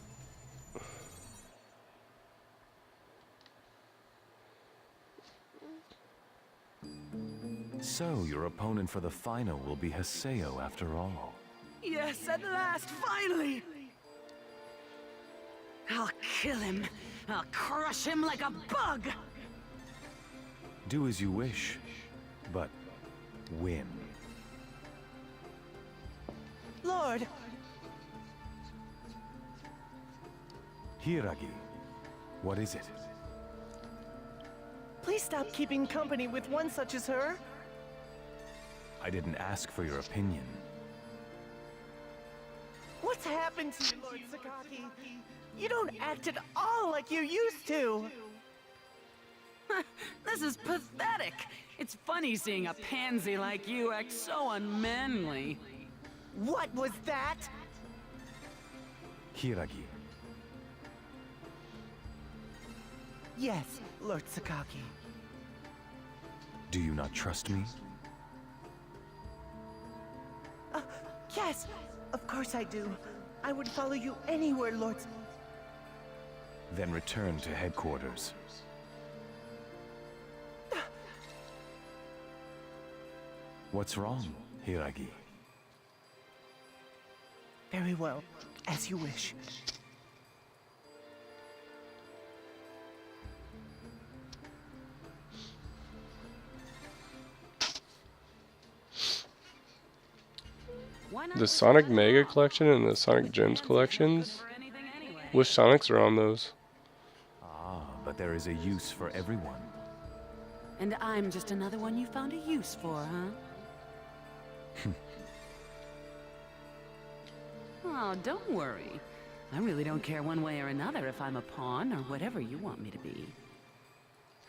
Speaker 11: So, your opponent for the final will be Haseo after all.
Speaker 10: Yes, at last, finally! I'll kill him. I'll crush him like a bug!
Speaker 11: Do as you wish, but win.
Speaker 8: Lord!
Speaker 11: Hiragi, what is it?
Speaker 8: Please stop keeping company with one such as her.
Speaker 11: I didn't ask for your opinion.
Speaker 8: What's happened to you, Lord Sakaki? You don't act at all like you used to.
Speaker 10: This is pathetic. It's funny seeing a pansy like you act so unmanly.
Speaker 8: What was that?
Speaker 11: Hiragi,
Speaker 8: Yes, Lord Sakaki.
Speaker 11: do you not trust me?
Speaker 8: Yes, of course I do. I would follow you anywhere, Lord.
Speaker 11: Then return to headquarters. What's wrong, Hiragi?
Speaker 8: Very well, as you wish.
Speaker 1: The Sonic Mega Collection and the Sonic Gems collections? Which Sonics are on those?
Speaker 11: Ah, but there is a use for everyone.
Speaker 10: And I'm just another one you found a use for, huh? Oh, don't worry. I really don't care one way or another if I'm a pawn or whatever you want me to be.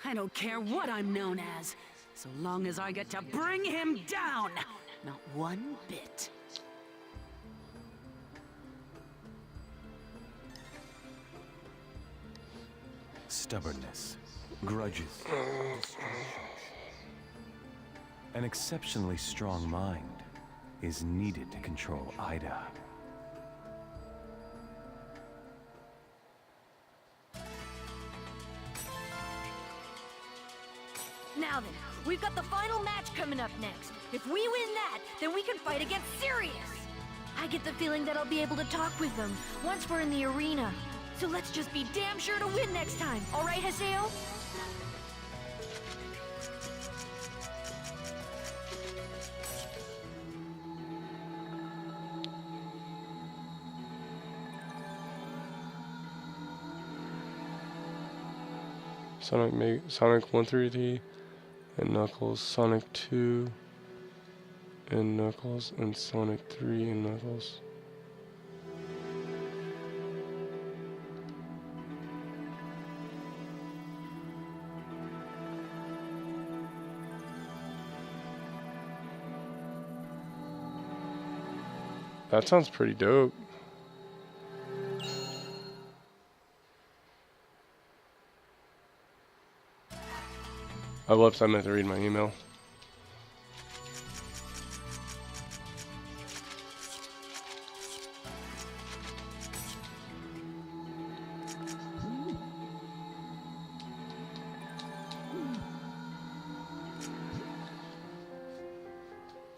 Speaker 10: I don't care what I'm known as, so long as I get to bring him down. Not one bit.
Speaker 11: Stubbornness, grudges, an exceptionally strong mind. is needed to control Ida.
Speaker 2: Now then, we've got the final match coming up next. If we win that, then we can fight against Sirius. I get the feeling that I'll be able to talk with them once we're in the arena. So let's just be damn sure to win next time. All right, Haseo?
Speaker 1: Sonic 1 through 3 and Knuckles, Sonic 2 and Knuckles, and Sonic 3 and Knuckles. That sounds pretty dope. Oh, whoops, I meant to read my email.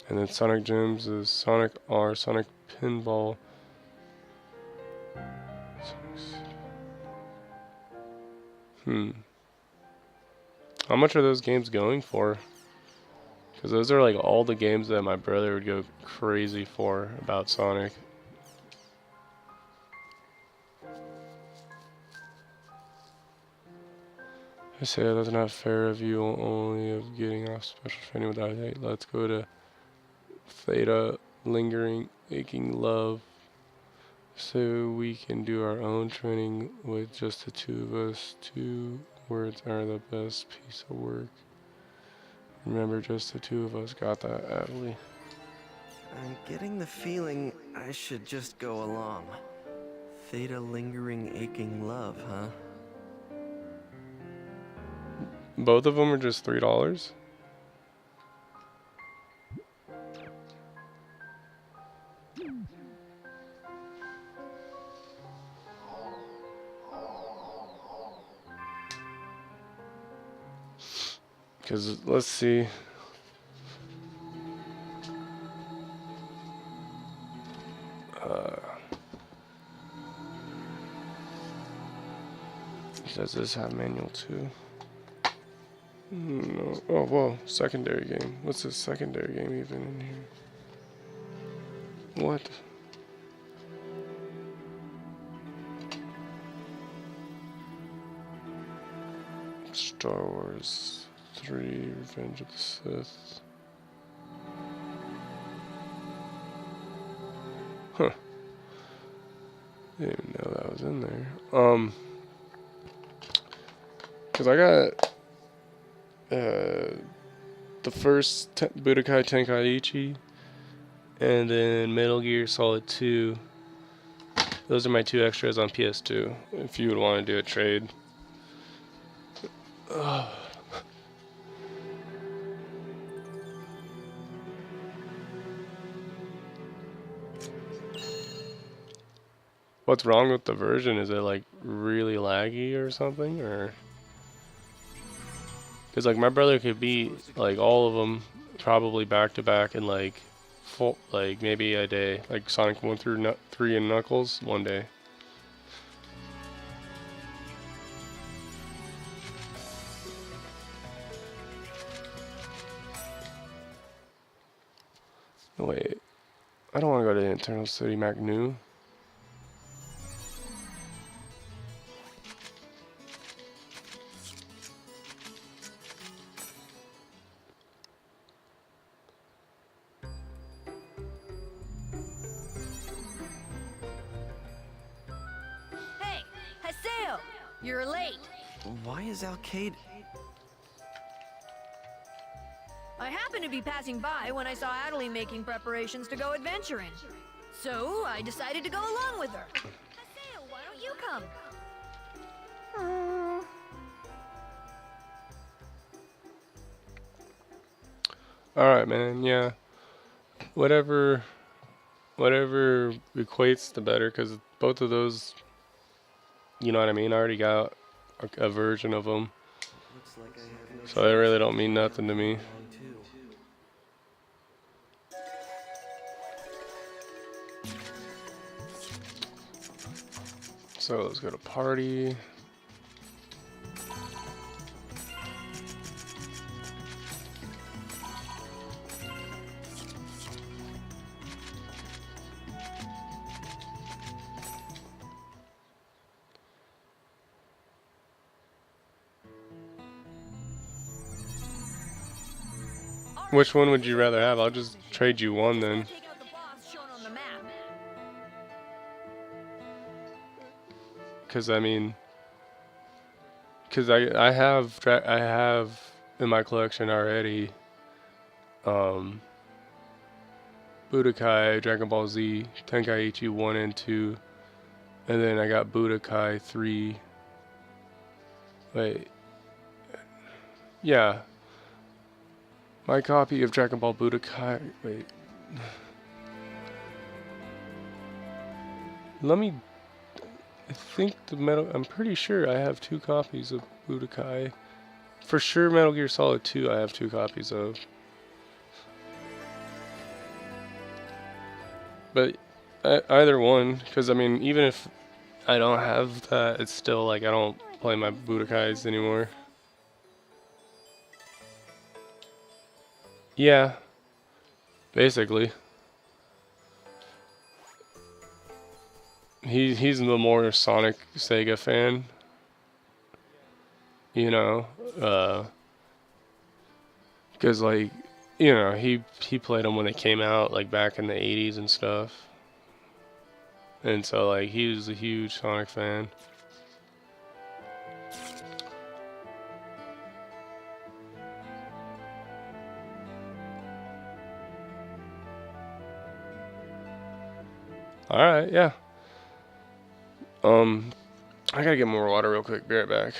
Speaker 1: And then Sonic Gems is Sonic R, Sonic Pinball. How much are those games going for? Because those are like all the games that my brother would go crazy for about Sonic. I say that's not fair of you only of getting off special training without hate. Let's go to Theta, Lingering, Aching Love. So we can do our own training with just the two of us. 2 words are the best piece of work. Remember, just the two of us. Got that, Adley.
Speaker 3: I'm getting the feeling I should just go along. Theta lingering aching love, huh?
Speaker 1: Both of them are just $3? Because, let's see. Does this have manual too? No. Oh, whoa. Secondary game. What's this secondary game even in here? What? Star Wars 3, Revenge of the Sith. Huh. Didn't even know that was in there. Cause I got the first Budokai Tenkaichi, and then Metal Gear Solid 2. Those are my 2 extras on PS2. If you would want to do a trade. What's wrong with the version? Is it like really laggy or something, or? Because like my brother could beat like all of them probably back to back in like full, like maybe a day, like Sonic 1 through 3 and Knuckles one day. Wait, I don't want to go to the Eternal City Magnu.
Speaker 2: Hey, Haseo! You're late.
Speaker 3: Why is Alcade...
Speaker 2: I happened to be passing by when I saw Adelie making preparations to go adventuring. So, I decided to go along with her. Haseo, why don't you come?
Speaker 1: Alright, man, yeah. whatever equates to better, because both of those, you know what I mean, I already got a version of them,
Speaker 3: Looks like I have no
Speaker 1: so they really don't mean nothing to me. So let's go to party. Which one would you rather have? I'll just trade you one then.
Speaker 2: Take out the boss shown on the map.
Speaker 1: Cause I mean, cause I have in my collection already, Budokai, Dragon Ball Z, Tenkaichi 1 and 2, and then I got Budokai 3. Wait, yeah. My copy of Dragon Ball Budokai. Wait. Let me. I think I'm pretty sure I have 2 copies of Budokai. For sure, Metal Gear Solid 2 I have 2 copies of. But either one, because I mean, even if I don't have that, it's still like I don't play my Budokais anymore. Yeah, basically. He's the more Sonic Sega fan. You know, because like, you know, he played them when they came out, like back in the 80s and stuff. And so like he was a huge Sonic fan. All right, yeah. I gotta get more water real quick. Be right back.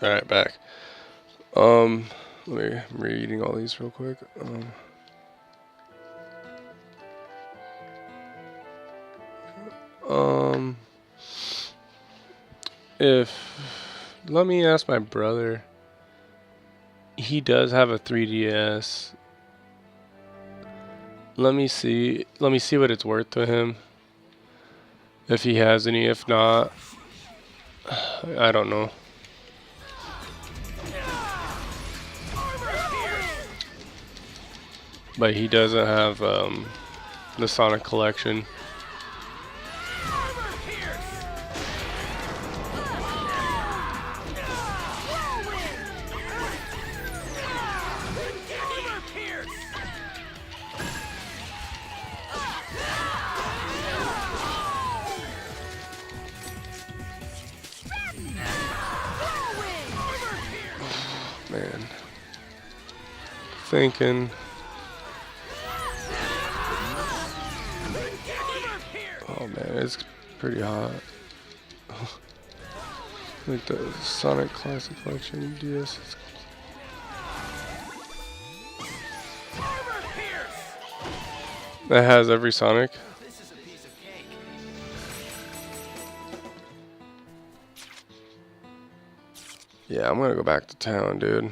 Speaker 1: Alright, back. Let me, I'm reading all these real quick. Let me ask my brother. He does have a 3DS. Let me see what it's worth to him. If he has any, if not, I don't know. But he doesn't have the Sonic collection. Man. Thinking. Oh man, it's pretty hot. Like the Sonic Classic Collection DS. That has every Sonic. Yeah, I'm gonna go back to town, dude.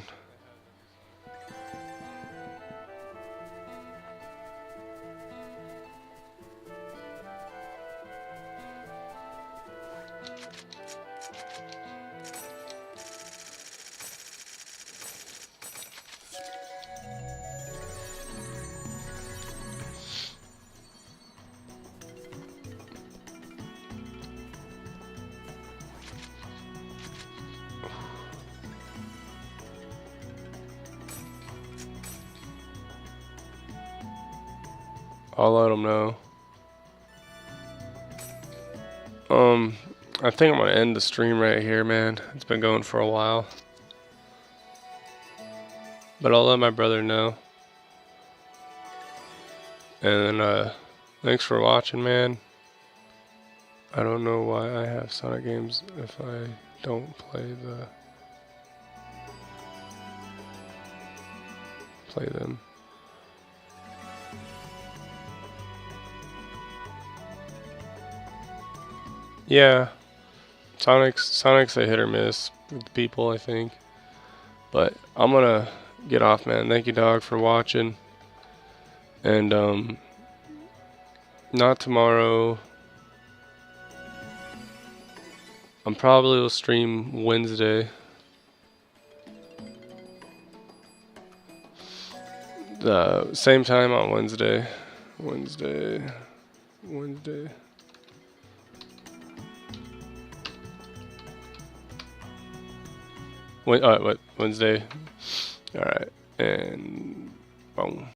Speaker 1: I'll let them know. I think I'm gonna end the stream right here, man. It's been going for a while. But I'll let my brother know. And then, thanks for watching, man. I don't know why I have Sonic games if I don't play them. Yeah, Sonic's a hit or miss with people, I think. But I'm gonna get off, man. Thank you, dog, for watching. And not tomorrow. I'm probably will stream Wednesday. The same time on Wednesday. Wednesday. What? Wednesday. All right, and boom.